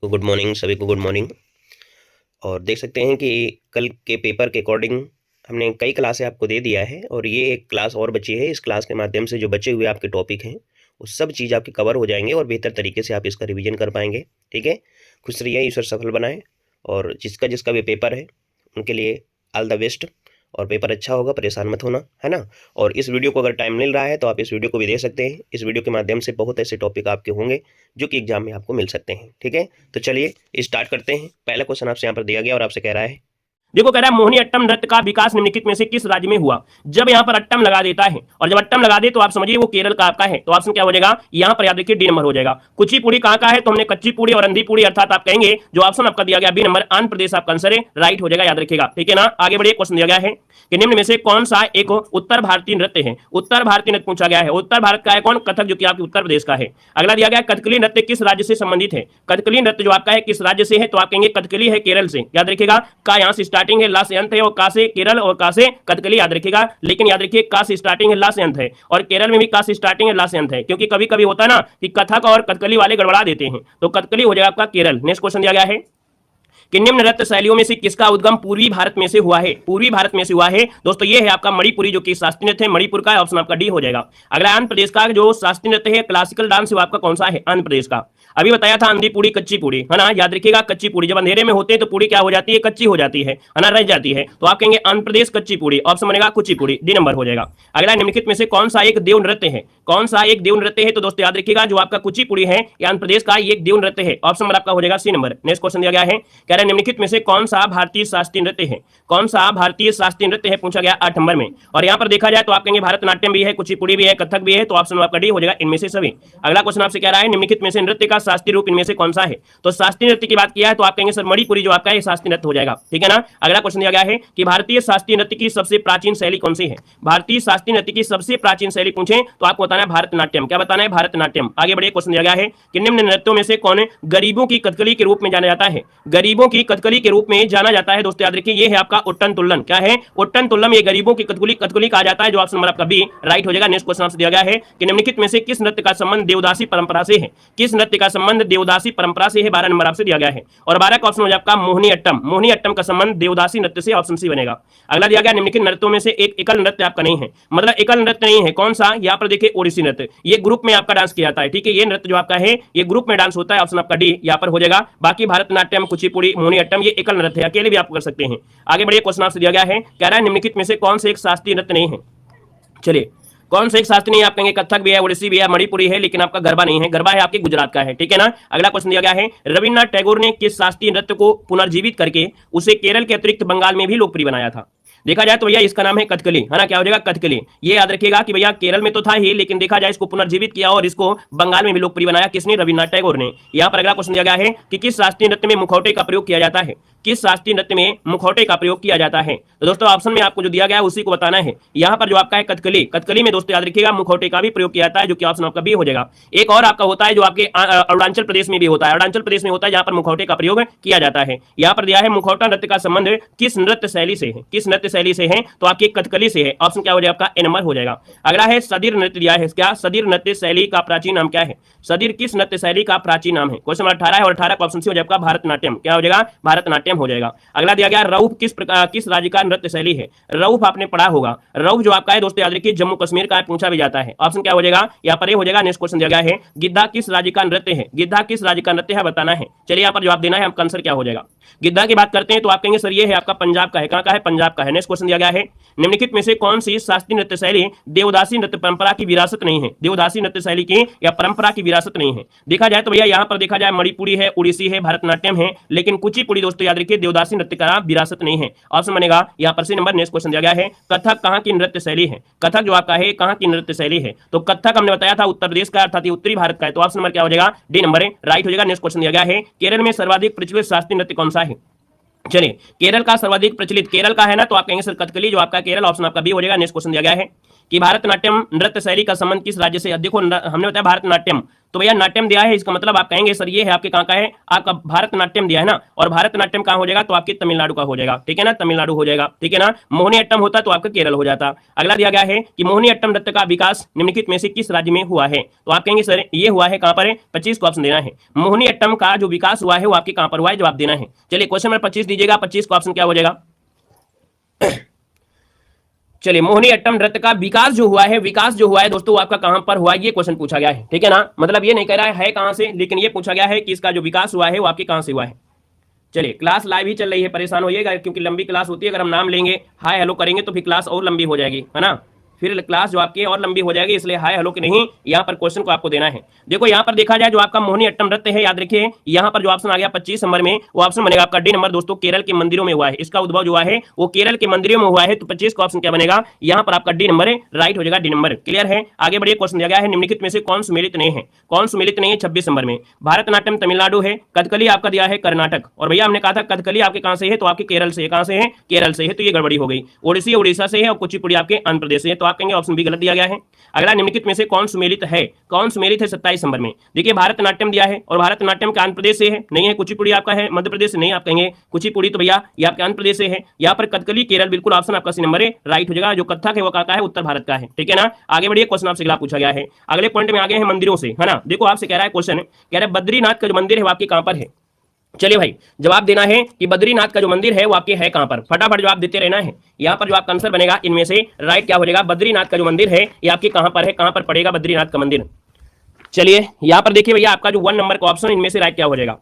Good morning, सभी को good morning. और देख सकते हैं कि कल के पेपर के अकॉर्डिंग हमने कई क्लासें आपको दे दिया है और ये एक क्लास और बची है। इस क्लास के माध्यम से जो बचे हुए आपके टॉपिक हैं वो सब चीज़ आपके कवर हो जाएंगे और बेहतर तरीके से आप इसका रिवीजन कर पाएंगे। ठीक है, खुश रहिए, ईश्वर सफल बनाए। और जिसका जिसका भी पेपर है उनके लिए ऑल द बेस्ट। और पेपर अच्छा होगा, परेशान मत होना, है ना। और इस वीडियो को अगर टाइम मिल रहा है तो आप इस वीडियो को भी देख सकते हैं। इस वीडियो के माध्यम से बहुत ऐसे टॉपिक आपके होंगे जो कि एग्जाम में आपको मिल सकते हैं। ठीक है, तो चलिए स्टार्ट करते हैं। पहला क्वेश्चन आपसे यहाँ पर दिया गया और आपसे कह रहा है, देखो कह रहा है मोहिनी अट्टम नृत्य का विकास निम्नलिखित में से किस राज्य में हुआ। जब यहाँ पर अट्टम लगा देता है और जब अट्टम लगा दे तो आप समझिए वो केरल का आपका है, तो ऑप्शन क्या हो जाएगा, यहाँ पर याद रखिए डी नंबर हो जाएगा। कुचिपुड़ी कहाँ का है, तो हमने कच्चीपुड़ी और अंधीपुड़ी अर्थात आप कहेंगे जो ऑप्शन आपका दिया गया बी नंबर आंध्र प्रदेश आपका आंसर है, राइट हो जाएगा, याद रखिएगा। ठीक है ना, आगे बढ़िए। क्वेश्चन दिया गया है कि निम्न में से कौन सा एक उत्तर भारतीय नृत्य है। उत्तर भारतीय नृत्य पूछा गया है, उत्तर भारत का है कौन, कथक, जो कि आपके उत्तर प्रदेश का है। अगला दिया गया कथकली नृत्य किस राज्य से संबंधित है। कथकली नृत्य जो आपका है किस राज्य से है, तो आप कहेंगे कथकली है केरल से, याद रखिएगा। का यहाँ से स्टार्टिंग है, ला से अंत है, और का से केरल और का से कथकली, याद रखिएगा। लेकिन याद रखिए का से स्टार्टिंग है, ला से अंत है, और केरल में भी का से स्टार्टिंग है, ला से अंत है, क्योंकि कभी कभी होता है ना कि कथक और कथकली वाले गड़बड़ा देते हैं, तो कथकली हो जाएगा आपका केरल। नेक्स्ट क्वेश्चन दिया गया है कि निम्न नृत्य शैलियों में से किसका उद्गम पूर्वी भारत में से हुआ है। पूर्वी भारत में से हुआ है दोस्तों, ये है आपका मणिपुरी, जो कि शास्त्रीय नृत्य है, मणिपुर का, ऑप्शन आपका डी हो जाएगा। अगला आंध्र प्रदेश का जो शास्त्रीय नृत्य है, क्लासिकल डांस, वो आपका कौन सा है, आंध्र प्रदेश का। अभी बताया था अंधी पूड़ी कच्ची पूड़ी, है ना, याद रखिएगा। कच्ची पूड़ी जब अंधेरे में होते हैं तो पूड़ी क्या हो जाती है, कच्ची हो जाती है ना, रह जाती है, तो आप कहेंगे आंध्र प्रदेश कच्ची पूड़ी, ऑप्शन बनेगा कुचिपुड़ी, डी नंबर हो जाएगा। अगला निम्नलिखित में से कौन सा एक देव नृत्य है, कौन सा एक देव नृत्य है, तो दोस्तों याद रखिएगा जो आपका कुचिपुड़ी है ये आंध्र प्रदेश का एक देव नृत्य है, ऑप्शन नंबर आपका हो जाएगा सी नंबर। नेक्स्ट क्वेश्चन दिया गया है, कह रहे निम्नलिखित में से कौन सा भारतीय शास्त्रीय नृत्य है, कौन सा भारतीय शास्त्रीय नृत्य है, पूछा गया 8 नंबर में। और यहां पर देखा जाए तो आप कहेंगे भरतनाट्यम भी है, कुचिपुड़ी भी है, कथक भी है, तो ऑप्शन आपका डी हो जाएगा, इनमें से सभी। अगला क्वेश्चन आपसे कह रहा है निम्नलिखित में से नृत्य का शास्त्रीय रूप इनमें से कौन सा है, तो शास्त्रीय नृत्य की बात किया है तो आप कहेंगे सर मणिपुरी जो आपका है शास्त्रीय नृत्य हो जाएगा। ठीक है ना। अगला क्वेश्चन दिया गया है कि भारतीय शास्त्रीय नृत्य की सबसे प्राचीन शैली कौन सी है। भारतीय शास्त्रीय नृत्य की सबसे प्राचीन शैली पूछे तो आपको बताना है भारतनाट्यम। क्या बताना है, भारतनाट्यम। आगे बढ़िए। क्वेश्चन दिया गया है कि निम्न नृत्यों में से कौन गरीबों की कथकली के रूप में जाना जाता है। गरीबों की कथकली के रूप में जाना जाता है दोस्तों, याद रखिए ये है आपका उट्टन तुल्लन। क्या है, उट्टन तुल्लम, ये गरीबों की कथकली कहा जाता है, जो ऑप्शन नंबर आपका बी राइट हो जाएगा। नेक्स्ट क्वेश्चन आपसे दिया गया है कि निम्नलिखित में से किस नृत्य का संबंध देवदासी परंपरा से है। किस नृत्य का संबंध देवदासी परंपरा से है, 12 नंबर आपसे दिया गया है। और 12 का ऑप्शन हो जाएगा आपका मोहिनी अट्टम। मोहिनी अट्टम का संबंध देवदासी नृत्य से, ऑप्शन सी बनेगा। अगला दिया गया निम्नलिखित नृत्यों में से एक एकल नृत्य आपका नहीं है, मतलब एकल नृत्य नहीं है, कौन सा, यहाँ पर देखिए ओडिसी नृत्य, ये ग्रुप में आपका डांस किया जाता है। ठीक है, ये नृत्य जो आपका है ये ग्रुप में डांस होता है, ऑप्शन आपका डी यहाँ पर हो जाएगा। बाकी भारतनाट्यम, कुचिपुड़ी, मोहिनी अट्टम ये एकल नृत्य है, अकेले भी आप कर सकते हैं। आगे बढ़िए। क्वेश्चन आपसे दिया गया है, कह रहा है निम्नलिखित में से कौन से एक शास्त्रीय नृत्य नहीं है। चलिए कौन से एक शास्त्रीय नहीं, आप कहेंगे कथक भी है, ओडिसी भी है, मणिपुरी है, लेकिन आपका गरबा नहीं है। गरबा है आपके गुजरात का है। ठीक है ना। अगला क्वेश्चन दिया गया है, रविन्द्रनाथ टैगोर ने किस शास्त्रीय नृत्य को पुनर्जीवित करके उसे केरल के अतिरिक्त बंगाल में भी लोकप्रिय बनाया था। देखा जाए तो भैया इसका नाम है कथकली, है ना, क्या हो जाएगा, कथकली। ये याद रखिएगा कि भैया केरल में तो था ही, लेकिन देखा जाए इसको पुनर्जीवित किया और इसको बंगाल में भी लोकप्रिय बनाया, किसने, रविन्द्रनाथ टैगोर ने। यहाँ पर अगला क्वेश्चन दिया गया है कि किस शास्त्रीय नृत्य में मुखौटे का प्रयोग किया जाता है। किस शास्त्रीय नृत्य में मुखौटे का प्रयोग किया जाता है, तो दोस्तों ऑप्शन में आपको जो दिया गया है उसी को बताना है। यहाँ पर जो आपका है कथकली, कथकली में दोस्तों याद रखिएगा मुखौटे का भी प्रयोग किया जाता है, जो कि ऑप्शन आपका बी हो जाएगा। एक और आपका होता है जो आपके अरुणाचल प्रदेश में भी होता है, अरुणाचल प्रदेश में होता है जहाँ पर मुखौटे का प्रयोग किया जाता है। यहाँ पर दिया है मुखौटा नृत्य का संबंध किस नृत्य शैली से है, किस नृत्य शैली से है, तो आपकी कथकली से है, ऑप्शन क्या हो जाएगा आपका ए नंबर हो जाएगा। अगला है सदीर नृत्य दिया है, क्या सदीर नृत्य शैली का प्राचीन नाम क्या है। सदीर किस नृत्य शैली का प्राचीन नाम है, क्वेश्चन 18 है और 18 का ऑप्शन सी हो जाएगा भारतनाट्यम। क्या हो जाएगा, भारतनाट्यम हो जाएगा। अगला दिया गया रऊफ किस राज्य का नृत्य शैली है। रऊफ आपने पढ़ा होगा, रऊफ जो आपका है दोस्तों याद रखिए जम्मू कश्मीर का पूछा भी जाता है, ऑप्शन क्या हो जाएगा यहाँ पर हो जाएगा। नेक्स्ट क्वेश्चन दिया गया है गिद्धा किस राज्य का नृत्य है। गिद्धा किस राज्य का नृत्य है बताना है। चलिए यहाँ पर जवाब देना है, आपका आंसर क्या हो जाएगा। गिद्धा की बात करते हैं तो आप कहेंगे सर ये है आपका पंजाब का है, कहां का है, पंजाब का है। नेक्स्ट क्वेश्चन दिया गया है निम्नलिखित में से कौन सी शास्त्रीय नृत्य शैली देवदासी नृत्य परंपरा की विरासत नहीं है। देवदासी नृत्य शैली की या परंपरा की विरासत नहीं है। देखा जाए तो भैया यहाँ पर देखा जाए मणिपुरी है, उड़ीसी है, भरतनाट्यम है, लेकिन कुचिपुड़ी दोस्तों याद रखिए देवदासी नृत्य का विरासत नहीं है, ऑप्शन बनेगा यहाँ पर सी नंबर। नेक्स्ट क्वेश्चन दिया गया है कथक कहाँ की नृत्य शैली है। कथक जो आपका है कहाँ की नृत्य शैली है, तो कथक हमने बताया था उत्तर प्रदेश का अर्थात उत्तरी भारत का है, तो ऑप्शन नंबर क्या हो जाएगा, डी नंबर राइट हो जाएगा। नेक्स्ट क्वेश्चन दिया गया है केरल में सर्वाधिक प्रचलित शास्त्रीय नृत्य कौन सा है। चलिए केरल का सर्वाधिक प्रचलित केरल का है ना, तो आप कहेंगे सर कथकली जो आपका केरल, ऑप्शन आपका बी हो जाएगा। नेक्स्ट क्वेश्चन दिया गया है कि भारतनाट्यम नृत्य शैली का संबंध किस राज्य से। देखो हमने बताया भारतनाट्यम, तो भैया नाट्यम दिया है, इसका मतलब आप कहेंगे सर ये है आपके कहाँ का है, आपका भारतनाट्यम दिया है ना, और भारतनाट्यम कहाँ हो जाएगा, तो आपके तमिलनाडु का हो जाएगा, ठीक है ना, तमिलनाडु हो जाएगा, ठीक है ना। मोहिनीअट्टम होता तो आपका केरल हो जाता। अगला दिया गया है कि मोहिनीअट्टम नृत्य का विकास निम्नलिखित में से किस राज्य में हुआ है, तो आप कहेंगे सर ये हुआ है कहाँ पर है, 25 को ऑप्शन देना है। मोहिनीअट्टम का जो विकास हुआ है वो आपके कहाँ पर हुआ है, जवाब देना है। चलिए क्वेश्चन नंबर 25 दीजिएगा, 25 का ऑप्शन क्या हो जाएगा। चलिए मोहिनीअट्टम नृत्य का विकास जो हुआ है, विकास जो हुआ है दोस्तों आपका कहां पर हुआ है, ये क्वेश्चन पूछा गया है, ठीक है ना। मतलब ये नहीं कह रहा है कहां से, लेकिन ये पूछा गया है कि इसका जो विकास हुआ है वो आपके कहां से हुआ है। चलिए क्लास लाइव ही चल रही है, परेशान होइएगा क्योंकि लंबी क्लास होती है, अगर हम नाम लेंगे हाय हेलो करेंगे तो फिर क्लास और लंबी हो जाएगी, है ना, फिर क्लास जो आपकी और लंबी हो जाएगी, इसलिए हाय हेलो की नहीं, यहाँ पर क्वेश्चन को आपको देना है। देखो यहाँ पर देखा जाए जो आपका मोहिनीअट्टम नृत्य है, याद रखिए यहाँ पर जो ऑप्शन आ गया 25 नंबर में, वो ऑप्शन बनेगा आपका डी नंबर दोस्तों, केरल के मंदिरों में हुआ है, इसका उद्भव जो हुआ है वो केरल के मंदिरों में हुआ है, तो 25 का ऑप्शन क्या बनेगा, यहाँ पर आपका डी नंबर राइट हो जाएगा, डी नंबर। क्लियर है, आगे बढ़िए। क्वेश्चन दिया गया है निम्नलिखित में से कौन सुमेलित नहीं है, कौन सुमेलित नहीं है 26 नंबर में। भारतनाट्यम तमिलनाडु है, कथकली आपका दिया है कर्नाटक, और भैया हमने कहा था कथकली आपके कहां से है, तो आपके केरल से, कहां से है, केरल से है, तो ये गड़बड़ी हो गई। ओडिसी उड़ीसा से है और कुचिपुड़ी आपके आंध्र प्रदेश से है, तो आप कहेंगे ऑप्शन बी गलत दिया गया है। अगला निम्नलिखित में से कौन सुमेलित है, कौन सुमेलित है 27 नंबर में। देखिए भारतनाट्यम दिया है और भारतनाट्यम का आंध्र प्रदेश से है, नहीं है, कुचिपुड़ी आपका है मध्य प्रदेश से, नहीं, आप कहेंगे कुचिपुड़ी तो भैया ये आपके आंध्र प्रदेश से है। यहाँ पर कथकली केरल, बिल्कुल ऑप्शन आपका सी नंबर है राइट हो जाएगा। जो कथक है वो कहाँ का है, उत्तर भारत का है, ठीक है ना। आगे बढ़िए, क्वेश्चन आपसे अगला पूछा गया है, अगले पॉइंट में आगे हैं मंदिरों से, है ना। देखो आपसे कह रहा है क्वेश्चन, कह रहा है बद्रीनाथ का जो मंदिर है वो आपके कहां पर है। चलिए भाई जवाब देना है कि बद्रीनाथ का जो मंदिर है वो आपके है कहां पर, फटाफट जवाब देते रहना है। यहाँ पर जो आपका आंसर बनेगा इनमें से राइट क्या हो जाएगा, बद्रीनाथ का जो मंदिर है ये आपके कहां पर है, कहां पर पड़ेगा बद्रीनाथ का मंदिर। चलिए यहाँ पर देखिए भैया आपका जो 1 नंबर का ऑप्शन इनमें से राइट क्या हो जाएगा।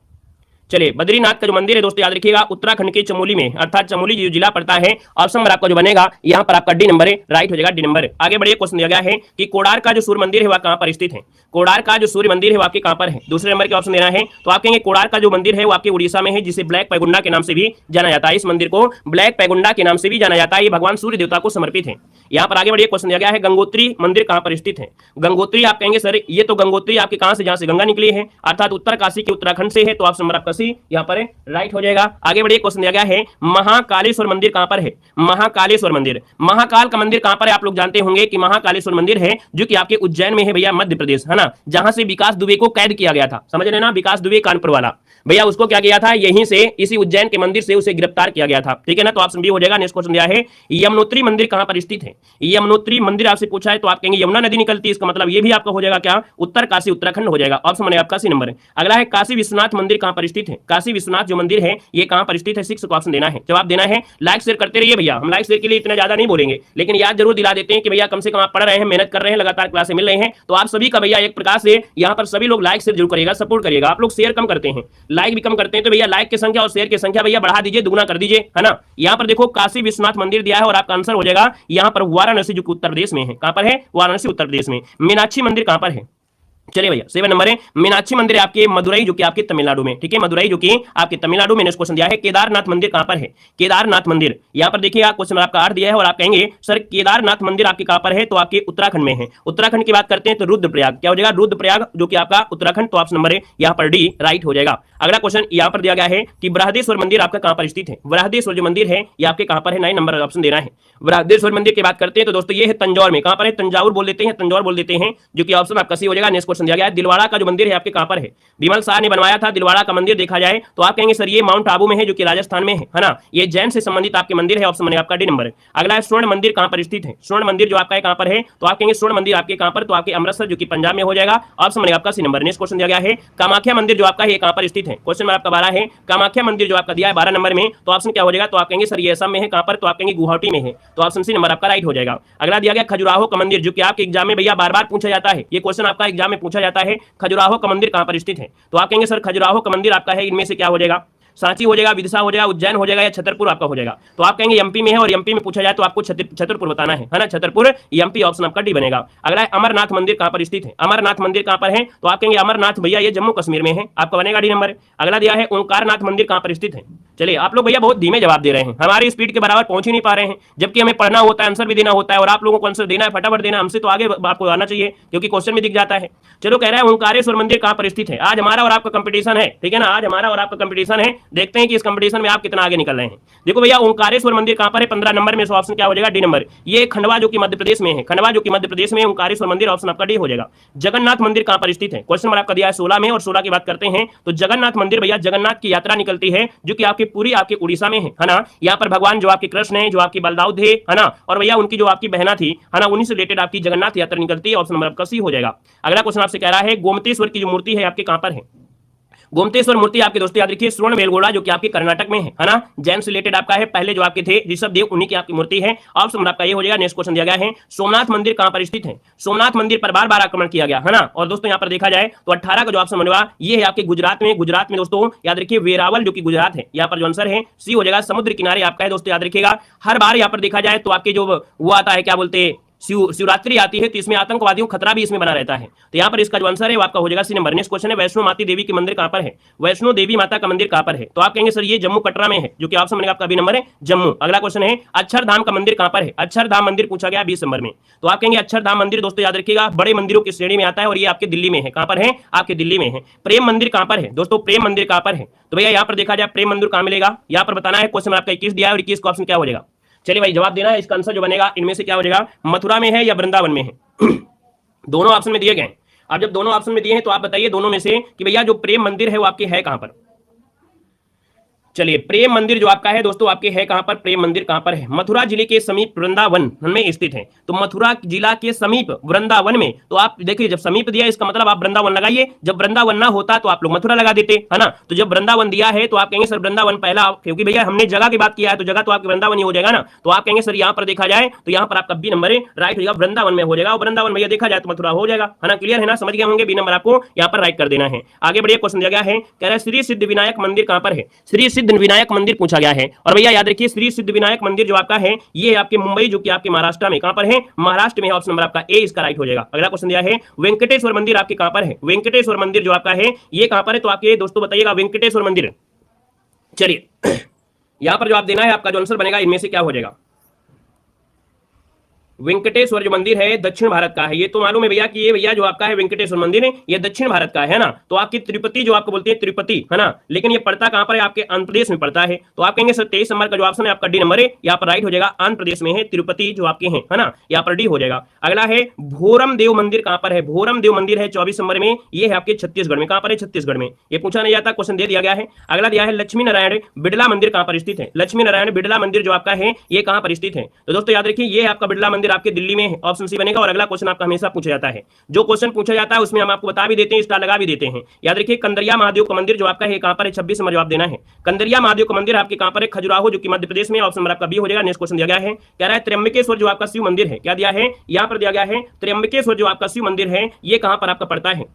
चलिए बद्रीनाथ का जो मंदिर है दोस्तों याद रखिएगा उत्तराखंड के चमोली में, अर्थात चमोली जो जिला पड़ता है, ऑप्शन नंबर आपका जो बनेगा यहाँ पर आपका डी नंबर है राइट हो जाएगा, डी नंबर। आगे बढ़िए, क्वेश्चन दिया गया है कि कोडार का जो सूर्य मंदिर है वह कहां पर स्थित है, कोडार का जो सूर्य मंदिर है वो आपके कहां पर है, दूसरे नंबर के ऑप्शन देना है। तो आप कहेंगे कोडार का जो मंदिर है वो आपके उड़ीसा में है, जिसे ब्लैक पैगुंडा के नाम से भी जाना जाता है, इस मंदिर को ब्लैक पैगुंडा के नाम से भी जाना जाता है, ये भगवान सूर्य देवता को समर्पित है। यहाँ पर आगे बढ़िए, क्वेश्चन दिया गया है गंगोत्री मंदिर कहां पर स्थित है। गंगोत्री आप कहेंगे सर ये तो गंगोत्री आपके कहां से, जहां से गंगा निकली है, अर्थात उत्तर काशी के उत्तराखंड से है, तो ऑप्शन नंबर आपका सी यहाँ पर राइट हो जाएगा। आगे बढ़िए, क्वेश्चन दिया गया है महाकालेश्वर मंदिर कहां पर है, महाकालेश्वर मंदिर, महाकाल का मंदिर कहां पर है, आप लोग जानते होंगे कि महाकालेश्वर मंदिर है जो कि आपके उज्जैन में है भैया, मध्य प्रदेश, है ना, जहां से विकास दुबे को कैद किया गया था, समझ रहे ना, विकास दुबे कानपुर वाला भैया, उसको क्या किया था, यहीं से इसी उज्जैन के मंदिर से उसे गिरफ्तार किया गया था, ठीक है ना। तो ऑप्शन बी हो जाएगा। नेक्स्ट क्वेश्चन दिया है यमुनोत्री मंदिर कहां पर स्थित है, यमुनोत्री मंदिर आपसे पूछा है तो आप कहेंगे यमुना नदी निकलती है, इसका मतलब ये भी आपका हो जाएगा क्या, उत्तर काशी उत्तराखंड हो जाएगा, ऑप्शन बनेगा आपका सी नंबर। अगला है काशी विश्वनाथ मंदिर कहां पर स्थित है, काशी विश्वनाथ जो मंदिर है ये कहां पर स्थित है, 6 को ऑप्शन देना है, जवाब देना है। लाइक शेयर करते रहिए भैया, हम लाइक शेयर के लिए इतना ज्यादा नहीं बोलेंगे, लेकिन याद जरूर दिला देते हैं कि भैया कम से कम आप पढ़ रहे हैं, मेहनत कर रहे हैं, लगातार क्लासें मिल रहे हैं, तो आप सभी का भैया एक प्रकार से यहाँ पर सभी लोग लाइक शेयर जरूर करिएगा, सपोर्ट करिएगा। आप लोग शेयर कम करते हैं, लाइक भी कम करते हैं, तो भैया लाइक की संख्या और शेयर की संख्या भैया बढ़ा दीजिए, दुगना कर दीजिए, है ना। यहाँ पर देखो काशी विश्वनाथ मंदिर दिया है और आपका आंसर हो जाएगा यहाँ पर वाराणसी, जो उत्तर प्रदेश में है, कहां पर है, वाराणसी उत्तर प्रदेश में। मीनाक्षी मंदिर कहां पर है, चलिए भैया 7 नंबर है, मीनाक्षी मंदिर आपके मदुरई जो कि आपके तमिलनाडु में, ठीक है, मदुरई जो कि आपके तमिलनाडु में। नेक्स्ट क्वेश्चन दिया है केदारनाथ मंदिर कहां पर है, केदारनाथ मंदिर, यहाँ पर देखिएगा क्वेश्चन आपका 8 दिया है और आप कहेंगे सर केदारनाथ मंदिर आपके कहां पर है, तो आपके उत्तराखंड में है। उत्तराखंड की बात करते हैं तो रुद्रप्रयाग क्या हो जाएगा, रुद्रप्रयाग जो कि आपका उत्तराखंड, तो ऑप्शन नंबर है यहाँ पर डी राइट हो जाएगा। अगला क्वेश्चन यहाँ पर दिया गया है कि बृहदेश्वर मंदिर आपका कहां पर स्थित है, बृहदेश्वर जो मंदिर है ये आपके कहां पर है, 9 नंबर ऑप्शन देना है। बृहदेश्वर मंदिर की बात करते हैं तो दोस्तों ये है तंजौर में, कहां पर है, तंजावुर बोल देते हैं, तंजौर बोल देते हैं, जो कि ऑप्शन आपका सी हो जाएगा। नेक्स्ट क्वेश्चन दिया गया है दिलवाड़ा जो मंदिर है आपके कहां पर है, विमल शाह ने बनवाया था दिलवाड़ा का मंदिर, देखा जाए तो आप कहेंगे सर ये माउंट आबू में है जो कि राजस्थान में है ना, ये जैन से संबंधित आपके मंदिर है, ऑप्शन बनेगा आपका डी नंबर। अगला है स्वर्ण मंदिर कहां पर स्थित है, स्वर्ण मंदिर जो आपका कहां पर है, तो आप कहेंगे स्वर्ण मंदिर आपके कहां पर, तो आपके अमृतसर जो कि पंजाब में हो जाएगा, ऑप्शन बनेगा आपका सी नंबर। नेक्स्ट क्वेश्चन दिया गया है कामाख्या मंदिर जो आपका है कहां पर स्थित है, क्वेश्चन नंबर आपका 12 है, कामाख्या मंदिर जो आपका दिया है 12 नंबर में, तो ऑप्शन क्या हो जाएगा, तो आप कहेंगे सर ये असम में है, कहां पर, तो आप कहेंगे गुवाहाटी में है, तो ऑप्शन सी नंबर आपका राइट हो जाएगा। अगला दिया गया खजुराहो का मंदिर जो कि आपके एग्जाम में भैया बार-बार पूछा जाता है, ये क्वेश्चन आपका एग्जाम में पूछा जाता है, खजुराहो का मंदिर कहां पर स्थित है, तो आप कहेंगे सर खजुराहो का मंदिर आपका है इनमें से क्या हो जाएगा, सांची हो जाएगा, विदिशा हो जाएगा, उज्जैन हो जाएगा या छतरपुर आपका हो जाएगा, तो आप कहेंगे एमपी में है और एमपी में पूछा जाए तो आपको छतरपुर बताना है ना, छतरपुर एमपी, ऑप्शन आपका डी बनेगा। अगला है अमरनाथ मंदिर कहां पर स्थित है, अमरनाथ मंदिर कहां पर है, तो आप कहेंगे अमरनाथ भैया ये जम्मू कश्मीर में है, आपका बनेगा डी नंबर। अगला दिया है ओंकारनाथ मंदिर कहां पर स्थित है, चलिए, आप लोग भैया बहुत धीमे जवाब दे रहे हैं, हमारी स्पीड के बराबर पहुंच ही नहीं पा रहे हैं, जबकि हमें पढ़ना होता है, आंसर भी देना होता है, और आप लोगों को आंसर देना है, फटाफट देना, हमसे तो आगे आपको आना चाहिए, क्योंकि क्वेश्चन भी दिख जाता है। चलो, कह रहा है ओंकारेश्वर मंदिर कहां पर स्थित है। आज हमारा और आपका कंपटीशन है, ठीक है ना, आज हमारा और आपका कंपटीशन है, देखते हैं कि इस कंपटीशन में आप कितना आगे निकल रहे हैं। देखो भैया, ओंकारेश्वर मंदिर कहां पर है, 15 नंबर में, ऑप्शन क्या हो जाएगा, डी नंबर। ये खंडवा जो कि मध्य प्रदेश में है, खंडवा जो कि मध्य प्रदेश में, ओंकारेश्वर मंदिर, ऑप्शन आपका डी हो जाएगा। जगन्नाथ मंदिर कहां पर स्थित है, क्वेश्चन नंबर आपका दिया है 16 में, और 16 की बात करते हैं तो जगन्नाथ मंदिर भैया, जगन्नाथ की यात्रा निकलती है जो कि आपकी पूरी आपके उड़ीसा में है ना। यहाँ पर भगवान जो आपके कृष्ण है, जो आपकी बलदाऊ थे, है ना, और भैया उनकी जो आपकी बहना थी, है ना, उन्हीं से रिलेटेड आपकी जगन्नाथ यात्रा निकलती है। ऑप्शन नंबर आपका सी हो जाएगा। अगला क्वेश्चन आपसे कह रहा है गोमतेश्वर की जो मूर्ति है आपके कहां पर है। गोमतेश्वर मूर्ति आपके दोस्तों याद रखिए स्वर्ण बेलगोड़ा जो कि आपके कर्नाटक में है ना, जैन से रिलेटेड आपका है, पहले जो आपके थे ऋषभ देव, उन्हीं की आपकी मूर्ति है। ऑप्शन आपका ये हो जाएगा। नेक्स्ट क्वेश्चन दिया गया है सोमनाथ मंदिर कहां पर स्थित है। सोमनाथ मंदिर पर बार बार आक्रमण किया गया, है ना, और दोस्तों यहाँ पर देखा जाए तो 18 का जो ऑप्शन बनेगा ये है आपके गुजरात में। गुजरात में दोस्तों याद रखिए वेरावल जो कि गुजरात है, यहाँ पर जो आंसर है सी हो जाएगा। समुद्र किनारे आपका है दोस्तों, याद रखिएगा। हर बार यहाँ पर देखा जाए तो आपके जो वो आता है, क्या बोलते हैं, शिवरात्रि आती है, तो इसमें आतंकवादियों का खतरा भी इसमें बना रहता है। तो यहाँ पर इसका जो आंसर है वो आपका हो जाएगा सी नंबर। नेक्स्ट क्वेश्चन है वैष्णो माता देवी के मंदिर कहां पर है। वैष्णो देवी माता का मंदिर कहां पर है, तो आप कहेंगे सर ये जम्मू कटरा में है, जो कि ऑप्शन बनेगा आपका बी नंबर है, जम्मू। अगला क्वेश्चन है अक्षरधाम का मंदिर कहां पर है। अक्षरधाम मंदिर पूछा गया 20 नंबर में, तो आप कहेंगे अक्षरधाम मंदिर दोस्तों याद रखिएगा बड़े मंदिरों की श्रेणी में आता है, और ये आपके दिल्ली में है। कहां पर है, आपके दिल्ली में है। प्रेम मंदिर कहां पर है दोस्तों, प्रेम मंदिर कहां पर है, तो भैया यहाँ पर देखा जाए प्रेम मंदिर कहां मिलेगा, यहाँ पर बताना है। क्वेश्चन आपका 21 दिया है, और 21 का ऑप्शन क्या हो जाएगा। चलिए भाई जवाब देना है, इसका आंसर जो बनेगा इनमें से क्या हो जाएगा, मथुरा में है या वृंदावन में है। दोनों ऑप्शन में दिए गए। अब जब दोनों ऑप्शन में दिए हैं तो आप बताइए दोनों में से कि भैया जो प्रेम मंदिर है वो आपके है कहां पर। चलिए, प्रेम मंदिर जो आपका है दोस्तों आपके है कहां पर, प्रेम मंदिर कहां पर है, मथुरा जिले के समीप वृंदावन में स्थित है। तो मथुरा जिला के समीप वृंदावन में, तो आप देखिए जब समीप दिया इसका मतलब आप वृंदावन लगाइए, जब वृंदावन ना होता तो आप लोग मथुरा लगा देते, है ना। तो जब वृंदावन दिया है तो आप कहेंगे सर वृंदावन पहला, क्योंकि भैया हमने जगह की बात किया है तो जगह तो आपके वृंदावन ही हो जाएगा ना। तो आप कहेंगे सर यहाँ पर देखा जाए तो यहाँ पर आपका बी नंबर है, राइट हो जाएगा, वृंदावन में हो जाएगा। वृंदावन भैया देखा जाए तो मथुरा हो जाएगा, है ना। क्लियर है ना, समझ गए होंगे। बी नंबर आपको यहाँ पर राइट कर देना है। आगे बढ़िए, क्वेश्चन दिया गया है, कह रहा है श्री सिद्ध विनायक मंदिर कहां पर है। श्री सिद्ध विनायक मंदिर पूछा गया है, और भैया याद रखिए श्री सिद्ध विनायक मंदिर जो आपका है ये आपके मुंबई जो कि आपके महाराष्ट्र में, कहां पर है, महाराष्ट्र में है। ऑप्शन नंबर आपका ए इसका राइट हो जाएगा। अगला क्वेश्चन दिया है वेंकटेश्वर मंदिर आपके कहां पर है। वेंकटेश्वर मंदिर जो आपका है ये कहां पर है, तो आपके दोस्तों बताइएगा वेंकटेश्वर मंदिर। चलिए यहां पर जवाब देना है, आपका जो आंसर बनेगा इनमें से क्या हो जाएगा। वेंकटेश्वर जो मंदिर है दक्षिण भारत का है, ये तो मालूम है भैया कि ये भैया जो आपका है वेंकटेश्वर मंदिर है ये दक्षिण भारत का है ना। तो आपकी तिरुपति जो आपको बोलते हैं तिरुपति, है ना, लेकिन ये पड़ता कहां पर है, आपके आंध्र प्रदेश में पड़ता है। तो आप कहेंगे सर 23 नंबर का जो ऑप्शन है आपका डी नंबर है, यहाँ पर राइट हो जाएगा। आंध्र प्रदेश में है तिरुपति जो आपके हैं, है ना, यहाँ पर डी हो जाएगा। अगला है भोरम देव मंदिर कहां पर है। भोरम देव मंदिर है 24 नंबर में, ये है आपके छत्तीसगढ़ में। कहां पर है, छत्तीसगढ़ में। ये पूछा नहीं जाता, क्वेश्चन दे दिया गया है। अगला दिया है लक्ष्मी नारायण बिड़ला मंदिर कहां पर स्थित है। लक्ष्मी नारायण बिड़ला मंदिर जो आपका है ये कहां पर स्थित है, तो दोस्तों याद रखिए ये आपका बिड़ला मंदिर आपके दिल्ली में है। ऑप्शन सी बनेगा। और अगला क्वेश्चन आपका हमेशा पूछा जाता है, जो क्वेश्चन पूछा जाता है उसमें हम आपको बता भी देते हैं, स्टार लगा भी देते हैं। याद रखिए कंदरिया महादेव का मंदिर जो आपका है कहां पर है, 26 नंबर जवाब देना है। कंदरिया महादेव का मंदिर आपके कहां पर है, खजुराहो जो कि मध्य प्रदेश में। ऑप्शन नंबर आपका बी हो जाएगा। नेक्स्ट क्वेश्चन दिया गया है, कह रहा है त्र्यंबकेश्वर जो आपका शिव मंदिर है, क्या दिया है, यहां पर दिया गया है त्र्यंबकेश्वर जो आपका शिव मंदिर है ये कहां पर आपका पड़ता है।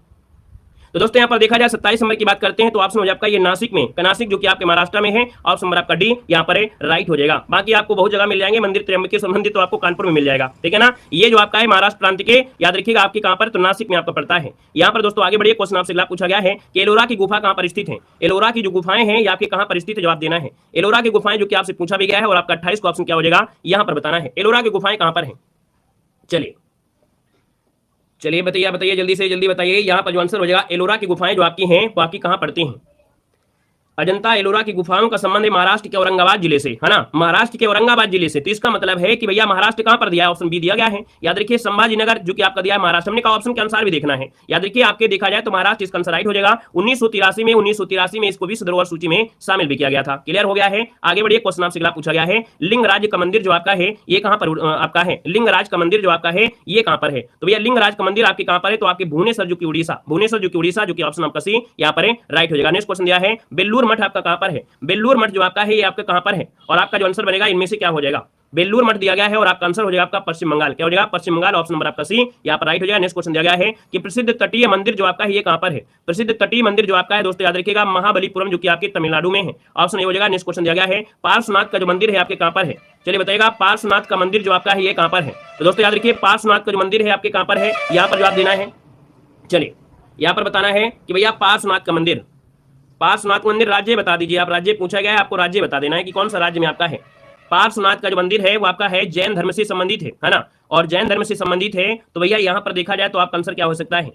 तो दोस्तों यहाँ पर देखा जाए 27 नंबर की बात करते हैं तो ऑप्शन हो जाएगा ये नासिक में, नासिक जो कि आपके महाराष्ट्र में है। ऑप्शन नंबर आपका डी यहाँ पर है, राइट हो जाएगा। बाकी आपको बहुत जगह मिल जाएंगे मंदिर त्र्यंबकेश्वर मंदिर, तो आपको कानपुर में मिल जाएगा, ठीक है ना। ये जो आपका है महाराष्ट्र प्रांत के, याद रखिएगा आपके कहां पर, तो नासिक में आपका पड़ता है। यहाँ पर दोस्तों आगे बढ़िए, क्वेश्चन आपसे अगला पूछा गया है कि एलोरा की गुफा कहां पर स्थित है। एलोरा की जो गुफाएं हैं ये आपके कहां पर स्थित है, जवाब देना है। एलोरा की गुफाएं जो कि आपसे पूछा भी गया है, और आपका 28 का ऑप्शन क्या हो जाएगा, यहाँ पर बताना है एलोरा की गुफाएं कहां पर है। चलिए बताइए जल्दी से जल्दी बताइए। यहाँ पर जो आंसर हो जाएगा एलोरा की गुफाएं जो आपकी हैं वो आपकी कहां पड़ती हैं। अजंता एलोरा की गुफाओं का संबंध है महाराष्ट्र के औरंगाबाद जिले से, है ना, महाराष्ट्र के औरंगाबाद जिले से। तो इसका मतलब है कि भैया महाराष्ट्र कहां पर दिया है, ऑप्शन बी दिया गया है। याद रखिए संभाजी नगर जो कि आपका दिया है महाराष्ट्र, हमने कहा ऑप्शन के अनुसार भी देखना है। याद रखिए आपके देखा जाए तो महाराष्ट्र इसका आंसर राइट हो जाएगा। 1983 में इसको विश्व धरोहर सूची में शामिल भी किया गया था। क्लियर हो गया है। आगे बढ़िए, क्वेश्चन आपसे अगला पूछा गया है लिंगराज का मंदिर जो आपका है ये कहां पर आपका है। लिंगराज का मंदिर जो आपका है ये कहां पर है, तो भैया लिंगराज का मंदिर आपके कहां पर है, तो आपके भुवनेश्वर जो कि उड़ीसा, भुवनेश्वर जो कि उड़ीसा, जो कि ऑप्शन आपका सी यहाँ पर है, राइट हो जाएगा। नेक्स्ट क्वेश्चन दिया है बेल्लूर मठ आपका कहां पर है। बेल्लूर मठ जो आपका है ये आपका कहां पर है, और आपका जो आंसर बनेगा इनमें से क्या हो जाएगा। बेल्लूर मठ दिया गया है और आपका आंसर हो जाएगा आपका पश्चिम बंगाल। क्या हो जाएगा, पश्चिम बंगाल। ऑप्शन नंबर आपका सी यहाँ पर राइट हो जाएगा। नेक्स्ट क्वेश्चन दिया गया है कि प्रसिद्ध तटीय मंदिर जो आपका है ये कहां पर है। प्रसिद्ध तटीय मंदिर जो आपका है दोस्तों याद रखिएगा महाबलीपुरम जो कि आपके तमिलनाडु में है। ऑप्शन ए हो जाएगा। नेक्स्ट क्वेश्चन दिया गया है पार्श्वनाथ का जो मंदिर है आपके कहां पर है। चलिए बताइएगा पार्श्वनाथ का मंदिर जो आपका है ये कहां पर है। तो दोस्तों याद रखिए पार्श्वनाथ का जो मंदिर है आपके कहां पर है, यहाँ पर जवाब देना है। चलिए यहाँ पर बताना है कि भैया पार्श्वनाथ का मंदिर, पार्श्वनाथ मंदिर राज्य बता दीजिए आप, राज्य पूछा गया है, आपको राज्य बता देना है कि कौन सा राज्य में आपका है। पार्श्वनाथ का जो मंदिर है वो आपका है जैन धर्म से संबंधित है ना, और जैन धर्म से संबंधित है तो भैया यहाँ पर देखा जाए तो आपका आंसर क्या हो सकता है,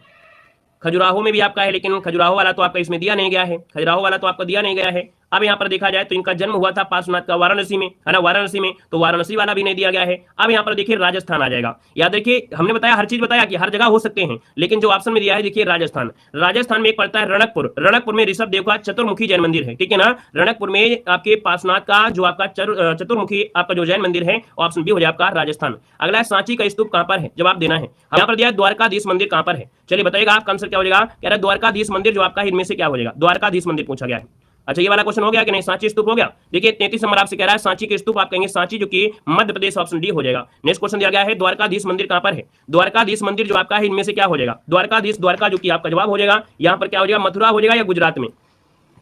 खजुराहो में भी आपका है, लेकिन खजुराहो वाला तो आपका इसमें दिया नहीं गया है, खजुराहो वाला तो आपका दिया नहीं गया है। अब यहाँ पर देखा जाए तो इनका जन्म हुआ था पार्श्वनाथ का वाराणसी में, है ना, वाराणसी में, तो वाराणसी वाला भी नहीं दिया गया है। अब यहाँ पर देखिए राजस्थान आ जाएगा। याद देखिए हमने बताया, हर चीज बताया कि हर जगह हो सकते हैं, लेकिन जो ऑप्शन में दिया है देखिए राजस्थान, राजस्थान में एक पड़ता है रणकपुर, रणकपुर में ऋषभ देव का चतुर्मुखी जैन मंदिर है, ठीक है ना। रणकपुर में आपके पार्श्वनाथ का जो आपका चतुर्मुखी आपका जो जैन मंदिर है, ऑप्शन बी हो जाए आपका राजस्थान। अगला है सांची का स्तूप कहां पर है, जवाब देना है। यहाँ पर दिया द्वारकाधीश मंदिर कहां पर है, चलिए बताइएगा आपका आंसर क्या हो जाएगा। कह रहा है द्वारकाधीश मंदिर जो आपका इनमें से क्या हो जाएगा, द्वारकाधीश मंदिर पूछा गया है। अच्छा ये वाला क्वेश्चन हो गया कि नहीं, सांची स्तूप हो गया। देखिए 33 नंबर आपसे कह रहा है सांची के स्तूप, आप कहेंगे सांची जो कि मध्य प्रदेश, ऑप्शन डी हो जाएगा। नेक्स्ट क्वेश्चन दिया गया है द्वारकाधीश मंदिर कहां पर है, द्वारकाधीश मंदिर जो आपका है इनमें से क्या हो जाएगा, द्वारकाधीश, द्वारका जो कि आपका जवाब हो जाएगा। यहाँ पर क्या हो जाएगा, मथुरा हो जाएगा या गुजरात में,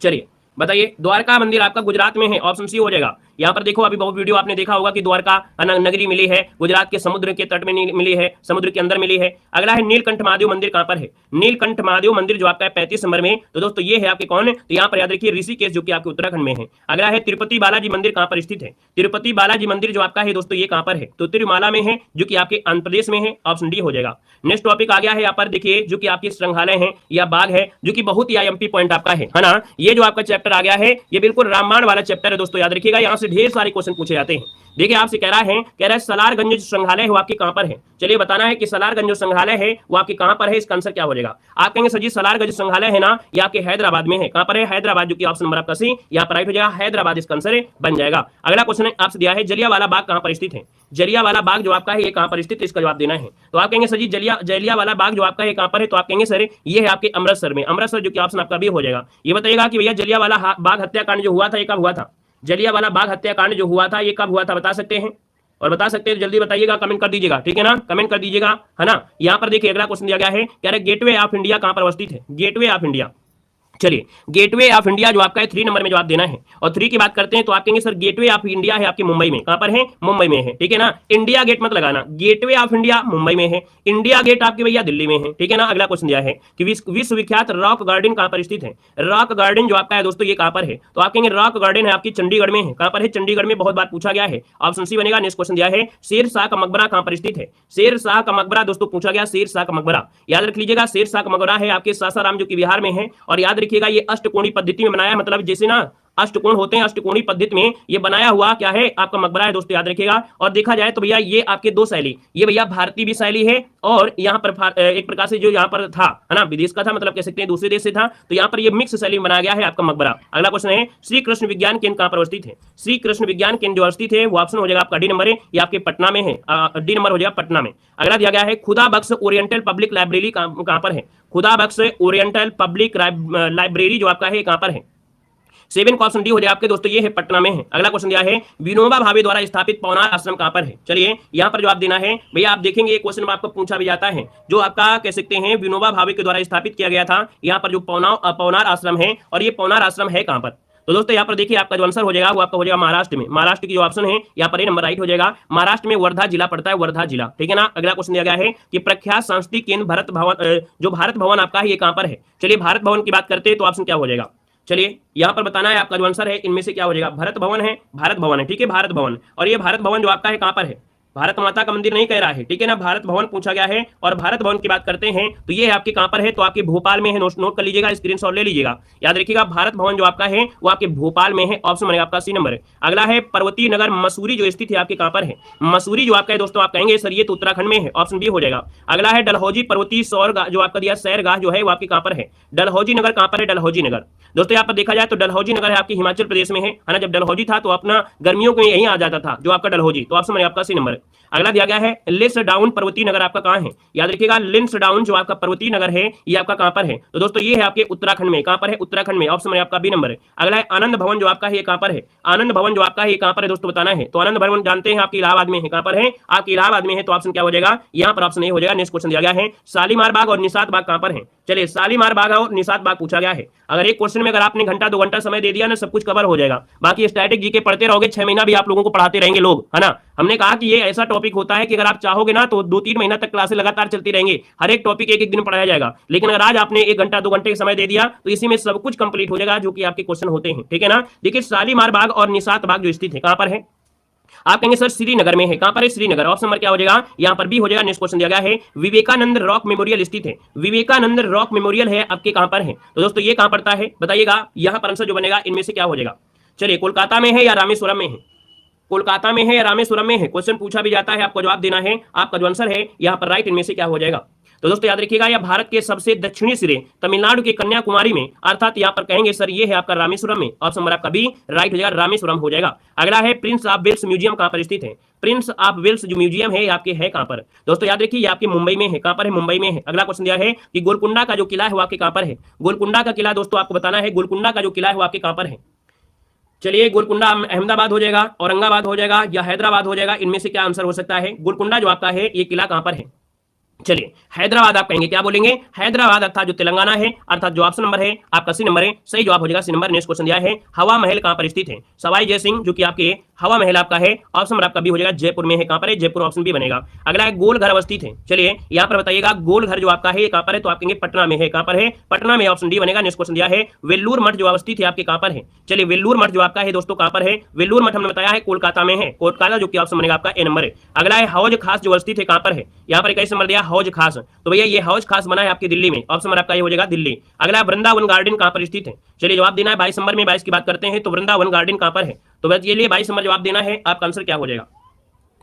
चलिए बताइए। द्वारका मंदिर आपका गुजरात में है, ऑप्शन सी हो जाएगा। यहाँ पर देखो अभी बहुत वीडियो आपने देखा होगा कि द्वारका नगरी मिली है, गुजरात के समुद्र के तट में मिली है, समुद्र के अंदर मिली है। अगला है नीलकंठ महादेव मंदिर कहां पर है, नीलकंठ महादेव मंदिर जो आपका है 35 नंबर में, तो दोस्तों ये है आपके कौन है, तो यहाँ पर याद रखिए ऋषिकेश जो कि आपके उत्तराखंड में है। अगला है तिरुपति बालाजी मंदिर कहां पर स्थित है, तिरुपति बालाजी मंदिर जो आपका है दोस्तों ये कहां पर है, तो तिरुमाला में है जो कि आपके आंध्र प्रदेश में है, ऑप्शन डी हो जाएगा। नेक्स्ट टॉपिक आ गया है यहाँ पर देखिए, जो कि आपकी संग्रहालय है या बाग है, जो कि बहुत ही आईएमपी पॉइंट आपका है ना। ये जो आपका चैप्टर आ गया है ये बिल्कुल रामायण वाला चैप्टर है दोस्तों, याद रखिएगा। यहाँ से ढेर सारे क्वेश्चन पूछे जाते हैं। देखिए आपसे कह रहा है सलारगंज जो संग्रहालय है वो आपके कहां पर है, चलिए बताना है कि सलारगंज जो संग्रहालय है वो आपके कहां पर है, इसका आंसर क्या हो जाएगा। आप कहेंगे सर जी सलारगंज संग्रहालय है ना, ये आपके हैदराबाद में है, कहां पर है, हैदराबाद, जो कि ऑप्शन नंबर आपका सी यहाँ पर राइट हो जाएगा, हैदराबाद इसका आंसर बन जाएगा। अगला क्वेश्चन आपसे दिया है जलियांवाला बाग कहां पर स्थित है, जलियांवाला बाग जो आपका है ये कहां पर स्थित है, इसका जवाब देना है। तो आप कहेंगे सर जी जलियांवाला बाग जो आपका है कहां पर है, तो आप कहेंगे सर ये है आपके अमृतसर में, अमृतसर जो कि ऑप्शन आपका भी हो जाएगा। ये बताइएगा कि भैया जलियांवाला बाग हत्याकांड जो हुआ था ये कब हुआ था, जलियांवाला बाग हत्याकांड जो हुआ था ये कब हुआ था बता सकते हैं, और बता सकते हैं जल्दी बताइएगा, कमेंट कर दीजिएगा, ठीक है ना, कमेंट कर दीजिएगा, है ना। यहाँ पर देखिए अगला क्वेश्चन दिया गया है, कह रहे गेटवे ऑफ इंडिया कहां पर अवस्थित है, गेटवे ऑफ इंडिया, चलिए गेटवे ऑफ इंडिया जो आपका है 3 नंबर में जवाब देना है। और 3 की बात करते हैं तो आप कहेंगे सर गेटवे ऑफ इंडिया है आपके मुंबई में, कहां पर है, मुंबई में है, ठीक है ना। इंडिया गेट मत लगाना, गेटवे ऑफ इंडिया मुंबई में है, इंडिया गेट आपके भैया दिल्ली में है, ठीक है ना। अगला क्वेश्चन दिया है कि विश्वविख्यात रॉक गार्डन कहां पर स्थित है, रॉक गार्डन जो आपका है दोस्तों ये कहां पर है, तो आप कहेंगे रॉक गार्डन है आपकी चंडीगढ़ में है, कहां पर है, चंडीगढ़ में, बहुत बार पूछा गया है, ऑप्शन सी बनेगा। नेक्स्ट क्वेश्चन दिया है शेर शाह का मकबरा कहां पर स्थित है, शेर शाह का मकबरा दोस्तों पूछा गया, शेर शाह का मकबरा याद रख लीजिएगा, शेर शाह का मकबरा है आपके सासाराम जो कि बिहार में है। और याद रखिएगा ये अष्टकोण पद्धति में बनाया, मतलब जैसे ना अष्टकोण होते हैं, अष्टकोणीय पद्धति में ये बनाया हुआ क्या है आपका मकबरा है दोस्तों, याद रखिएगा। और देखा जाए तो भैया ये आपके दो शैली, ये भैया भारतीय भी शैली है और यहाँ पर एक प्रकार से जो यहाँ पर था, है ना, विदेश का था, मतलब कह सकते हैं दूसरे देश से था, तो यहाँ पर ये मिक्स शैली में बनाया गया है आपका मकबरा। अगला क्वेश्चन है श्री कृष्ण विज्ञान केंद्र कहां पर अवस्थित है, श्री कृष्ण विज्ञान केंद्र जो अवस्थित है वो ऑप्शन हो जाएगा आपका डी नंबर है, ये आपके पटना में है, डी नंबर हो जाएगा पटना में। अगला दिया गया है खुदा बख्श ओरिएंटल पब्लिक लाइब्रेरी कहां पर है, खुदा बख्श ओरिएंटल पब्लिक लाइब्रेरी जो आपका है कहां पर है, 7 का ऑप्शन डी हो जाए आपके दोस्तों, ये है पटना में है। अगला क्वेश्चन दिया है विनोबा भावे द्वारा स्थापित पवनार आश्रम कहां पर है, चलिए यहाँ पर जवाब देना है भैया। आप देखेंगे ये क्वेश्चन में आपको पूछा भी जाता है, जो आपका कह सकते हैं विनोबा भावे के द्वारा स्थापित किया गया था यहाँ पर जो पवनार आश्रम है, और ये पवनार आश्रम है कहां पर, तो दोस्तों यहाँ पर देखिए आपका जो आंसर हो जाएगा वो आपका हो जाएगा महाराष्ट्र में, महाराष्ट्र की जो ऑप्शन है यहाँ पर ये नंबर राइट हो जाएगा, महाराष्ट्र में वर्धा जिला पड़ता है, वर्धा जिला, ठीक है ना। अगला क्वेश्चन दिया गया है कि प्रख्यात सांस्कृतिक केंद्र भारत भवन जो भारत भवन आपका है ये कहां पर है, चलिए भारत भवन की बात करते हैं तो ऑप्शन क्या हो जाएगा, चलिए यहाँ पर बताना है आपका जो आंसर है इनमें से क्या हो जाएगा, भारत भवन है, भारत भवन है, ठीक है, भारत भवन। और ये भारत भवन जो आपका है कहां पर है, भारत माता का मंदिर नहीं कह रहा है, ठीक है ना, भारत भवन पूछा गया है। और भारत भवन की बात करते हैं तो ये है आपके कहां पर है, तो आपके भोपाल में है, नोट कर लीजिएगा, स्क्रीनशॉट ले लीजिएगा, याद रखिएगा भारत भवन जो आपका है वो आपके भोपाल में है, ऑप्शन बनेगा आपका सी नंबर है। अगला है पर्वतीय नगर मसूरी जो स्थित है आपके कहां पर है, मसूरी जो आपका है दोस्तों आप कहेंगे सर ये तो उत्तराखंड में है, ऑप्शन बी हो जाएगा। अगला है डलहौजी पर्वतीय सौरगाह जो आपका दिया सैरगाह जो है वो आपके कहां पर है, डलहौजी नगर कहां पर है, डलहौजी नगर दोस्तों यहाँ पर देखा जाए तो डलहौजी नगर है आपके हिमाचल प्रदेश में है ना। जब डलहौजी था तो अपना गर्मियों में यहीं आ जाता था जो आपका डलहौजी, तो ऑप्शन आपका सी नंबर है। अगला दिया गया है लिंसडाउन पर्वतीय नगर आपका कहां है, याद रखिएगा लिंसडाउन जो आपका पर्वतीय नगर है ये आपका कहां पर है, तो दोस्तों ये है आपके उत्तराखंड में, कहां पर है, उत्तराखंड में, ऑप्शन आपका बी नंबर है। अगला है आनंद भवन जो आपका है ये कहां पर है, आनंद भवन जो आपका है ये कहां पर है दोस्तों बताना है, तो आनंद भवन जानते हैं आपके इलाहाबाद में है, कहां पर है, आपके इलाहाबाद में है, तो ऑप्शन क्या हो जाएगा, यहाँ पर ऑप्शन ए हो जाएगा। नेक्स्ट क्वेश्चन दिया गया है शालीमार बाग और निशात बाग कहां पर है, चलिए शालीमार बाग और निशात बाग पूछा गया है। अगर एक क्वेश्चन में अगर आपने घंटा 2 घंटा समय दे दिया ना सब कुछ कवर हो जाएगा, बाकी स्टैटिक जीके पढ़ते रहोगे 6 महीना भी आप लोगों को पढ़ाते रहेंगे लोग, है ना। हमने कहा कि ये ऐसा टॉपिक होता है कि अगर आप चाहोगे ना तो 2-3 महीना तक क्लासेस लगातार चलती रहेंगी, हर एक टॉपिक एक एक दिन पढ़ाया जाएगा। लेकिन अगर आज आपने 1 घंटा 2 घंटे का समय दे दिया तो इसी में सब कुछ कंप्लीट हो जाएगा जो कि आपके क्वेश्चन होते हैं, ठीक है ना। देखिए शालीमार बाग और निशात बाग जो स्थित है कहां पर है, आप कहेंगे सर श्रीनगर में है, कहां पर है श्रीनगर, ऑप्शन नंबर क्या हो जाएगा यहां पर बी हो जाएगा। नेक्स्ट क्वेश्चन दिया गया है विवेकानंद रॉक मेमोरियल स्थित है, विवेकानंद रॉक मेमोरियल है आपके कहां पर है, तो दोस्तों ये कहां पड़ता है बताइएगा, यहां पर आंसर जो बनेगा इनमें से क्या हो जाएगा। चलिए कोलकाता में है या रामेश्वरम में है, कोलकाता में है या रामेश्वरम में है, क्वेश्चन पूछा भी जाता है, आपको जवाब देना है, आपका जो आंसर है यहां पर राइट इनमें से क्या हो जाएगा। तो दोस्तों याद रखिएगा यह भारत के सबसे दक्षिणी सिरे तमिलनाडु के कन्याकुमारी में, अर्थात यहां पर कहेंगे सर ये है आपका रामेश्वरम में, ऑप्शन नंबर आपका बी राइट हो जाएगा, रामेश्वरम हो जाएगा। अगला है प्रिंस ऑफ वेल्स म्यूजियम कहां पर स्थित है, प्रिंस ऑफ वेल्स जो म्यूजियम है आपके है कहां पर, दोस्तों याद रखिए ये आपके मुंबई में है, कहां पर है मुंबई में है। अगला क्वेश्चन दिया है कि गोलकुंडा का जो किला है वो आपके कहां पर है, गोलकुंडा का किला दोस्तों आपको बताना है, गोलकुंडा का जो किला है वो आपके कहां पर है। चलिए गोलकुंडा अहमदाबाद हो जाएगा, औरंगाबाद हो जाएगा या हैदराबाद हो जाएगा, इनमें से क्या आंसर हो सकता है। गोलकुंडा जो आपका है ये किला कहां पर है, चलिए हैदराबाद आप कहेंगे, क्या बोलेंगे हैदराबाद अर्थात जो तेलंगाना है, अर्थात जो ऑप्शन नंबर है आपका सी नंबर है, सही जवाब हो जाएगा सी नंबर। नेक्स्ट क्वेश्चन दिया है हवा महल कहां पर स्थित है, सवाई जय सिंह जो कि आपके हवा महल आपका है, ऑप्शन नंबर आपका बी हो जाएगा, जयपुर में है, कहां पर है जयपुर, ऑप्शन बी बनेगा। अगला है गोल घर अवस्थित है, चलिए यहां पर बताइएगा गोल घर जो आपका है कहां पर है, तो आप कहेंगे पटना में है, कहां पर है पटना में, ऑप्शन डी बनेगा। नेक्स्ट क्वेश्चन दिया है वेल्लूर मठ जो अवस्थित है आपके कहां पर है, चलिए वेल्लूर मठ जो आपका है दोस्तों कहां पर है, वेल्लूर मठ हमने बताया है कोलकाता में है, कोलकाता जो कि ऑप्शन बनेगा आपका ए नंबर है। अगला है हौज खास जो अवस्थित है कहां पर है, यहां पर कैसे नंबर दिया हौज खास, तो भैया ये हौज खास बना है आपकी दिल्ली में, ऑप्शन नंबर आपका ये हो जाएगा दिल्ली। अगला वृंदावन गार्डन कहां पर स्थित है, चलिए जवाब देना है 22 नंबर में, 22 की बात करते हैं तो वृंदावन गार्डन कहां पर है, तो बस ये लिए 22 नंबर जवाब देना है, आपका आंसर क्या हो जाएगा।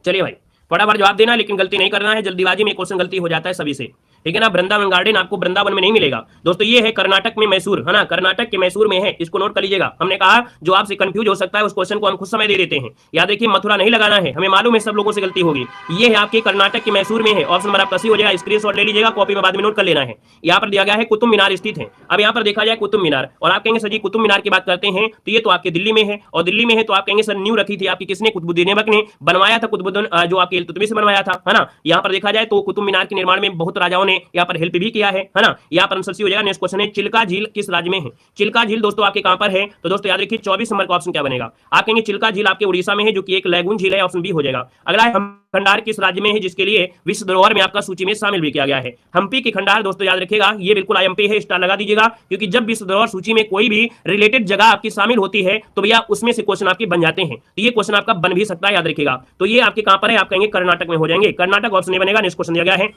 चलिए भाई फटाफट जवाब देना, लेकिन गलती नहीं करना है, जल्दीबाजी में क्वेश्चन गलती हो जाता है सभी से, ठीक है ना। वृंदावन गार्डन आपको वृंदावन में नहीं मिलेगा दोस्तों, ये है कर्नाटक में मैसूर, है ना, कर्नाटक के मैसूर में है, इसको नोट कर लीजिएगा। हमने कहा जो आपसे कंफ्यूज हो सकता है उस क्वेश्चन को हम खुद समय दे देते हैं, याद रखिए मथुरा नहीं लगाना है, हमें मालूम है सब लोगों से गलती होगी। ये है आपके कर्नाटक के मैसूर में है, ऑप्शन नंबर आपका सी हो जाएगा, स्क्रीनशॉट ले लीजिएगा, कॉपी में बाद में नोट कर लेना है। यहाँ पर दिया गया है कुतुब मीनार स्थित है, अब यहाँ पर देखा जाए कुतुब मीनार, और आप कहेंगे सर जी कुतुब मीनार की बात करते हैं तो ये तो आपके दिल्ली में है, और दिल्ली में है तो आप कहेंगे सर न्यू रखी थी आपकी किसने, कुतुबुद्दीन ऐबक ने बनवाया था, कुतुबुद्दीन जो आपके इल्तुतमिश से बनवाया था, है ना। यहाँ पर देखा जाए तो कुतुब मीनार के निर्माण में बहुत राजाओं ने यहाँ पर हेल्प भी किया है ना। यहाँ पर आंसर सी हो जाएगा। नेक्स्ट क्वेश्चन है चिल्का झील किस राज्य में है, चिल्का झील दोस्तों आपके कहां पर है, तो दोस्तों याद रखिए 24 नंबर का ऑप्शन क्या बनेगा, आप कहेंगे चिल्का झील आपके उड़ीसा में है जो कि एक लैगून झील है, ऑप्शन बी हो जाएगा। अगला है खंडार किस राज्य में है, जिसके लिए विश्व धरोहर में आपका सूची में शामिल भी किया गया है, हम्पी की खंडार दोस्तों याद रखिएगा, ये बिल्कुल आईएमपी है, स्टार लगा दीजिएगा, क्योंकि जब विश्व धरोहर सूची में कोई भी रिलेटेड जगह आपकी शामिल होती है तो भैया उसमें से क्वेश्चन आपके बन जाते हैं, तो ये क्वेश्चन आपका बन भी सकता है, याद रखिएगा। तो ये आपके कहां पर है, आप कहेंगे कर्नाटक में हो जाएंगे, कर्नाटक ऑप्शन बनेगा। नेक्स्ट क्वेश्चन दिया गया है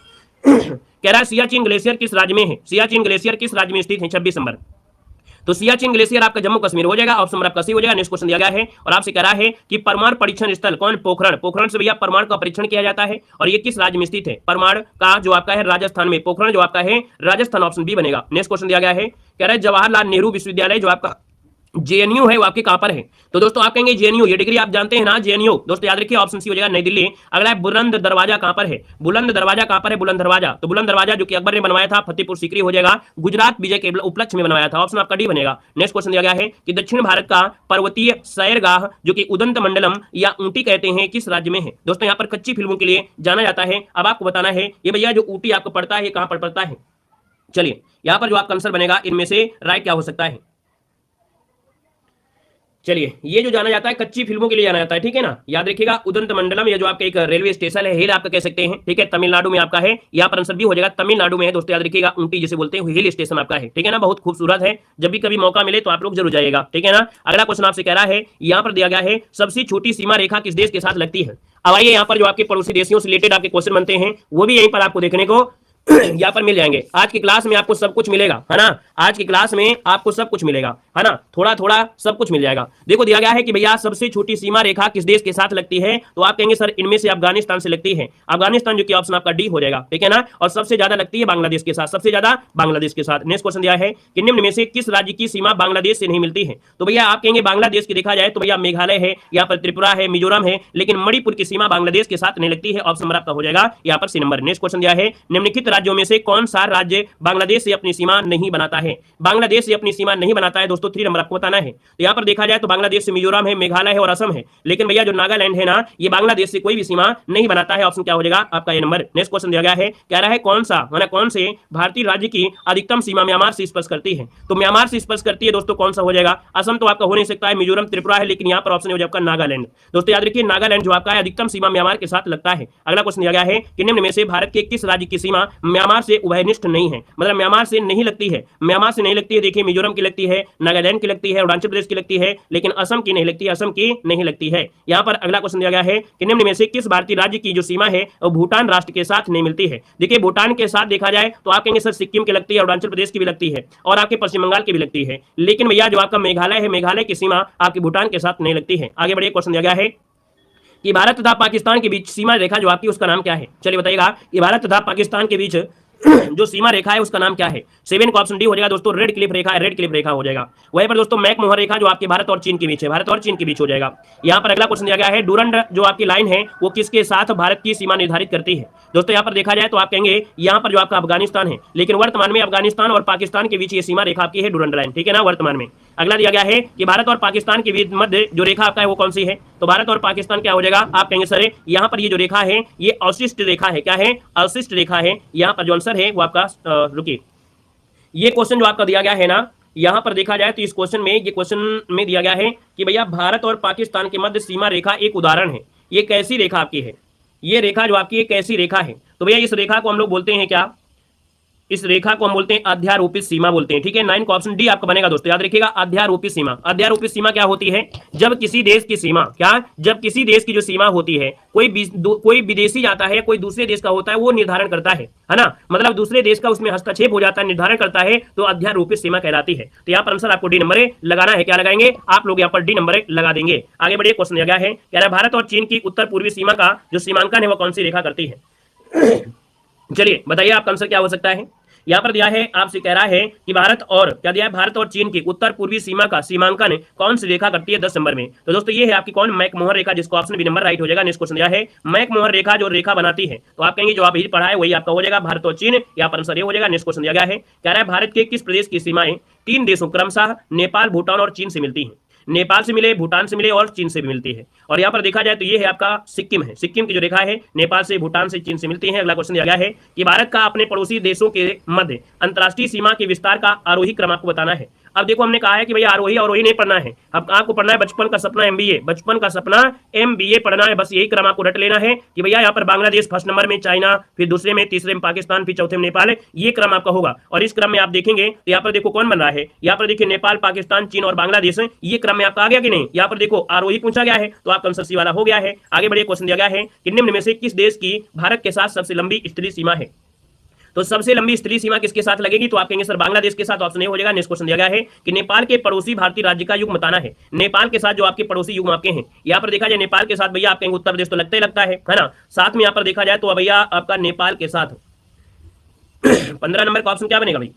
कह रहा है सियाचिन ग्लेशियर किस राज्य में है, सियाचिन ग्लेशियर किस राज्य में स्थित है, 26 नंबर, तो सियाचिन ग्लेशियर आपका जम्मू कश्मीर हो जाएगा, ऑप्शन नंबर आपका सी हो जाएगा। नेक्स्ट क्वेश्चन दिया गया है और आपसे कह रहा है कि परमाणु परीक्षण स्थल कौन, पोखरण, पोखरण से भैया परमाणु का परीक्षण किया जाता है, और ये किस राज्य में स्थित है, परमाणु का जो आपका है राजस्थान में, पोखरण जो आपका है राजस्थान, ऑप्शन बी बनेगा। नेक्स्ट क्वेश्चन दिया गया है कह रहा है जवाहरलाल नेहरू विश्वविद्यालय जो आपका जेएनयू है वो आपके कहां पर है, तो दोस्तों आप कहेंगे जेएनयू, ये डिग्री आप जानते हैं ना जेएनयू, दोस्तों याद रखिए ऑप्शन सी हो जाएगा नई दिल्ली। अगला है बुलंद दरवाजा कहां पर है, बुलंद दरवाजा कहां पर है, बुलंद दरवाजा, तो बुलंद दरवाजा जो कि अकबर ने बनवाया था फतेहपुर सीकरी हो जाएगा, गुजरात विजय के उपलक्ष्य में बनवाया था, ऑप्शन आपका डी बनेगा। नेक्स्ट क्वेश्चन दिया गया है कि दक्षिण भारत का पर्वतीय सैरगाह जो कि उदंत मंडलम या ऊटी कहते हैं किस राज्य में है, दोस्तों यहाँ पर कच्ची फिल्मों के लिए जाना जाता है। अब आपको बताना है ये भैया जो ऊटी आपको पड़ता है ये कहां पर पड़ता है, चलिए यहाँ पर जो आपका आंसर बनेगा इनमें से राइट क्या हो सकता है। चलिए ये जो जाना जाता है कच्ची फिल्मों के लिए जाना जाता है, ठीक है ना, याद रखिएगा उदंत मंडलम, ये जो आपका एक रेलवे स्टेशन है, हिल आपका कह सकते हैं, ठीक है, तमिलनाडु में आपका है, यहाँ पर आंसर भी हो जाएगा तमिलनाडु में है दोस्तों, याद रखिएगा ऊटी जिसे बोलते हैं हिल स्टेशन आपका है, ठीक है ना, बहुत खूबसूरत है, जब भी कभी मौका मिले तो आप लोग जरूर जाइएगा, ठीक है ना। अगला क्वेश्चन आपसे कह रहा है यहाँ पर दिया गया है सबसे छोटी सीमा रेखा किस देश के साथ लगती है। अब आइए यहाँ पर जो आपके पड़ोसी देशों से रिलेटेड आपके क्वेश्चन बनते हैं वो भी यहीं पर आपको देखने को यहाँ पर मिल जाएंगे। आज की क्लास में आपको सब कुछ मिलेगा, है ना, आज की क्लास में आपको सब कुछ मिलेगा, है ना, थोड़ा थोड़ा सब कुछ मिल जाएगा। देखो दिया गया है कि भैया सबसे छोटी सीमा रेखा किस देश के साथ लगती है, तो आप कहेंगे सर इनमें से अफगानिस्तान से लगती है, अफगानिस्तान जो कि ऑप्शन आपका डी हो जाएगा, ठीक है ना, और सबसे ज्यादा लगती है बांग्लादेश के साथ, सबसे ज्यादा बांग्लादेश के साथ। नेक्स्ट क्वेश्चन दिया है कि निम्न में से किस राज्य की सीमा बांग्लादेश से नहीं मिलती है, तो भैया आप कहेंगे बांग्लादेश की देखा जाए तो भैया मेघालय है, यहाँ पर त्रिपुरा है, मिजोरम है, लेकिन मणिपुर की सीमा बांग्लादेश के साथ नहीं लगती है, ऑप्शन नंबर आपका हो जाएगा यहाँ पर सी नंबर। नेक्स्ट क्वेश्चन दिया है निम्नलिखित राज्यों में से कौन सा राज्य बांग्लादेश से अपनी सीमा नहीं बनाता है? बांग्लादेश से अपनी सीमा नहीं बनाता है दोस्तों, 3 नंबर आपको बताना है। तो यहाँ पर देखा जाए तो बांग्लादेश से मिजोरम है, मेघालय है और असम है, लेकिन भैया जो नागालैंड है ना, ये बांग्लादेश से कोई भी सीमा नहीं बनाता है। ऑप्शन क्या हो जाएगा आपका ए नंबर। नेक्स्ट क्वेश्चन दिया गया है, कह रहा है कौन सा माना कौन से भारतीय राज्य की अधिकतम सीमा म्यांमार से स्पर्श करती है? तो म्यांमार से स्पर्श करती है दोस्तों, कौन सा हो जाएगा? असम तो आपका हो नहीं सकता है, मिजोरम त्रिपुरा है, लेकिन यहाँ पर ऑप्शन हो जाएगा आपका नागालैंड। दोस्तों याद रखिए नागालैंड जो आपका है अधिकतम सीमा म्यांमार के साथ लगता है। अगला क्वेश्चन दिया गया है कि निम्न में से भारत के किस राज्य की सीमा म्यांमार से उभयनिष्ठ नहीं है? मतलब म्यांमार से नहीं लगती है, म्यांमार से नहीं लगती है। देखिए मिजोरम की लगती है, नागालैंड की लगती है, अरुणाचल प्रदेश की लगती है, लेकिन असम की नहीं लगती, असम की नहीं लगती है। यहाँ पर अगला क्वेश्चन दिया गया है कि निम्न में से किस भारतीय राज्य की जो सीमा है वो भूटान राष्ट्र के साथ नहीं मिलती है? देखिए भूटान के साथ देखा जाए तो आप कहेंगे सर सिक्किम की लगती है, अरुणाचल प्रदेश की भी लगती है और आपके पश्चिम बंगाल की भी लगती है, लेकिन भैया जो आपका मेघालय है, मेघालय की सीमा आपकी भूटान के साथ नहीं लगती है। आगे बढ़िए, क्वेश्चन दिया गया है कि भारत तथा पाकिस्तान के बीच सीमा रेखा जो आपकी उसका नाम क्या है? चलिए बताइएगा कि भारत तथा पाकिस्तान के बीच जो सीमा रेखा है उसका नाम क्या है? 7 का ऑप्शन डी हो जाएगा दोस्तों, रेड क्लिफ रेखा है, रेड क्लिफ रेखा हो जाएगा। वहीं पर दोस्तों मैकमोहन रेखा जो आपके भारत और चीन के बीच है, भारत और चीन के बीच हो जाएगा। यहाँ पर अगला क्वेश्चन दिया गया है, डूरंड जो आपकी लाइन है वो किसके साथ भारत की सीमा निर्धारित करती है? दोस्तों यहाँ पर देखा जाए तो आप कहेंगे यहाँ पर जो आपका अफगानिस्तान है, लेकिन वर्तमान में अफगानिस्तान और पाकिस्तान के बीच ये सीमा रेखा आपकी है डूरंड लाइन, ठीक है ना, वर्तमान में। अगला दिया गया है कि भारत और पाकिस्तान के बीच मध्य जो रेखा आपका है वो कौन सी है? तो भारत और पाकिस्तान क्या हो जाएगा? आप कहेंगे सर यहाँ पर ये जो रेखा है ये अवशिष्ट रेखा है। क्या है? अवशिष्ट रेखा है। यहाँ पर जो आंसर है वो आपका रुकिए, ये क्वेश्चन जो आपका दिया गया है ना, यहां पर देखा जाए तो इस क्वेश्चन में ये क्वेश्चन में दिया गया है कि भैया भारत और पाकिस्तान के मध्य सीमा रेखा एक उदाहरण है। ये कैसी रेखा आपकी है? ये रेखा जो आपकी एक कैसी रेखा है? तो भैया इस रेखा को हम लोग बोलते हैं क्या? इस रेखा को हम बोलते हैं अध्यारोपित सीमा बोलते हैं, ठीक है। 9 का ऑप्शन डी आपका बनेगा दोस्तों, याद रखिएगा अध्यारोपित सीमा। अध्यारोपित सीमा क्या होती है? जब किसी देश की सीमा क्या, जब किसी देश की जो सीमा होती है कोई विदेशी जाता है, कोई दूसरे देश का होता है, वो निर्धारण करता है ना, मतलब दूसरे देश का उसमें हस्तक्षेप हो जाता है, निर्धारण करता है, तो अध्यारोपित सीमा कहलाती है। तो यहाँ पर आंसर आपको डी नंबर लगाना है। क्या लगाएंगे आप लोग? यहाँ पर डी नंबर लगा देंगे। आगे बढ़िए, क्वेश्चन दिया गया है, कह रहा है भारत और चीन की उत्तर पूर्वी सीमा का जो सीमांकन है वो कौन सी रेखा करती है? चलिए बताइए आपका आंसर क्या हो सकता है? यहाँ पर दिया है, आपसे कह रहा है कि भारत और क्या दिया है, भारत और चीन की उत्तर पूर्वी सीमा का सीमांकन कौन सी रेखा करती है 10 नंबर में? तो दोस्तों ये है आपकी कौन? मैकमोहन रेखा, जिसको ऑप्शन बी नंबर राइट हो जाएगा। नेक्स्ट क्वेश्चन दिया है, मैकमोहन रेखा जो रेखा बनाती है, तो आप कहेंगे जो आप यही पढ़ा है वही आपका हो जाएगा, भारत और चीन। यहाँ पर आंसर ये हो जाएगा। नेक्स्ट क्वेश्चन दिया गया है, कह रहा है भारत के किस प्रदेश की सीमाएं 3 देशों क्रमशः नेपाल, भूटान और चीन से मिलती है? नेपाल से मिले, भूटान से मिले और चीन से भी मिलती है। और यहाँ पर देखा जाए तो ये है आपका सिक्किम है, सिक्किम की जो रेखा है नेपाल से, भूटान से, चीन से मिलती है। अगला क्वेश्चन दिया गया है कि भारत का अपने पड़ोसी देशों के मध्य अंतर्राष्ट्रीय सीमा के विस्तार का आरोही क्रम आपको बताना है। अब देखो हमने कहा है कि भैया आरोही अवरोही नहीं पढ़ना है, अब आपको पढ़ना है बचपन का सपना एमबीए, बचपन का सपना एमबीए पढ़ना है। बस यही क्रम आपको रट लेना है कि भैया यहाँ पर बांग्लादेश फर्स्ट नंबर में, चाइना फिर दूसरे में, तीसरे में पाकिस्तान, फिर चौथे में नेपाल, ये क्रम आपका होगा। और इस क्रम में आप देखेंगे तो यहाँ पर देखो कौन बन रहा है, यहाँ पर देखिए नेपाल, पाकिस्तान, चीन और बांग्लादेश, ये क्रम में आपका आ गया कि नहीं? यहाँ पर देखो आरोही पूछा गया है तो आपका आंसर सी वाला हो गया है। आगे बढ़िए, क्वेश्चन दिया गया है कि निम्न में से किस देश की भारत के साथ सबसे लंबी स्तरीय सीमा है? तो सबसे लंबी स्तरीय सीमा किसके साथ लगेगी? तो आप कहेंगे सर बांग्लादेश के साथ, ऑप्शन ए हो जाएगा। नेक्स्ट क्वेश्चन दिया गया है कि नेपाल के पड़ोसी भारतीय राज्य का युग्म बताना है। नेपाल के साथ जो आपके पड़ोसी युग्म आपके हैं, यहाँ पर देखा जाए नेपाल के साथ भैया आप कहेंगे उत्तर प्रदेश तो लगता ही लगता है ना। साथ में यहाँ पर देखा जाए तो भैया आपका नेपाल के साथ 15 नंबर का ऑप्शन क्या बनेगा भाई?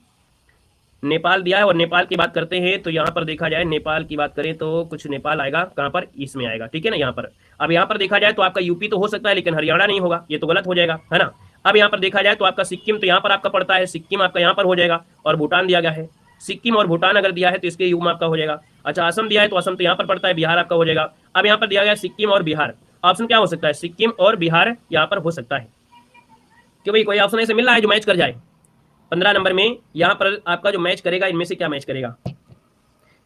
नेपाल दिया है और नेपाल की बात करते हैं तो यहाँ पर देखा जाए नेपाल की बात करें तो कुछ नेपाल आएगा, कहाँ पर? इसमें आएगा, ठीक है ना, यहाँ पर। अब यहाँ पर देखा जाए तो आपका यूपी तो हो सकता है लेकिन हरियाणा नहीं होगा, ये तो गलत हो जाएगा, है ना। अब यहाँ पर देखा जाए तो आपका सिक्किम तो यहाँ पर आपका पड़ता है, सिक्किम आपका यहाँ पर हो जाएगा। और भूटान दिया गया है, सिक्किम और भूटान अगर दिया है तो इसके युग्म आपका हो जाएगा। अच्छा असम दिया है तो असम तो यहाँ पर पड़ता है, बिहार आपका हो जाएगा। अब यहाँ पर दिया गया सिक्किम और बिहार, ऑप्शन क्या हो सकता है? सिक्किम और बिहार यहाँ पर हो सकता है। क्यों भाई, कोई ऑप्शन ऐसे मिल रहा है जो मैच कर जाए? 15 नंबर में यहाँ पर आपका जो मैच करेगा, इनमें से क्या मैच करेगा?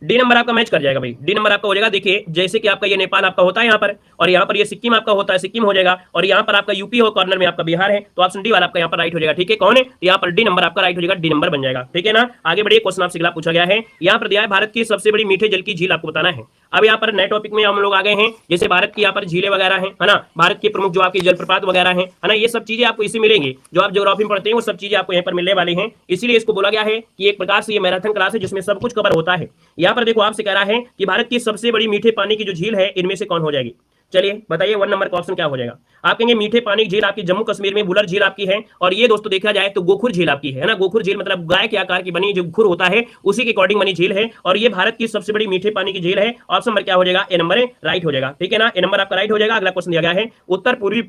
डी नंबर आपका मैच कर जाएगा भाई, डी नंबर आपका हो जाएगा। देखिए जैसे कि आपका ये नेपाल आपका होता है यहाँ पर, और यहाँ पर ये सिक्किम आपका होता है, सिक्किम हो जाएगा। और यहाँ पर आपका यूपी हो, कॉर्नर में आपका बिहार है, तो ऑप्शन डी वाला आपका यहाँ पर राइट हो जाएगा, ठीक है। कौन है? यहाँ पर डी नंबर आपका राइट हो जाएगा, डी नंबर बन जाएगा, ठीक है ना। आगे बढ़िए, क्वेश्चन आपसे अगला पूछा गया है, यहाँ पर दिया है भारत की सबसे बड़ी मीठे जल की झील आपको बताना है। अब यहाँ पर नए टॉपिक में हम लोग आ गए हैं, जैसे भारत की यहाँ पर झीलें वगैरह है ना, भारत के प्रमुख जो आपके जलप्रपात वगैरह है ना, ये सब चीजें आपको इसी मिलेंगी। जो आप ज्योग्राफी में पढ़ते हैं वो सब चीजें आपको यहाँ पर मिलने वाली हैं। इसीलिए इसको बोला गया है कि एक प्रकार से ये मैराथन क्लास है जिसमें सब कुछ कवर होता है। यहाँ पर देखो आपसे कह रहा है कि भारत की सबसे बड़ी मीठे पानी की जो झील है इनमें से कौन हो जाएगी? चलिए बताइए 1 नंबर का ऑप्शन क्या हो जाएगा? आप कहेंगे मीठे पानी की झील आपकी जम्मू कश्मीर में बुलर झील आपकी है, और ये दोस्तों देखा जाए तो गोखुर झील आपकी है ना। गोखुर झील मतलब गाय के आकार की बनी जो खुर होता है उसी के अकॉर्डिंग बनी झील है, और ये भारत की सबसे बड़ी मीठे पानी की झील है। ऑप्शन नंबर क्या हो जाएगा? ए नंबर राइट हो जाएगा, ठीक है ना। ए नंबर आपका राइट हो जाएगा। अगला क्वेश्चन दिया गया है, उत्तर पूर्वी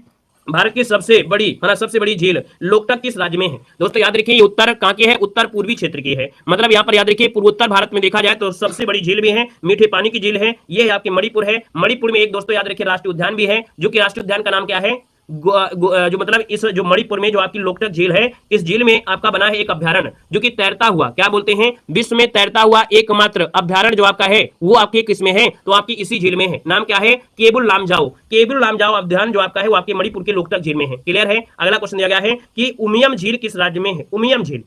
भारत की सबसे बड़ी है ना, सबसे बड़ी झील लोकटक किस राज्य में है? दोस्तों याद रखिए ये उत्तर कहाँ की है, उत्तर पूर्वी क्षेत्र की है। मतलब यहाँ पर याद रखिए पूर्वोत्तर भारत में देखा जाए तो सबसे बड़ी झील भी है, मीठे पानी की झील है, ये आपके मणिपुर है। मणिपुर में एक दोस्तों याद रखिए राष्ट्रीय उद्यान भी है, जो कि राष्ट्रीय उद्यान का नाम क्या है, जो मतलब इस जो मणिपुर में जो आपकी लोकटक झील है, इस झील में आपका बना है एक अभ्यारण्य जो कि तैरता हुआ, क्या बोलते हैं, विश्व में तैरता हुआ एकमात्र अभ्यारण्य जो आपका है वो आपके किसमें है, तो आपकी इसी झील में है। नाम क्या है, केबुल लामजाओ। केबुल लामजाओ अभ्यारण्य जो आपका है वो आपके मणिपुर के लोकटक झील में है। क्लियर है। अगला क्वेश्चन दिया गया है कि उमियम झील किस राज्य में है? उमियम झील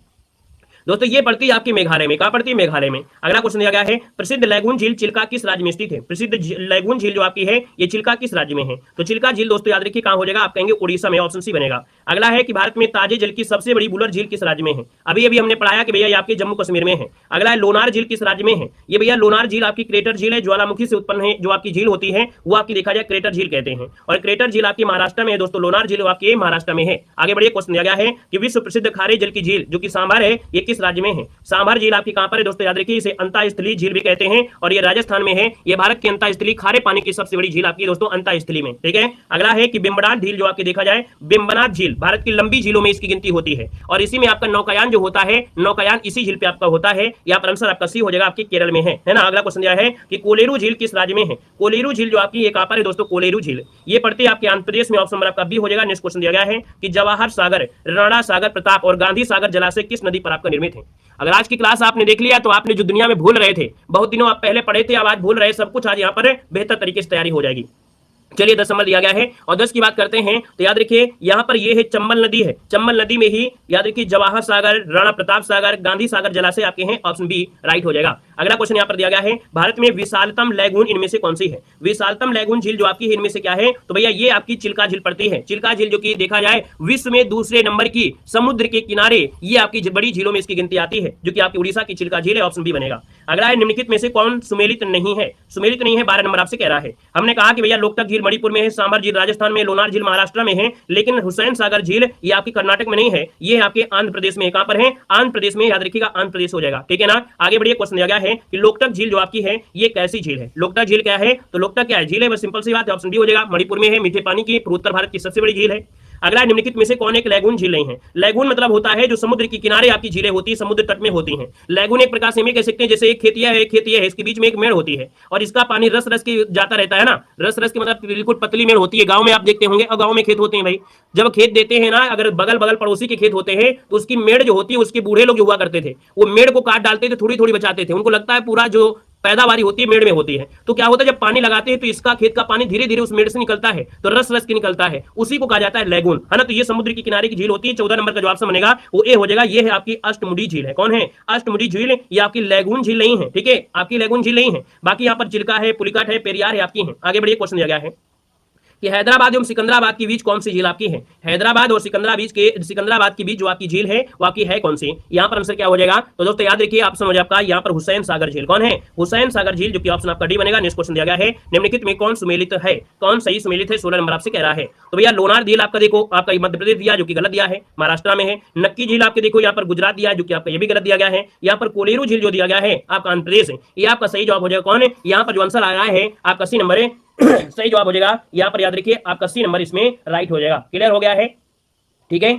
दोस्तों ये पड़ती है आपके मेघालय में। कहां पड़ती है? मेघालय में। अगला क्वेश्चन दिया गया है प्रसिद्ध लैगून झील चिल्का किस राज्य में स्थित है? प्रसिद्ध लैगून झील जो आपकी है ये चिल्का किस राज्य में है? तो चिल्का झील दोस्तों याद रखिए कहां हो जाएगा, आप कहेंगे उड़ीसा में, ऑप्शन सी बनेगा। अगला है कि भारत में ताजे जल की सबसे बड़ी बुलर झील किस राज्य में है? अभी अभी हमने पढ़ाया कि भैया ये आपके जम्मू कश्मीर में है। अगला है लोनार झील किस राज्य में है? ये भैया लोनार झील आपकी क्रेटर झील है, ज्वालामुखी से उत्पन्न है जो आपकी झील होती है वो आपकी देखा जाए क्रेटर झील कहते हैं, और क्रेटर झील आपकी महाराष्ट्र में है दोस्तों, लोनार झील आपके महाराष्ट्र में है। आगे बढ़िए, क्वेश्चन दिया गया है कि विश्व प्रसिद्ध खारे जल की झील जो कि सांभर है ये किस राज्य में है? सांभर झील आपकी कहां पर है दोस्तों? याद रखिए इसे अंतःस्थलीय झील भी कहते हैं और ये राजस्थान में है। ये भारत की अंतःस्थलीय खारे पानी की सबसे बड़ी झील आपकी दोस्तों अंतःस्थलीय में। ठीक है। अगला है कि बिम्बनाथ झील जो आपकी देखा जाए, बिम्बनाथ झील भारत की लंबी झीलों में इसकी गिनती होती है और इसी में आपका नौकायान जो होता है, नौकायान इसी झील पे आपका होता है। यहाँ पर आंसर आपका सी हो जाएगा, आपके केरल में है ना। अगला क्वेश्चन दिया है कि कोलेरू झील किस राज्य में है? कोलेरू झील जो आपकी कहां पर है दोस्तों? कोलेरू झील ये पड़ती है आपके आंध्र प्रदेश में, ऑप्शन नंबर आपका बी हो जाएगा। नेक्स्ट क्वेश्चन दिया गया है कि जवाहर सागर, राणा सागर, प्रताप और गांधी सागर जलाशय किस नदी पर आपका निर्मित है? अगर आज की क्लास आपने देख लिया तो आपने जो दुनिया में भूल रहे थे, बहुत दिनों आप पहले पढ़े थे, अब आज भूल रहे सब कुछ, आज यहाँ पर बेहतर तरीके से तैयारी हो जाएगी। चलिए 10 नंबर दिया गया है और 10 की बात करते हैं तो याद रखिए यहाँ पर ये है चंबल नदी है, चंबल नदी में ही याद रखिए जवाहर सागर, राणा प्रताप सागर, गांधी सागर जलाशय आपके हैं, ऑप्शन बी राइट हो जाएगा। अगला क्वेश्चन यहाँ पर दिया गया है भारत में विशालतम लैगून इनमें से कौन सी है? विशालतम लैगून झील जो आपकी है इनमें से क्या है? तो भैया ये आपकी चिल्का झील पड़ती है। चिल्का झील जो कि देखा जाए विश्व में दूसरे नंबर की, समुद्र के किनारे ये आपकी बड़ी झीलों में इसकी गिनती आती है, जो कि आपकी उड़ीसा की चिल्का झील है, ऑप्शन बी बनेगा। अगला है निम्नलिखित में से कौन सुमेलित नहीं है? सुमेलित नहीं है 12 नंबर आपसे कह रहा है। हमने कहा कि भैया लोकटक झील मणिपुर में है, सांभर झील राजस्थान में, लोनार झील महाराष्ट्र में है, लेकिन हुसैन सागर झील ये आपकी कर्नाटक में नहीं है, ये आपके आंध्र प्रदेश में। कहां पर है? आंध्र प्रदेश में, याद रखिएगा आंध्र प्रदेश हो जाएगा। ठीक है ना। आगे बढ़िए, क्वेश्चन दिया गया है कि लोकटक झील जो आपकी है ये कैसी झील है? लोकटक झील क्या है? तो लोकटक क्या है? झील है, बस सिंपल सी बात है, ऑप्शन डी हो जाएगा। मणिपुर में है, मीठे पानी की, पूर्वोत्तर भारत की सबसे बड़ी झील है। अगला निम्नलिखित में से कौन एक लैगून झील नहीं है? लैगून मतलब होता है जो समुद्र के किनारे आपकी झीलें होती है, समुद्र तट में होती हैं। लैगून एक प्रकार से हम कह सकते हैं जैसे एक खेतिया है, एक खेतिया है, इसके बीच में एक मेड़ होती है और इसका पानी रस रस के जाता रहता है ना, रस रस के मतलब बिल्कुल पतली मेड़ होती है। गांव में आप देखते होंगे, और गांव में खेत होते हैं भाई, जब खेत देते हैं ना, अगर बगल बगल पड़ोसी के खेत होते हैं तो उसकी मेड़ जो होती है, उसके बूढ़े लोग जो हुआ करते थे वो मेड़ को काट डालते थे, थोड़ी थोड़ी बचाते थे। उनको लगता है पूरा जो पैदावारी होती है मेड़ में होती है, तो क्या होता है जब पानी लगाते हैं तो इसका खेत का पानी धीरे धीरे उस मेड़ से निकलता है, तो रस रस के निकलता है, उसी को कहा जाता है लैगून, है ना। तो ये समुद्र के किनारे की झील होती है। 14 नंबर का जवाब से बनेगा वो ए हो जाएगा। ये है आपकी अष्टमुडी झील है। कौन है? अष्टमुडी झील। ये आपकी लैगून झील नहीं है, ठीक है, आपकी लैगून झील नहीं है। बाकी यहाँ पर चिल्का है, पुलिकाट है, पेरियार है, आपकी है। आगे बढ़िए, क्वेश्चन दिया गया है कि हैदराबाद एवं सिकंदराबाद के बीच कौन सी झील आपकी है? हैदराबाद और सिकंदराबाद के बीच जो आपकी झील है वो आपकी है कौन सी? यहाँ पर आंसर क्या हो जाएगा? तो दोस्तों याद रखिए ऑप्शन हो जाए आपका यहाँ पर हुसैन सागर झील। कौन है? हुसैन सागर झील, जो कि ऑप्शन आपका डी बनेगा। नेक्स्ट क्वेश्चन दिया गया है निम्नलिखित में कौन सुमेलित है? कौन सही सुमेलित है? 16 नंबर आपसे कह रहा है। तो भैया लोनार झील आपका देखो, आपका मध्य प्रदेश दिया जो कि गलत दिया है, महाराष्ट्र में है। नक्की झील आपके देखो यहाँ पर गुजरात दिया है, जो कि आपका ये भी गलत दिया गया है। यहाँ पर कोलेरू झील जो दिया गया है आपका आंध्र प्रदेश है, ये आपका सही जवाब हो जाएगा। कौन है? यहाँ पर जो आंसर आया है आपका सी नंबर है, सही जवाब हो जाएगा। यहां पर याद रखिए आपका सी नंबर इसमें राइट हो जाएगा। क्लियर हो गया है? ठीक है,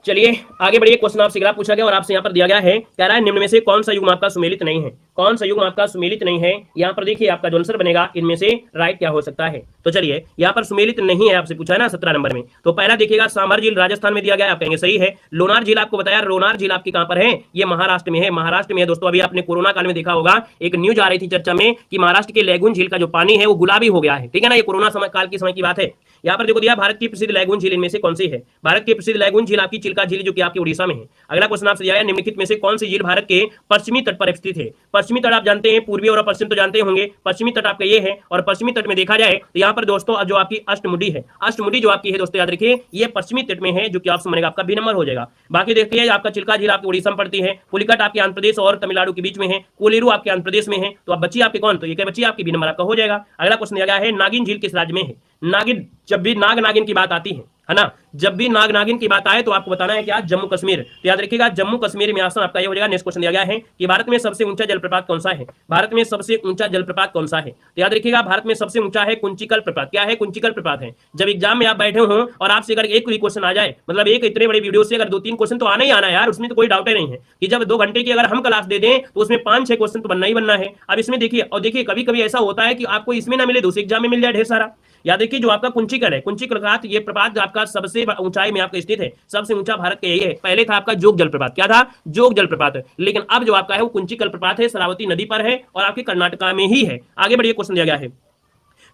चलिए आगे बढ़िए। क्वेश्चन आपसे अगला पूछा गया और आपसे यहाँ पर दिया गया है, कह रहा है निम्न में से कौन सा युग्म आपका सुमेलित नहीं है? कौन सा युग्म आपका सुमेलित नहीं है? यहाँ पर देखिए आपका जो आंसर बनेगा इनमें से राइट क्या हो सकता है। तो चलिए यहाँ पर सुमेलित नहीं है आपसे पूछा है ना 17 नंबर में। तो पहला देखिएगा सांभर झील राजस्थान में दिया गया, आप कहेंगे सही है। लोनार झील आपको बताया, लोनार झील आपकी कहां पर है? ये महाराष्ट्र में है, महाराष्ट्र में है दोस्तों। अभी आपने कोरोना काल में देखा होगा, एक न्यूज आ रही थी चर्चा में कि महाराष्ट्र के लैगून झील का जो पानी है वो गुलाबी हो गया है, ठीक है ना। ये कोरोना काल के समय की बात है। यहाँ पर देखो दिया भारत की प्रसिद्ध लैगून झील इनमें से कौन सी है? भारत की प्रसिद्ध लैगून झील आपकी चिल्का झील जो कि आपकी उड़ीसा में है। अगला क्वेश्चन आपसे दिया है निम्नलिखित में से कौन सी झील भारत के पश्चिमी तट पर स्थित है? पश्चिमी तट आप जानते हैं, पूर्वी और पश्चिम तो जानते होंगे। पश्चिमी तट आपका ये है और पश्चिमी तट में देखा जाए तो यहाँ पर दोस्तों जो आपकी अष्टमुडी है, अष्टमुडी जो आपकी है दोस्तों याद रखिए ये पश्चिमी तट में है, जो कि ऑप्शन बनेगा आपका बी नंबर हो जाएगा। बाकी देखिए आपका चिल्का झील आपकी उड़ीसा में पड़ती है, पुलिकट आपके आंध्र प्रदेश और तमिलनाडु के बीच में है, कोलेरू आपके आंध्र प्रदेश में है। तो आप बच्ची आपके कौन? तो ये क्या बच्ची आपकी बी नंबर आपका हो जाएगा। अगला क्वेश्चन दिया गया है नागिन झील किस राज्य में है? नागिन, जब भी नाग नागिन की बात आती है ना, जब भी नाग नागिन की बात आए तो आपको बताना है क्या, जम्मू कश्मीर। तो याद रखिएगा जम्मू कश्मीर में आंसर आपका ये हो जाएगा। नेक्स्ट क्वेश्चन दिया गया है कि भारत में सबसे ऊंचा जलप्रपात कौन सा है। भारत में सबसे ऊंचा जलप्रपात कौन सा है। तो याद रखिएगा भारत में सबसे ऊंचा है कुंचिकल प्रपात। क्या है, कुंचिकल प्रपात है। जब एग्जाम में आप बैठे हो और आपसे अगर एक भी क्वेश्चन आ जाए, मतलब एक इतने बड़े वीडियो से अगर 2-3 क्वेश्चन तो आना ही आना है यार, उसमें तो कोई डाउट ही नहीं है कि जब 2 घंटे की अगर हम क्लास दे दें तो उसमें 5-6 क्वेश्चन तो बनना ही बनना है। अब इसमें देखिए, और देखिए कभी कभी ऐसा होता है कि आपको इसमें ना मिले, दूसरे एग्जाम में मिल जाए ढेर सारा। याद रखिए जो आपका कुंचिकल है, कुंचिकल प्रपात, ये प्रपात आपका सबसे ऊंचाई में आपका स्थित है, सबसे ऊंचा भारत का यही है। पहले था आपका जोग जलप्रपात। क्या था, जोग जलप्रपात, लेकिन अब जो आपका है वो कुंचिकल प्रपात है, शरावती नदी पर है और आपके कर्नाटका में ही है। आगे बढ़िए, क्वेश्चन दिया गया है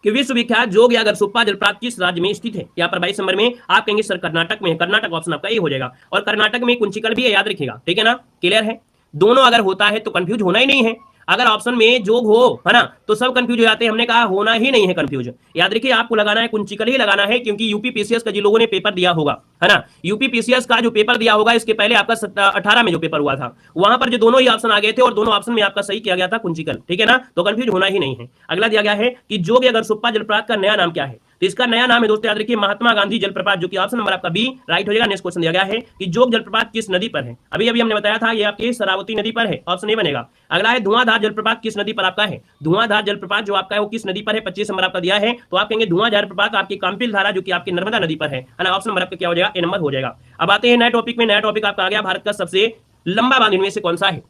कि विश्वविख्यात जोग या गरसुप्पा जलप्रपात किस राज्य में स्थित है। यहाँ पर 22 नंबर में आप कहेंगे सर कर्नाटक में है। कर्नाटक ऑप्शन आपका ये हो जाएगा, और कर्नाटक में कुंचिकल भी है, याद रखिएगा, ठीक है ना, क्लियर है। दोनों अगर होता है तो कंफ्यूज होना ही नहीं है। अगर ऑप्शन में जोग हो, है ना, तो सब कंफ्यूज हो जाते हैं। हमने कहा होना ही नहीं है कंफ्यूज। याद रखिए आपको लगाना है कुंचिकल ही लगाना है, क्योंकि यूपी पीसीएस का जिन लोगों ने पेपर दिया होगा, है ना, यूपी पीसीएस का जो पेपर दिया होगा इसके पहले आपका 18 में जो पेपर हुआ था वहां पर जो दोनों ही ऑप्शन आ गए थे और दोनों ऑप्शन में आपका सही किया गया था कुंचिकल, ठीक है ना, तो कंफ्यूज होना ही नहीं है। अगला दिया गया है कि जोग या गरसुप्पा जलप्रपात का नया नाम क्या है। तो इसका नया नाम है दोस्तों, याद रखिए, महात्मा गांधी जलप्रपात, जो कि ऑप्शन नंबर आपका बी राइट हो जाएगा। नेक्स्ट क्वेश्चन दिया गया है कि जोग जलप्रपात किस नदी पर है। अभी अभी हमने बताया था ये आपकी शरावती नदी पर है, ऑप्शन ए बनेगा। अगला है धुआंधार जलप्रपात किस नदी पर आपका है। धुआंधार जलप्रपात जो आपका है वो किस नदी पर है, 25 नंबर आपका दिया है। तो आप कहेंगे धुआंधार जलप्रपात आपकी काम्पिल धारा जो कि आपकी नर्मदा नदी पर है ना, ऑप्शन नंबर आपका क्या हो जाएगा, ए नंबर हो जाएगा। अब आते हैं नए टॉपिक में। नया टॉपिक आपका आ गया भारत का सबसे लंबा बांध इनमें से कौन सा है।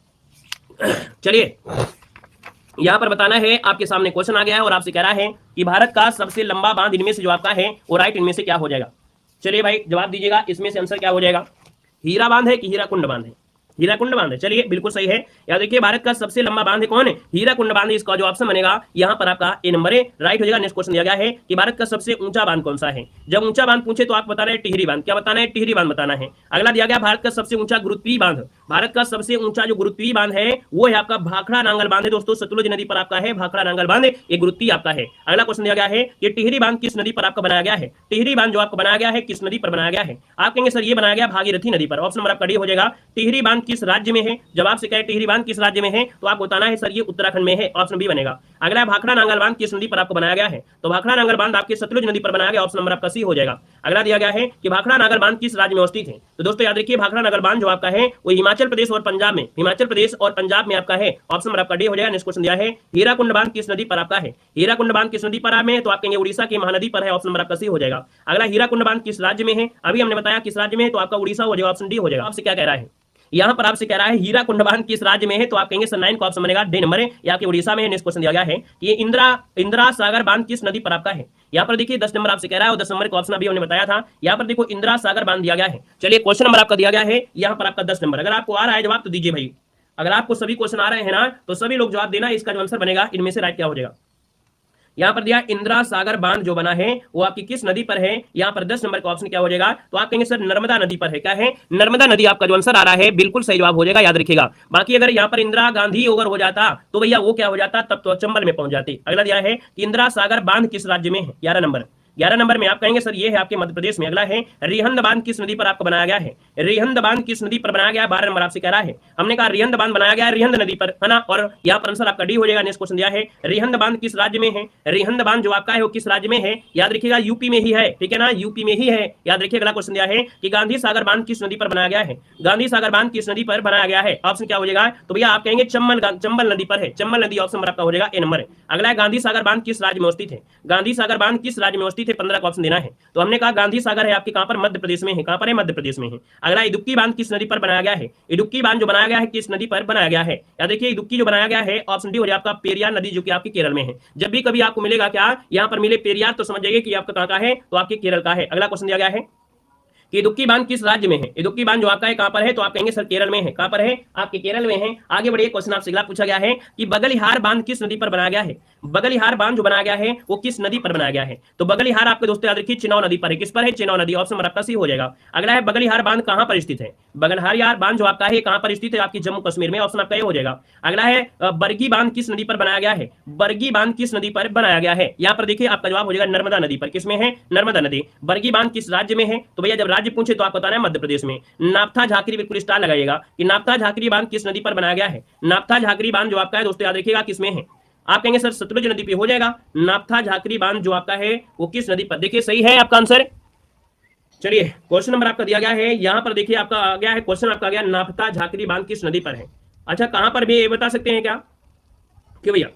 चलिए यहां पर बताना है, आपके सामने क्वेश्चन आ गया है और आपसे कह रहा है कि भारत का सबसे लंबा बांध इनमें से जो आपका है वो राइट इनमें से क्या हो जाएगा। चलिए भाई जवाब दीजिएगा, इसमें से आंसर क्या हो जाएगा। हीरा बांध है कि हीराकुंड बांध है। हीराकुंड बांध है, चलिए बिल्कुल सही है। याद देखिए भारत का सबसे लंबा बांध है कौन है, हीराकुंड बांध। इसका जो ऑप्शन बनेगा यहाँ पर आपका ए नंबर है, राइट हो जाएगा। नेक्स्ट क्वेश्चन दिया गया है कि भारत का सबसे ऊंचा बांध कौन सा है। जब ऊंचा बांध पूछे तो आप बताना है टिहरी बांध। क्या बताना है, टिहरी बांध बताना है। अगला दिया गया भारत का सबसे ऊंचा गुरुत्वीय बांध। भारत का सबसे ऊंचा जो गुरुत्वीय बांध है वो है आपका भाखड़ा नांगल बांध है दोस्तों, सतलुज नदी पर आपका है भाखड़ा नांगल बांध, ये गुरुत्वीय आपका है। अगला क्वेश्चन दिया गया है कि टिहरी बांध किस नदी पर आपका बनाया गया है। टिहरी बांध जो आपका बनाया गया है किस नदी पर बनाया गया है। आप कहेंगे सर ये बनाया गया भागीरथी नदी पर, ऑप्शन नंबर आपका डी हो जाएगा। टिहरी बांध किस राज्य में है, जब आपसे कहे टिहरी बांध किस राज्य में है तो आपको बताना है सर ये उत्तराखंड में है, ऑप्शन बी बनेगा। अगला भाखड़ा नांगल बांध किस नदी पर आपको बनाया गया है, तो भाखड़ा नांगल बांध आपके सतलुज नदी पर बनाया गया, ऑप्शन नंबर आपका सी हो जाएगा। अगला दिया गया है कि भाखड़ा नांगल बांध किस राज्य में अवस्थित है। तो दोस्तों याद रखिए भाखड़ा नांगल बांध जो आपका है वो हिमाचल प्रदेश और पंजाब में, हिमाचल प्रदेश और पंजाब में आपका है, ऑप्शन नंबर आपका डी हो जाएगा। नेक्स्ट क्वेश्चन दिया है हीराकुंड बांध किस नदी पर आपका है। हीराकुंड बांध किस नदी पर है तो आप कहेंगे उड़ीसा की महानदी पर है, ऑप्शन नंबर आपका सी हो जाएगा। अगला हीराकुंड बांध किस राज्य में है, अभी हमने बताया किस राज्य में है तो आपका उड़ीसा हो जाएगा, ऑप्शन डी हो जाएगा। आपसे क्या कह रहा है, यहाँ पर आपसे कह रहा है हीराकुंड बांध किस राज्य में है तो आप कहेंगे सर 9 का ऑप्शन बनेगा, डी नंबर है, या आपके उड़ीसा में है। नेक्स्ट क्वेश्चन दिया गया है कि ये इंदिरा सागर बांध किस नदी पर आपका है। यहाँ पर देखिए 10 नंबर आपसे कह रहा है और 10 नंबर का ऑप्शन अभी हमने बताया था। यहाँ पर देखो इंदिरा सागर बांध दिया गया है। चलिए क्वेश्चन नंबर आपका दिया गया है यहाँ पर आपका 10 नंबर। अगर आपको आ रहा है जवाब तो दीजिए भाई, अगर आपको सभी क्वेश्चन आ रहे हैं ना तो सभी लोग जवाब देना। इसका जो आंसर बनेगा इनमें से राइट क्या हो जाएगा। यहाँ पर दिया इंदिरा सागर बांध जो बना है वो आपकी किस नदी पर है। यहाँ पर 10 नंबर का ऑप्शन क्या हो जाएगा तो आप कहेंगे सर नर्मदा नदी पर है। क्या है, नर्मदा नदी आपका जो आंसर आ रहा है बिल्कुल सही जवाब हो जाएगा, याद रखिएगा। बाकी अगर यहाँ पर इंदिरा गांधी अगर हो जाता तो भैया वो क्या हो जाता, तब तो चंबल में पहुंच जाती। अगला दिया है कि इंदिरा सागर बांध किस राज्य में है, 11 नंबर में आप कहेंगे सर ये है आपके मध्य प्रदेश में। अगला है रिहंद बांध किस नदी पर आपको बनाया गया है। रिहंद बांध किस नदी पर बनाया गया है, 12 नंबर आपसे कह रहा है। हमने कहा रिहंद बांध बनाया गया है रिहंद नदी पर, है ना, और यहाँ पर आंसर आपका डी हो जाएगा। नेक्स्ट क्वेश्चन दिया है रिहंद बांध किस राज्य में है। रिहंद बांध जो आपका है वो किस राज्य में है, याद रखिएगा यूपी में ही है, ठीक है ना, यूपी में ही है, याद रखिए। अगला क्वेश्चन दिया है कि गांधी सागर बांध किस नदी पर बनाया गया है। गांधी सागर बांध किस नदी पर बनाया गया है, ऑप्शन क्या हो जाएगा तो भैया आप कहेंगे चंबल नदी पर है, चंबल नदी, ऑप्शन आपका हो जाएगा ए नंबर है। अगला है गांधी सागर बांध किस राज्य में अवस्थित है। गांधी सागर बांध किस राज्य में अवस्थित है, 15 का ऑप्शन देना है। तो हमने कहा गांधी सागर है आपके कहां पर, मध्य प्रदेश में है। कहां पर है, मध्य प्रदेश में है। अगला इडुक्की बांध किस नदी पर बनाया गया है। इडुक्की बांध जो बनाया गया है किस नदी पर बनाया गया है, याद देखिए इडुक्की जो बनाया गया है ऑप्शन डी हो जाएगा आपका पेरियार नदी जो कि आपके केरल में है। जब भी कभी आपको मिलेगा क्या यहां पर मिले पेरियार तो समझ जाइए कि आपका कहां का है तो आपके केरल का है। अगला क्वेश्चन दिया गया है कि इडुक्की बांध किस राज्य में है। इडुक्की बांध जो आपका है कहां पर है तो आप कहेंगे सर केरल में है। कहां पर है, आपके केरल में है। आगे बढ़िए, क्वेश्चन आपसे अगला पूछा गया है कि बगलिहार बांध किस नदी पर बनाया गया है। बगलिहार बांध जो बनाया गया है वो किस नदी पर बनाया गया है, तो बगलिहार आपके दोस्तों याद रखिए चिनाव नदी पर है। किस पर है, चिनाव नदी, ऑप्शन आपका सी हो जाएगा। अगला है बगलिहार बांध कहां पर स्थित है। बगलिहार बांध जो आपका है कहां पर स्थित है, आपकी जम्मू कश्मीर में, ऑप्शन आपका ये हो जाएगा। अगला है बरगी बांध किस नदी पर बनाया गया है। बरगी बांध किस नदी पर बनाया गया है, यहाँ पर देखिए आपका जवाब हो जाएगा नर्मदा नदी पर। किसमें है, नर्मदा नदी। बरगी बांध किस राज्य में है, तो भैया जब राज्य पूछे तो आपको बताना है मध्य प्रदेश में। नापथा झाकरी, बिल्कुल स्टार लगाइएगा कि नापथा झाकरी बांध किस नदी पर बनाया गया है। नापथा झाकरी बांध जो आपका है दोस्तों याद रखिएगा किसमें है, आप कहेंगे सर सतलुज नदी पे हो जाएगा। नापथा झाकरी बांध जो आपका है वो किस नदी पर, देखिए सही है आपका आंसर। चलिए क्वेश्चन नंबर आपका दिया गया है, यहां पर देखिए आपका आ गया है क्वेश्चन, आपका आ गया नापता झाकरी बांध किस नदी पर है। अच्छा कहां पर भी ये बता सकते हैं क्या कि भैया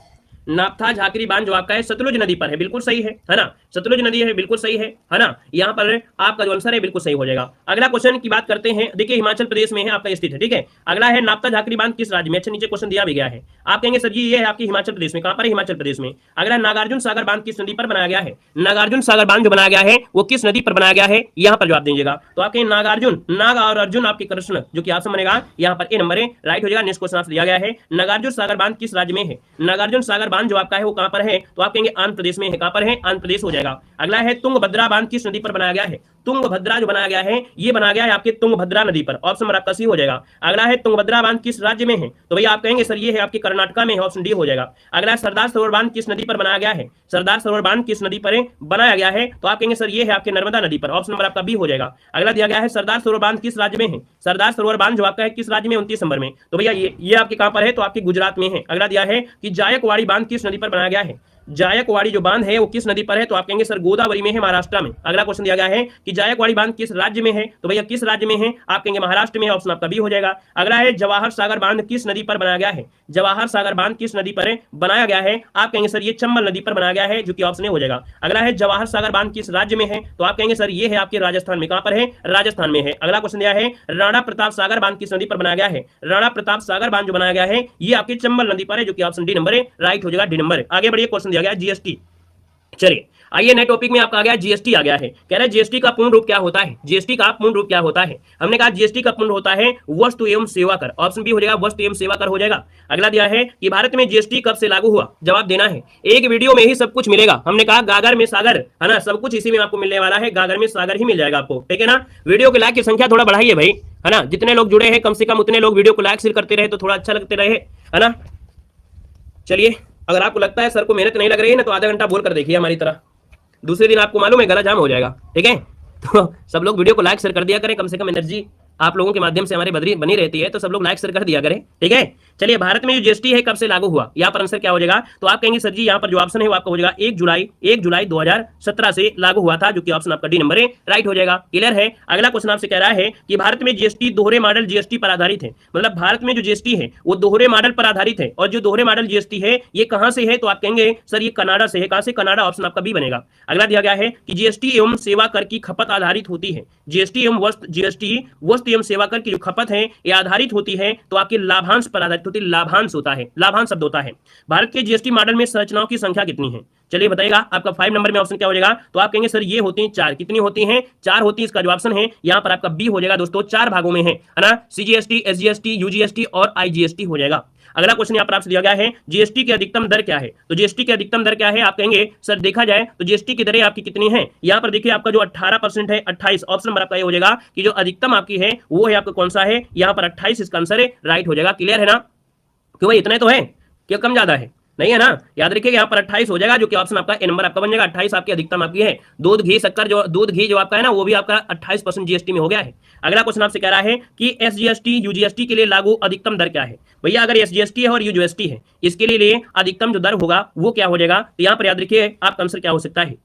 नापथा झाकरी बांध जो आपका है सतलुज नदी पर है, बिल्कुल सही है ना, सतलुज नदी है, बिल्कुल सही है ना, यहाँ पर आपका जो आंसर है बिल्कुल सही हो जाएगा। अगला क्वेश्चन की बात करते हैं, देखिए हिमाचल प्रदेश में है आपका स्थित है, ठीक है। अगला है नापता झाकरी बांध किस राज्य में, अच्छा नीचे क्वेश्चन दिया भी गया है, आप कहेंगे सर जी ये है आपकी हिमाचल प्रदेश में, कहां पर है हिमाचल प्रदेश में। अगला नागार्जुन सागर बांध किस नदी पर बनाया गया है, नागार्जुन सागर बांध जो बनाया गया है वो किस नदी पर बनाया गया है, यहाँ पर जवाब दीजिएगा। तो आप कहेंगे नागार्जुन, नाग और अर्जुन आपके कृष्ण, जो कि ऑप्शन बनेगा यहाँ पर ए नंबर है, राइट हो जाएगा। नेक्स्ट क्वेश्चन आपसे दिया गया है नागार्जुन सागर बांध किस राज्य में है, नागार्जुन सागर बांध जो आपका है वो कहां पर है, तो आप कहेंगे आंध्र प्रदेश में है, कहां पर है आंध्र प्रदेश हो जाएगा। अगला है तुंगभद्रा बांध किस नदी पर बनाया गया है, तुंगभद्रा जो बनाया गया है ये बनाया गया है आपके तुंगभद्रा नदी पर, ऑप्शन नंबर आपका सी हो जाएगा। अगला है तुंगभद्रा बांध किस राज्य में है, तो भैया आप कहेंगे सर ये है आपके कर्नाटका में है, ऑप्शन डी हो जाएगा। अगला है सरदार सरोवर बांध किस नदी पर बनाया गया है, सरदार सरोवर बांध किस नदी पर बनाया गया है, तो आप कहेंगे सर ये है आपके नर्मदा नदी पर, ऑप्शन नंबर आपका बी हो जाएगा। अगला दिया गया है सरदार सरोवर बांध किस राज्य में है, सरदार सरोवर बांध जो आपका है किस राज्य में 29 नंबर में, तो भैया ये आपके कहां पर है, तो आपके गुजरात में है। अगला दिया है कि जायकवाड़ी बांध किस नदी पर बनाया गया है, जायकवाड़ी जो बांध है वो किस नदी पर है, तो आप कहेंगे सर गोदावरी में है, महाराष्ट्र में। अगला क्वेश्चन दिया गया है कि जायकवाड़ी बांध किस राज्य में है, तो भैया किस राज्य में है, आप कहेंगे महाराष्ट्र में, ऑप्शन आपका बी हो जाएगा। अगला है जवाहर सागर बांध किस नदी पर बनाया गया है, जवाहर सागर बांध किस नदी पर बनाया गया है, आप कहेंगे सर ये चंबल नदी पर बनाया गया है, जो कि ऑप्शन हो जाएगा। अगला है जवाहर सागर बांध किस राज्य में है, तो आप कहेंगे सर ये है आपके राजस्थान में, कहां पर है, राजस्थान में है। अगला क्वेश्चन दिया है राणा प्रताप सागर बांध किस नदी पर बनाया गया है, राणा प्रताप सागर बांध जो बनाया गया है ये आपकी चंबल नदी पर है, जो कि ऑप्शन डी नंबर है, राइट हो जाएगा, डी नंबर। आगे बढ़िए, क्वेश्चन दिया गया जीएसटी। चलिए आइए नए टॉपिक में आपका आ गया जीएसटी आ गया है, कह रहे हैं जीएसटी का पूर्ण रूप क्या होता है, जीएसटी का पूर्ण रूप क्या होता है, हमने कहा जीएसटी का पूर्ण होता है वस्तु एवं सेवा कर, ऑप्शन बी हो जाएगा, वस्तु एवं सेवा कर हो जाएगा। अगला दिया है कि भारत में जीएसटी कब से लागू हुआ, जवाब देना है, एक वीडियो में ही सब कुछ मिलेगा, हमने कहा गागर में सागर है ना, सब कुछ इसी में आपको मिलने वाला है, गागर में सागर ही मिल जाएगा आपको, ठीक है ना। वीडियो के लाइक की संख्या थोड़ा बढ़ाइए भाई, है ना, जितने लोग जुड़े हैं कम से कम उतने लोग वीडियो को लाइक शेयर करते रहे तो थोड़ा अच्छा लगते रहे, है ना। चलिए अगर आपको लगता है सर को मेहनत नहीं लग रही है ना, तो आधा घंटा बोल कर देखिए हमारी तरह, दूसरे दिन आपको मालूम है गला जाम हो जाएगा, ठीक है। तो सब लोग वीडियो को लाइक शेयर कर दिया करें, कम से कम एनर्जी आप लोगों के माध्यम से हमारे बनी रहती है, तो सब लोग लाइक शेयर कर दिया करें, ठीक है। चलिए भारत में जो जीएसटी है कब से लागू हुआ, यहाँ पर आंसर क्या हो जाएगा, तो आप कहेंगे सर जी यहाँ पर जो ऑप्शन है वो आपका हो जाएगा 1 जुलाई 2017 से लागू हुआ था, जो कि ऑप्शन आपका डी नंबर है, राइट हो जाएगा, क्लियर है। अगला क्वेश्चन आपसे कह रहा है कि भारत में जीएसटी दोहरे मॉडल जीएसटी पर आधारित है, मतलब भारत में जो जीएसटी है वो दोहरे मॉडल पर आधारित है, और जो दोहरे मॉडल जीएसटी है ये कहां से है, तो आप कहेंगे सर ये कनाडा से है, कहां से, कनाडा, ऑप्शन आपका बी बनेगा। अगला दिया गया है कि जीएसटी एवं सेवा कर की खपत आधारित होती है, जीएसटी एवं सेवा कर की जो खपत है ये आधारित होती है, तो आपके लाभांश पर आधारित होती है, लाभांश होता है, लाभांश शब्द होता है। भारत के जीएसटी मॉडल में संरचनाओं की संख्या कितनी है, चलिए बताइएगा, आपका 5 नंबर में ऑप्शन क्या हो जाएगा, तो आप कहेंगे सर ये होती हैं 4, कितनी होती हैं, 4 होती है, इसका जो ऑप्शन है यहाँ पर आपका बी हो जाएगा दोस्तों, 4 भागों में है ना, सीजीएसटी, एसजीएसटी, यूजीएसटी और आईजीएसटी हो जाएगा। अगला क्वेश्चन यहाँ पर आपसे दिया गया है जीएसटी की अधिकतम दर क्या है, तो जीएसटी की अधिकतम दर क्या है, आप कहेंगे सर देखा जाए तो जीएसटी की दरें आपकी कितनी है, यहाँ पर देखिए आपका जो 18% है 28, ऑप्शन नंबर आपका ये हो जाएगा कि जो अधिकतम आपकी है वो है आपका कौन सा है, यहाँ पर 28 इसका आंसर है, राइट हो जाएगा, क्लियर है ना। क्यों भाई इतना तो है, क्या कम ज्यादा है, नहीं है ना, याद रखिए यहाँ पर 28 हो जाएगा, जो कि ऑप्शन आपका ए नंबर आपका बन जाएगा, 28 आपकी अधिकतम आपकी है। दूध घी शक्कर दूध घी जो आपका है ना वो भी आपका 28% जीएसटी में हो गया है। अगला क्वेश्चन आपसे कह रहा है कि एसजीएसटी यूजीएसटी के लिए लागू अधिकतम दर क्या है, भैया अगर एसजीएसटी है और यूजीएसटी है इसके लिए अधिकतम जो दर होगा वो क्या हो जाएगा, तो यहाँ पर याद रखिए आपका आंसर क्या हो सकता है।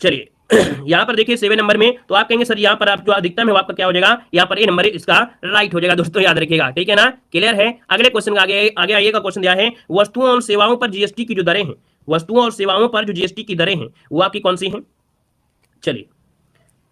चलिए यहाँ पर देखिए 7 नंबर में, तो आप कहेंगे सर यहाँ पर आप जो अधिकतम है वो आपका क्या हो जाएगा, यहाँ पर ए नंबर इसका राइट हो जाएगा दोस्तों, याद रखिएगा, ठीक है ना, क्लियर है। अगले क्वेश्चन आगे आइए का क्वेश्चन दिया है वस्तुओं और सेवाओं पर जीएसटी की जो दरें हैं, वस्तुओं और सेवाओं पर जो जीएसटी की दरें हैं वो आपकी कौन सी हैं। चलिए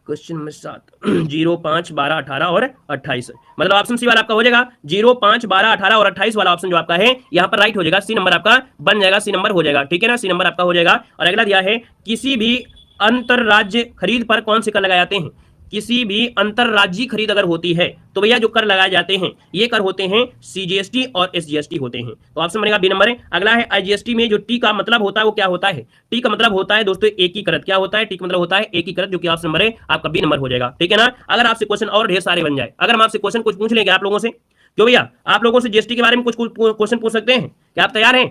क्वेश्चन नंबर 7 0, 5, 12, 18 और 28, मतलब ऑप्शन सी वाला आपका हो जाएगा 0, 5, 12, 18 और 28 वाला ऑप्शन जो आपका है यहाँ पर राइट हो जाएगा, सी नंबर आपका बन जाएगा, सी नंबर हो जाएगा, ठीक है ना, सी नंबर आपका हो जाएगा। और अगला दिया है किसी भी अंतरराज्य खरीद पर कौन से कर लगाए जाते हैं, किसी भी अंतरराज्यीय खरीद अगर होती है तो भैया जो कर लगाए जाते हैं ये कर होते हैं सीजीएसटी और एसजीएसटी होते हैं, तो ऑप्शन बनेगा बी नंबर है। अगला है आईजीएसटी में जो टी का मतलब होता है वो क्या होता है, टी का मतलब होता है दोस्तों एकीकृत, क्या होता है, टी का मतलब होता है एकीकृत, जो कि ऑप्शन नंबर है आपका बी नंबर हो जाएगा, ठीक है ना। अगर आपसे क्वेश्चन और ढेर सारे बन जाए, अगर हम आपसे क्वेश्चन कुछ पूछ लेंगे आप लोगों से, क्यों भैया आप लोगों से जीएसटी के बारे में कुछ क्वेश्चन पूछ सकते हैं, क्या आप तैयार हैं,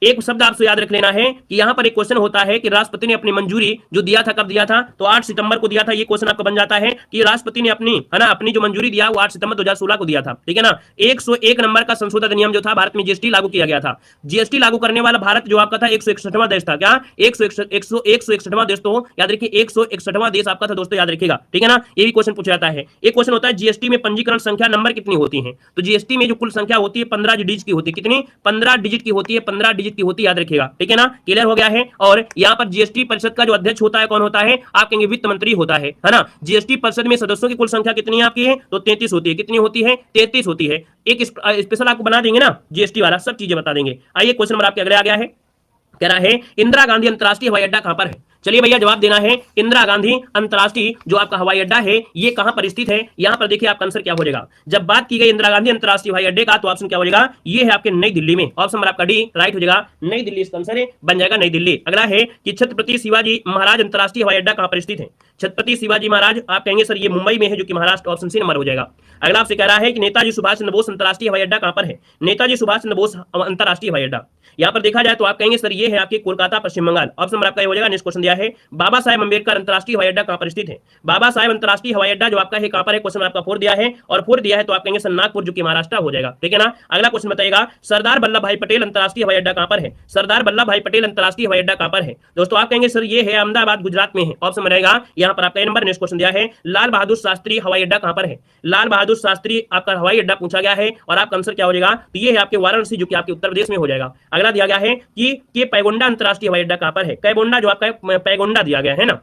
एक शब्द आपसे याद रख लेना है कि यहां पर एक क्वेश्चन होता है कि राष्ट्रपति ने अपनी मंजूरी जो दिया था कब दिया था, तो 8 सितंबर को दिया था। ये क्वेश्चन आपका बन जाता है कि राष्ट्रपति ने अपनी है ना अपनी जो मंजूरी दिया वो 8 सितंबर 2016 को दिया था, ठीक है ना। 101 नंबर का संशोधित नियम जो था, भारत में जीएसटी लागू किया गया था। जीएसटी लागू करने वाला भारत जो आपका था 161वां देश था। क्या 161वां देश? तो याद रखिए 161वां देश आपका था दोस्तों, याद रखिएगा, ठीक है ना। ये भी क्वेश्चन पूछा जाता है। एक क्वेश्चन होता है जीएसटी में पंजीकरण संख्या नंबर कितनी होती है, तो जीएसटी में जो कुल संख्या होती है 15 डिजिट की होती है। कितनी? 15 डिजिट की होती है, 15 डिजिट की होती है, याद रखिएगा, ठीक है ना। क्लियर हो गया है। और यहां पर जीएसटी परिषद का जो अध्यक्ष होता है कौन होता है? आप कहेंगे वित्त मंत्री होता है ना। जीएसटी परिषद में सदस्यों की कुल संख्या कितनी आपकी है? तो 33 होती है। कितनी होती है? 33 होती है। एक स्पेशल आपको बना देंगे ना जीएसटी वाला, सब चीजें बता देंगे। आइए क्वेश्चन नंबर आपके अगले आ गया है, कह रहा है इंदिरा गांधी अंतरराष्ट्रीय हवाई अड्डा कहां पर है? चलिए भैया जवाब देना है। इंदिरा गांधी अंतरराष्ट्रीय जो आपका हवाई अड्डा है ये कहां पर स्थित है? यहां पर देखिए आपका आंसर क्या हो जाएगा। जब बात की गई इंदिरा गांधी अंतरराष्ट्रीय हवाई अड्डे का तो ऑप्शन क्या हो जाएगा? ये है आपके नई दिल्ली में। ऑप्शन नंबर आपका डी राइट हो जाएगा, नई दिल्ली इसका आंसर बन जाएगा, नई दिल्ली। अगला है कि छत्रपति शिवाजी महाराज अंतरराष्ट्रीय हवाई अड्डा कहां पर स्थित है? छत्रपति शिवाजी महाराज आप कहेंगे सर ये मुंबई में है, जो कि महाराष्ट्र, ऑप्शन सी नंबर हो जाएगा। अगला आपसे कह रहा है कि नेताजी सुभाष चंद्र बोस अंतरराष्ट्रीय हवाई अड्डा कहां पर है? नेताजी सुभाष चंद्र बोस अंतरराष्ट्रीय हवाई अड्डा यहां पर देखा जाए तो आप कहेंगे सर ये है आपके कोलकाता पश्चिम बंगाल। ऑप्शन नंबर आपका हो जाएगा। नेक्स्ट क्वेश्चन दिया है बाबा साहेब अंबेडकर अंतरराष्ट्रीय हवाई अड्डा कहां पर स्थित है? बाबा साहेब अंतरराष्ट्रीय हवाई अड्डा जो आपका है कहां पर है? क्वेश्चन आपका 4 दिया है, और 4 दिया है तो आप कहेंगे सर नागपुर, जो कि महाराष्ट्र हो जाएगा, ठीक है ना। अगला क्वेश्चन बताइएगा सरदार वल्लभ भाई पटेल अंतरराष्ट्रीय हवाई अड्डा कहां पर है? सरदार वल्लभ भाई पटेल अंतरराष्ट्रीय हवाई अड्डा कहां पर है? दोस्तों आप कहेंगे सर ये है अहमदाबाद गुजरात में है। ऑप्शन रहेगा यहां पर आपका नंबर। नेक्स्ट क्वेश्चन दिया है लाल बहादुर शास्त्री हवाई अड्डा कहां पर है? लाल बहादुर शास्त्री आपका हवाई अड्डा पूछा गया है, और आपका आंसर क्या हो जाएगा? तो ये है आपके वाराणसी, जो कि आपके उत्तर प्रदेश में हो जाएगा। अगला दिया गया है कि पैगोंडा अंतरराष्ट्रीय हवाई अड्डा कहां पर है? पैगोंडा जो आपका पैगोंडा दिया गया है ना,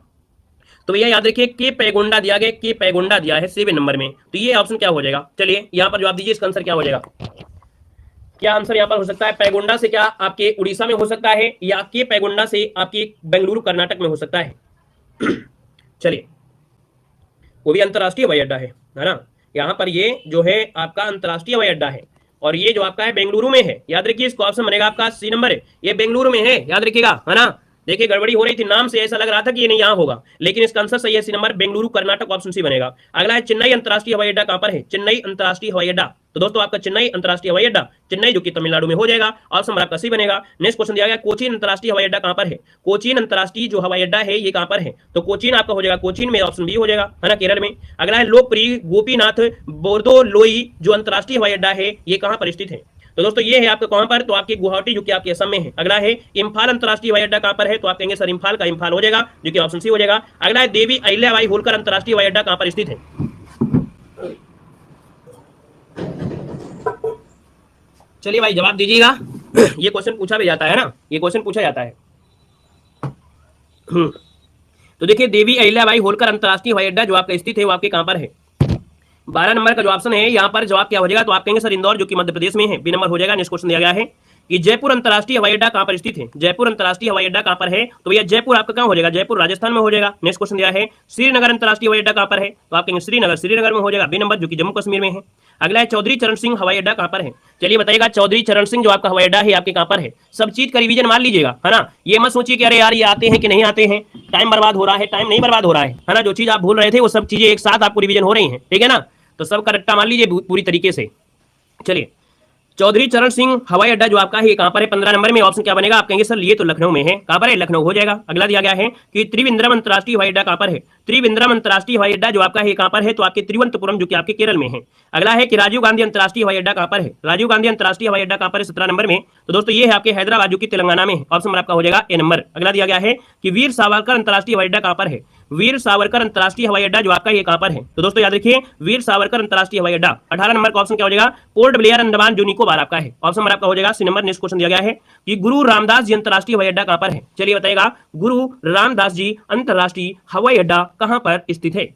तो भैया याद रखिए के पैगोंडा दिया गया, के पैगोंडा दिया है 7 नंबर में, तो ये ऑप्शन क्या हो जाएगा? चलिए यहां पर जवाब दीजिए, इसका आंसर क्या हो जाएगा? क्या आंसर यहां पर हो सकता है? पैगोंडा से क्या आपके उड़ीसा में हो सकता है, या के पैगोंडा से आपके बेंगलुरु कर्नाटक में हो सकता है? चलिए वो भी अंतरराष्ट्रीय हवाई अड्डा है ना। यहां पर ये जो है आपका अंतरराष्ट्रीय हवाई अड्डा है, और ये जो आपका है बेंगलुरु में है। याद रखिए इसका ऑप्शन बनेगा आपका सी नंबर है, ये बेंगलुरु में है, याद रखिएगा, है ना। देखिए गड़बड़ी हो रही थी, नाम से ऐसा लग रहा था कि ये नहीं यहां होगा, लेकिन इसका आंसर सही है C number, Bengaluru Karnataka, option C बनेगा। अगला है चेन्नई अंतरराष्ट्रीय हवाई अड्डा कहां पर है? चेन्नई अंतरराष्ट्रीय हवाई अड्डा, तो दोस्तों आपका चेन्नई अंतरराष्ट्रीय हवाई अड्डा चेन्नई, जो कि तमिलनाडु में हो जाएगा, ऑप्शन नंबर आपका सी बनेगा। नेक्स्ट क्वेश्चन दिया गया कोचीन अंतरराष्ट्रीय हवाई अड्डा कहां पर है? कोचीन अंतरराष्ट्रीय जो हवाई अड्डा है ये कहां पर है? तो कोचीन आपका हो जाएगा कोचीन में, ऑप्शन बी हो जाएगा, है ना, केरल में। अगला है लोकप्रिय गोपीनाथ बोरदोलोई जो अंतरराष्ट्रीय हवाई अड्डा है ये कहां पर स्थित है? तो दोस्तों ये है आपका कहां पर? तो आपकी गुवाहाटी, जो कि आपके असम में है। अगला है इम्फाल अंतरराष्ट्रीय हवाई अड्डा कहां पर है? तो आप कहेंगे सर इम्फाल का इम्फाल हो जाएगा, जो कि ऑप्शन सी हो जाएगा। अगला है देवी अहिल्याबाई होलकर अंतरराष्ट्रीय हवाई अड्डा कहां पर स्थित है? चलिए भाई जवाब दीजिएगा। ये क्वेश्चन पूछा भी जाता है ना, ये क्वेश्चन पूछा जाता है। तो देखिए देवी अहिल्याबाई होलकर अंतरराष्ट्रीय हवाई अड्डा जो आपका स्थित है वो आपके कहां पर है? 12 नंबर का जो ऑप्शन है यहाँ पर जवाब क्या हो जाएगा? तो आप कहेंगे सर इंदौर, जो कि मध्य प्रदेश में है, बी नंबर हो जाएगा। नेक्स्ट क्वेश्चन दिया गया है कि जयपुर अंतरराष्ट्रीय हवाई अड्डा कहां पर स्थित है? जयपुर अंतरराष्ट्रीय हवाई अड्डा कहां पर है? तो भैया जयपुर आपका कहां हो जाएगा? जयपुर राजस्थान में हो जाएगा। नेक्स्ट क्वेश्चन दिया है श्रीनगर अंतरराष्ट्रीय हवाई अड्डा कहां पर है? तो आप कहेंगे श्रीनगर, श्रीनगर में हो जाएगा, बी नंबर, जो कि जम्मू कश्मीर में है। अगला है चौधरी चरण सिंह हवाई अड्डा कहां पर है? चलिए बताइएगा चौधरी चरण सिंह जो आपका हवाई अड्डा है आपके कहां पर है? सब चीज का रिवीजन मान लीजिएगा, है ना। ये मत सोचिए कि अरे यार ये आते हैं कि नहीं आते हैं, टाइम बर्बाद हो रहा है, टाइम नहीं बर्बाद हो रहा है ना। जो चीज आप भूल रहे थे वो सब चीजें एक साथ आपको रिवीजन हो रही है, ठीक है ना। तो सब का रट्टा मान लीजिए पूरी तरीके से। चलिए चौधरी चरण सिंह हवाई अड्डा जो आपका है कहां पर है? 15 नंबर में, ऑप्शन क्या बनेगा? आप कहेंगे सर ये तो लखनऊ में है, कहां पर है? लखनऊ हो जाएगा। अगला दिया गया है कि त्रिवेंद्रम अंतरराष्ट्रीय हवाई अड्डा कहां पर है? त्रिवेंद्रम अंतरराष्ट्रीय हवाई अड्डा जो आपका है कहां पर है? तो आपके तिरुवनंतपुरम, जो कि आपके केरल में है। अगला है कि राजीव गांधी अंतरराष्ट्रीय हवाई अड्डा कहां पर है? राजीव गांधी अंतरराष्ट्रीय हवाई अड्डा कहां पर है? 17 नंबर में, तो दोस्तों ये है आपके हैदराबाद, जो कि तेलंगाना में है, ऑप्शन नंबर आपका हो जाएगा ए नंबर। अगला दिया गया है कि वीर सावरकर अंतरराष्ट्रीय हवाई अड्डा कहां पर है? वीर सावरकर अंतरराष्ट्रीय हवाई अड्डा जो आपका ये कहां पर है? तो दोस्तों याद रखिए वीर सावरकर अंतरराष्ट्रीय हवाई अड्डा 18 नंबर का ऑप्शन क्या हो जाएगा? पोर्ट ब्लेयर अंडमान जो निकोबार आपका है, ऑप्शन नंबर आपका हो जाएगा सी नंबर। नेक्स्ट क्वेश्चन दिया गया है कि गुरु रामदास जी अंतरराष्ट्रीय हवाई अड्डा कहां पर है? चलिए बताइएगा गुरु रामदास जी अंतरराष्ट्रीय हवाई अड्डा कहां पर स्थित है?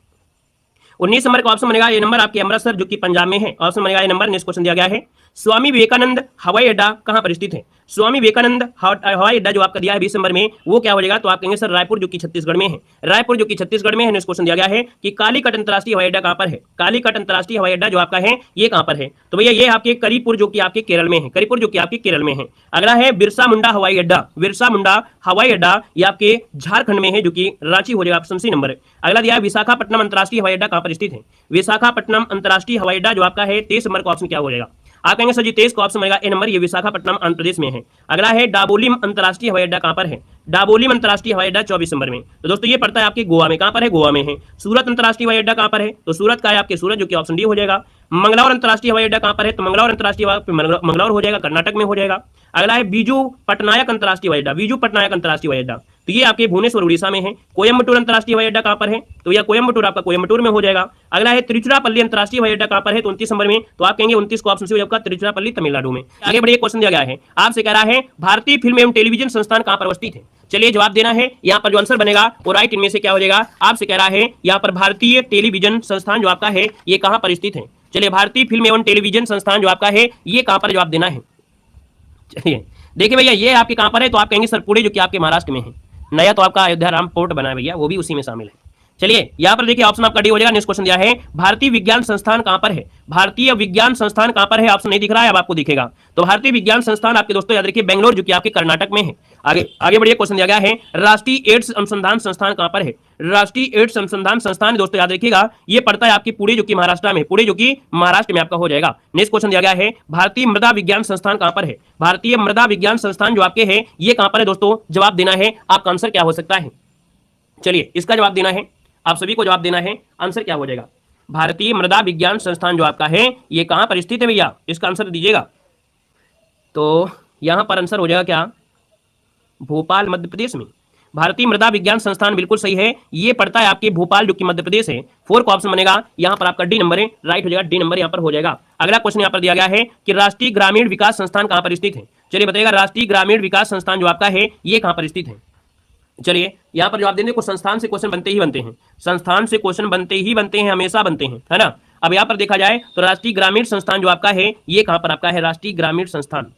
19 नंबर का ऑप्शन बनेगा ये नंबर आपके अमृतसर, जो कि पंजाब में है, ऑप्शन बनेगा ये नंबर। नेक्स्ट क्वेश्चन दिया गया है स्वामी विवेकानंद हवाई अड्डा कहां पर स्थित है? स्वामी विवेकानंद हवाई अड्डा जो आपका दिया है 20 नंबर में, वो क्या हो जाएगा? तो आप कहेंगे सर रायपुर, जो कि छत्तीसगढ़ में है, रायपुर जो कि छत्तीसगढ़ में है। नेक्स्ट क्वेश्चन दिया गया है कि कालीकट अंतरराष्ट्रीय हवाई अड्डा कहां पर है? कालीकट अंतरराष्ट्रीय हवाई अड्डा जो आपका है ये कहां पर है? तो भैया ये आपके करीपुर, जो कि आपके केरल में है, करीपुर जो कि आपके केरल में है। अगला है बिरसा मुंडा हवाई अड्डा, बिरसा मुंडा हवाई अड्डा ये आपके झारखंड में है, जो कि रांची हो जाएगा, ऑप्शन सी नंबर। अगला दिया है विशाखापट्टनम अंतरराष्ट्रीय हवाई अड्डा कहां पर स्थित है? विशाखापट्टनम अंतरराष्ट्रीय हवाई अड्डा जो आपका है 23 नंबर का ऑप्शन क्या हो जाएगा? आप कहेंगे सर जी 23 का ऑप्शन बनेगा ए नंबर, ये विशाखापट्टनम आंध्र प्रदेश में है। अगला है डाबोलिम अंतर्राष्ट्रीय हवाई अड्डा कहां पर है? डाबोलिम अंतर्राष्ट्रीय हवाई अड्डा 24 नंबर में। तो दोस्तों ये पड़ता है आपके गोवा में। कहां पर है? गोवा में है। सूरत अंतर्राष्ट्रीय हवाई अड्डा कहां पर है? तो सूरत का है आपके सूरत, जो कि ऑप्शन डी हो जाएगा। मंगलौर अंतर्राष्ट्रीय हवाई अड्डा कहां पर है? तो मंगलौर अंतर्राष्ट्रीय मंगलौर हो जाएगा, कर्नाटक में हो जाएगा। अगला है बीजू पटनायक अंतर्राष्ट्रीय हवाई अड्डा, बीजू पटनायक अंतर्राष्ट्रीय हवाई अड्डा, तो ये आपके भुवनेश्वर उड़ीसा में है। कोयम्बटूर अंतर्राष्ट्रीय हवाई अड्डा कहां पर है? तो यह कोयम्बटूर आपका कोयम्बटूर में हो जाएगा। अगला है तिरुचिरापल्ली अंतर्राष्ट्रीय हवाई अड्डा कहां पर है? तो 29 नंबर में। तो आप कहेंगे 29 का ऑप्शन सी होगा, तिरुचिरापल्ली तमिलनाडु में। आगे बढ़िए, क्वेश्चन दिया गया है, आपसे कह रहा है भारतीय फिल्म एवं टेलीविजन संस्थान कहां पर अवस्थित है? चलिए जवाब देना है। यहाँ पर जो आंसर बनेगा वो राइट इनमें से क्या हो जाएगा? आपसे कह रहा है यहाँ पर भारतीय टेलीविजन संस्थान जो आपका है ये कहां पर स्थित है? चलिए भारतीय फिल्म एवं टेलीविजन संस्थान जो आपका है ये कहां पर जवाब देना है? चलिए देखिए भैया, ये आपके कहां पर है? तो आप कहेंगे सर पुणे, जो कि आपके महाराष्ट्र में है। नया तो आपका अयोध्या राम पोर्ट बना है भैया, वो भी उसी में शामिल है। चलिए यहाँ पर देखिए ऑप्शन आपका डी हो जाएगा। नेक्स्ट क्वेश्चन दिया है भारतीय विज्ञान संस्थान कहां पर है? भारतीय विज्ञान संस्थान कहां पर है? ऑप्शन नहीं दिख रहा है, अब आपको दिखेगा। तो भारतीय विज्ञान संस्थान आपके दोस्तों याद रखिए बेंगलोर, जो कि आपके कर्नाटक में है। आगे बढ़िए, क्वेश्चन दिया गया है राष्ट्रीय एड्स अनुसंधान संस्थान कहां पर है? राष्ट्रीय एड्स अनुसंधान संस्थान दोस्तों याद रखिएगा ये पड़ता है आपकी पुणे, जो कि महाराष्ट्र में, पुणे जो कि महाराष्ट्र में आपका हो जाएगा। नेक्स्ट क्वेश्चन दिया गया है भारतीय मृदा विज्ञान संस्थान कहां पर है? भारतीय मृदा विज्ञान संस्थान जो आपके है ये कहां पर है दोस्तों? जवाब देना है। आपका आंसर क्या हो सकता है? चलिए इसका जवाब देना है, आप सभी को जवाब देना है। आंसर क्या हो जाएगा? भारतीय मृदा विज्ञान संस्थान जो आपका है ये कहां पर स्थित है भैया? इसका आंसर दीजिएगा। तो यहां पर आंसर हो जाएगा क्या? भोपाल, मध्य प्रदेश में। भारतीय मृदा विज्ञान संस्थान बिल्कुल सही है, ये पड़ता है आपके भोपाल, जो कि मध्य प्रदेश है। 4 का ऑप्शन बनेगा यहाँ पर आपका डी नंबर है, राइट हो जाएगा, डी नंबर यहाँ पर हो जाएगा। अगला क्वेश्चन यहाँ पर दिया गया है कि राष्ट्रीय ग्रामीण विकास संस्थान कहां पर स्थित है? चलिए बताइएगा, राष्ट्रीय ग्रामीण विकास संस्थान जो आपका है ये कहां पर स्थित है? चलिए यहाँ पर जवाब देने को संस्थान से क्वेश्चन बनते ही बनते हैं, संस्थान से क्वेश्चन बनते ही बनते हैं, हमेशा बनते हैं, है ना। अब यहाँ पर देखा जाए तो राष्ट्रीय ग्रामीण संस्थान जो आपका है ये कहां पर आपका है? राष्ट्रीय ग्रामीण संस्थान,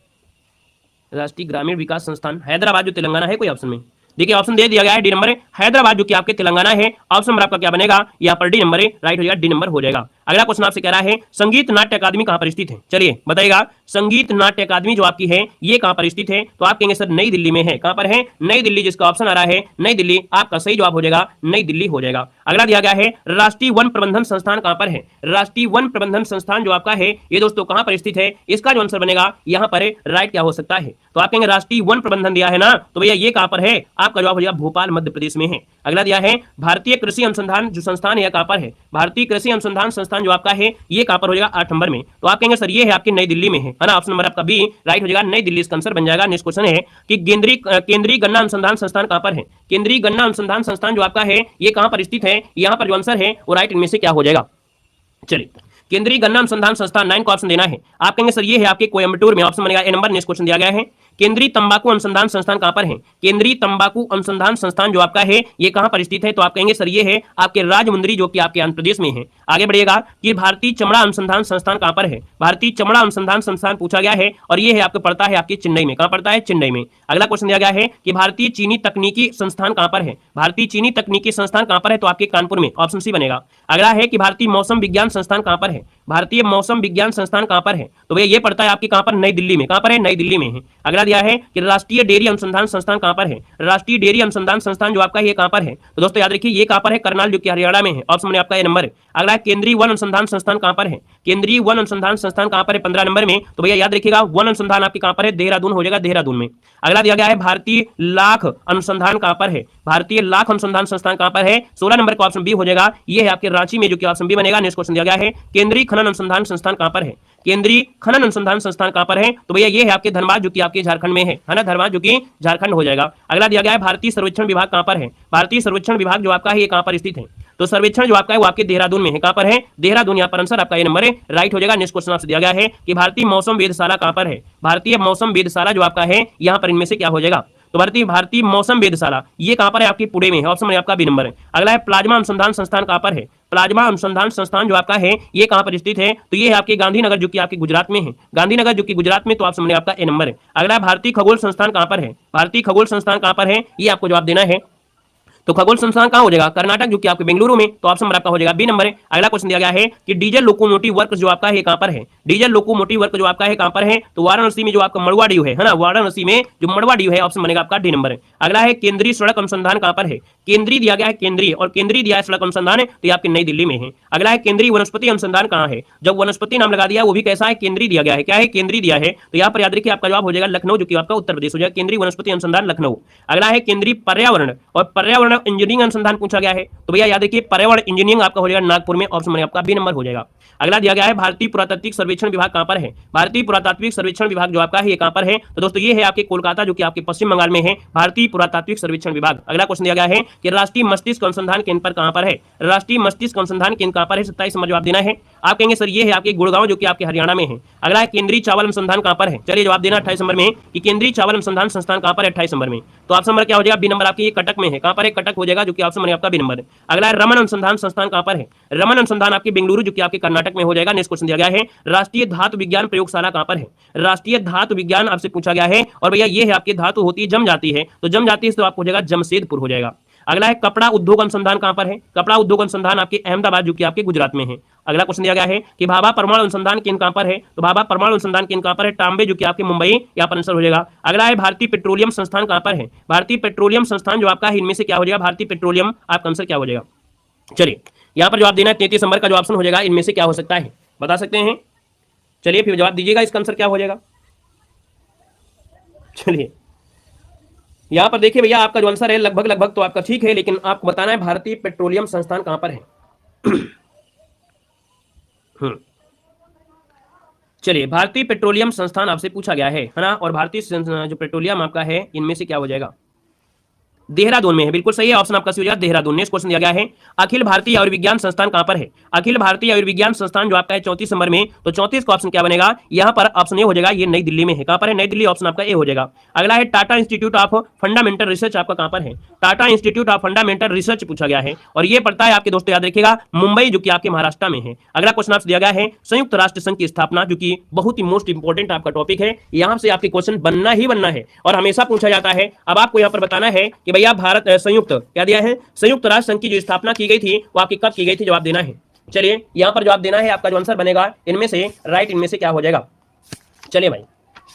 राष्ट्रीय ग्रामीण विकास संस्थान हैदराबाद, जो तेलंगाना है। कोई ऑप्शन में देखिए ऑप्शन दे दिया गया है डी नंबर है हैदराबाद, जो कि आपके तेलंगाना है। ऑप्शन नंबर आपका क्या बनेगा? यहाँ पर डी नंबर है, राइट हो जाएगा, डी नंबर हो जाएगा। अगला क्वेश्चन आपसे कह रहा है संगीत नाट्य अकादमी कहां पर स्थित है? चलिए बताइएगा, संगीत नाट्य अकादमी जो आपकी है ये कहां पर स्थित है? तो आप कहेंगे सर नई दिल्ली में है। कहां पर है? नई दिल्ली, जिसका ऑप्शन आ रहा है नई दिल्ली। आपका सही जवाब हो जाएगा नई दिल्ली हो जाएगा। अगला दिया गया है राष्ट्रीय वन प्रबंधन संस्थान कहां पर है? राष्ट्रीय वन प्रबंधन संस्थान जो आपका है ये दोस्तों कहां पर स्थित है? इसका जो आंसर बनेगा यहाँ पर है, राइट क्या हो सकता है? तो आप कहेंगे राष्ट्रीय वन प्रबंधन दिया है ना, तो भैया ये कहां पर है? आपका जवाब हो जाएगा भोपाल, मध्य प्रदेश में है। अगला दिया है भारतीय कृषि अनुसंधान जो संस्थान है कहां पर है? भारतीय कृषि अनुसंधान संस्थान जो आपका है ये कहां पर हो जाएगा? 8 नंबर में। तो आप कहेंगे सर ये है आपकी नई दिल्ली में है ना। ऑप्शन नंबर आपका बी राइट हो जाएगा, नई दिल्ली इसका आंसर बन जाएगा। नेक्स्ट क्वेश्चन है कि केंद्रीय गन्ना अनुसंधान संस्थान कहां पर है? केंद्रीय गन्ना अनुसंधान संस्थान जो आपका है ये कहां पर स्थित है? यहाँ पर जो आंसर है वो राइट इनमें से क्या हो जाएगा? चलिए केंद्रीय गन्ना अनुसंधान संस्थान 9 को ऑप्शन देना है। आप कहेंगे सर ये है आपके कोयम्बटूर में। ऑप्शन बनेगा ए नंबर। नेक्स्ट क्वेश्चन दिया गया है केंद्रीय तंबाकू अनुसंधान संस्थान कहां पर है? केंद्रीय तंबाकू अनुसंधान संस्थान जो आपका है ये कहां पर स्थित है? तो आप कहेंगे सर ये है आपके राजमुंदरी, जो कि आपके आंध्र प्रदेश में है। आगे बढ़िएगा कि भारतीय चमड़ा अनुसंधान संस्थान कहां पर है? भारतीय चमड़ा अनुसंधान संस्थान पूछा गया है और ये है आपको पड़ता है आपके चेन्नई में। कहां पड़ता है? चेन्नई में। अगला क्वेश्चन दिया गया है कि भारतीय चीनी तकनीकी संस्थान कहां पर है? भारतीय चीनी तकनीकी संस्थान कहां पर है? तो आपके कानपुर में। ऑप्शन सी बनेगा। अगला है कि भारतीय मौसम विज्ञान संस्थान कहां पर है? भारतीय मौसम विज्ञान संस्थान कहां पर है? तो भैया ये पड़ता है आपके कहां पर? नई दिल्ली में। कहां पर है? नई दिल्ली में है। अगला दिया है कि राष्ट्रीय डेयरी अनुसंधान संस्थान कहां पर है? राष्ट्रीय डेयरी अनुसंधान संस्थान जो आपका ये कहां पर है? तो दोस्तों याद रखिए ये कहां पर है? करनाल, जो कि हरियाणा में है। ऑप्शन में आपका ये नंबर है। अगला केंद्रीय वन अनुसंधान संस्थान कहां पर है? केंद्रीय वन अनुसंधान संस्थान कहां पर है? 15 नंबर में। तो भैया याद रखिएगा वन अनुसंधान आपके कहां पर है? देहरादून हो जाएगा, देहरादून में। अगला दिया गया है भारतीय लाख अनुसंधान कहां पर है? भारतीय लाख अनुसंधान संस्थान कहां पर है? 16 नंबर का ऑप्शन बी हो जाएगा, ये है आपके रांची में, जो कि ऑप्शन बी बनेगा। नेक्स्ट क्वेश्चन दिया गया है केंद्रीय खनन अनुसंधान संस्थान कहां पर है? केंद्रीय खनन अनुसंधान संस्थान कहां पर है? तो भैया ये है आपके धनबाद, जो कि आपके झारखंड में है ना, धनबाद जो कि झारखंड हो जाएगा। अगला दिया गया है भारतीय सर्वेक्षण विभाग कहां पर है? भारतीय सर्वेक्षण विभाग जो आपका है ये कहां पर स्थित है? तो सर्वेक्षण जो आपका है वो आपके देहरादून में है। कहां पर है? देहरादून। यहाँ पर आंसर आपका ये नंबर है, राइट हो जाएगा। नेक्स्ट क्वेश्चन आपसे दिया गया है कि भारतीय मौसम वेधशाला कहां पर है? भारतीय मौसम वेधशाला जो आपका है यहाँ पर इनमें से क्या हो जाएगा? तो भारतीय मौसम वेधशाला ये कहां पर है? आपकी पुणे में है। ऑप्शन में आपका बी नंबर है। अगला है प्लाज्मा अनुसंधान संस्थान कहां पर है? प्लाज्मा अनुसंधान संस्थान जो आपका है ये कहां पर स्थित है? तो ये है आपके गांधीनगर, जो कि आपके गुजरात में है। गांधीनगर जो कि गुजरात में, तो ऑप्शन में आपका ए नंबर है। अगला भारतीय खगोल संस्थान कहां पर है? भारतीय खगोल संस्थान कहां पर है? ये आपको जवाब देना है। तो खगोल संस्थान कहाँ हो जाएगा? कर्नाटक, जो कि आपके बेंगलुरु में। तो ऑप्शन नंबर आपका हो जाएगा बी नंबर है। अगला क्वेश्चन दिया गया है कि डीजल लोकोमोटिव वर्क जो आपका है कहां पर है? डीजल लोकोमोटिव वर्क जो आपका है कहां पर है? तो वाराणसी में जो आपका मड़वाडीह है ना, वाराणसी में जो मड़वाडीह है, ऑप्शन बनेगा आपका डी नंबर है। अगला है केंद्रीय सड़क अनुसंधान कहां पर है? केंद्रीय दिया गया है केंद्रीय, और केंद्रीय दिया है सड़क अनुसंधान है, तो ये आपकी नई दिल्ली में है। अगला है केंद्रीय वनस्पति अनुसंधान कहां है? जब वनस्पति नाम लगा दिया वो भी कैसा है? केंद्रीय दिया गया है। क्या है? केंद्रीय दिया है। तो यहाँ पर याद रखिए आपका जवाब हो जाएगा लखनऊ, जो कि आपका उत्तर प्रदेश हो जाएगा। केंद्रीय वनस्पति अनुसंधान लखनऊ। अगला है केंद्रीय पर्यावरण और पर्यावरण इंजीनियरिंग अनुसंधान पूछा गया है, तो भैया याद रखिए पर्यावरण इंजीनियरिंग आपका हो जाएगा नागपुर में, ऑप्शन बनेगा आपका बी नंबर हो जाएगा। अगला दिया गया है भारतीय पुरातात्विक सर्वेक्षण विभाग कहां पर है? भारतीय पुरातात्विक सर्वेक्षण विभाग जो आपका है ये कहां पर है? तो दोस्तों ये है आपके कोलकाता, जो कि आपके पश्चिम बंगाल में है, भारतीय पुरातात्विक सर्वेक्षण विभाग। अगला क्वेश्चन दिया गया है कि राष्ट्रीय मस्तिष्क अनुसंधान केंद्र पर कहां पर है? राष्ट्रीय मस्तिष्क अनुसंधान केंद्र कहां पर है? 27 नंबर जवाब देना है। आप कहेंगे सर ये है आपके गुड़गांव, जो कि आपके हरियाणा में है। अगला है केंद्रीय चावल अनुसंधान कहां पर है? चलिए जवाब देना 28 नंबर में कि केंद्रीय चावल अनुसंधान संस्थान कहां पर है? 28 नंबर में। तो ऑप्शन नंबर क्या हो जाएगा? बी नंबर आपके ये कटक में है। कहां पर है? कटक हो जाएगा, जो कि ऑप्शन नंबर आपका बी नंबर है। अगला है रमन अनुसंधान संस्थान कहां पर है? रमन अनुसंधान आपके बेंगलुरु, जो कि आपके कर्नाटक में हो जाएगा। नेक्स्ट क्वेश्चन दिया गया है राष्ट्रीय धातु विज्ञान प्रयोगशाला कहां पर है? राष्ट्रीय धातु विज्ञान आपसे पूछा गया है, और भैया ये है आपकी धातु होती है जम जाती है, तो जम जाती है तो आपको हो जाएगा जमशेदपुर हो जाएगा। अगला है कपड़ा उद्योग अनुसंधान कहां पर है? कपड़ा उद्योग अनुसंधान आपके अहमदाबाद, जो कि आपके गुजरात में है। अगला क्वेश्चन दिया गया है कि भाभा परमाणु अनुसंधान केंद्र कहां पर है? तो भाभा परमाणु अनुसंधान केंद्र कहां पर है? टांबे, जो कि आपके मुंबई, यहां पर आंसर हो जाएगा। अगला है भारतीय पेट्रोलियम संस्थान कहां पर है? भारतीय पेट्रोलियम संस्थान जो आपका है इनमें से क्या हो जाएगा? भारतीय पेट्रोलियम आपका आंसर क्या हो जाएगा? चलिए यहां पर जवाब देना है 33 नंबर का जो ऑप्शन हो जाएगा इनमें से क्या हो सकता है, बता सकते हैं? चलिए फिर जवाब दीजिएगा, इसका आंसर क्या हो जाएगा? चलिए यहां पर देखिए भैया आपका जो आंसर है लगभग लगभग तो आपका ठीक है, लेकिन आपको बताना है भारतीय पेट्रोलियम संस्थान कहां पर है। चलिए भारतीय पेट्रोलियम संस्थान आपसे पूछा गया है ना, और भारतीय जो पेट्रोलियम आपका है इनमें से क्या हो जाएगा? देहरादून में है, बिल्कुल सही है, ऑप्शन आपका सही हो जाएगा देहरादून। नेक्स्ट क्वेश्चन दिया गया है अखिल भारतीय आयुर्विज्ञान संस्थान कहां पर है? अखिल भारतीय आयुर्विज्ञान संस्थान जो आपका है 34 नंबर में, तो 34 का ऑप्शन क्या बनेगा? यहां पर ऑप्शन ए हो जाएगा, ये नई दिल्ली में है। कहां पर है? नई दिल्ली, ऑप्शन आपका ए हो जाएगा। अगला है Tata institute of fundamental research आपका कहां पर है? Tata institute of fundamental research पूछा गया है, और ये पड़ता है आपके दोस्तों याद रखिएगा मुंबई, जो कि आपके महाराष्ट्र में है। अगला क्वेश्चन आपसे दिया गया है संयुक्त राष्ट्र संघ की स्थापना, जो कि बहुत ही मोस्ट इंपोर्टेंट आपका टॉपिक है, यहां से आपके क्वेश्चन बनना ही बनना है और हमेशा पूछा जाता है। अब आपको यहां पर बताना है कि भैया भारत संयुक्त क्या दिया है? संयुक्त राष्ट्र संघ की जो स्थापना की गई थी वो आपकी कब की गई थी? जवाब देना है। चलिए यहां पर जवाब देना है, आपका जो आंसर बनेगा इनमें से राइट, इनमें से क्या हो जाएगा? चलिए भाई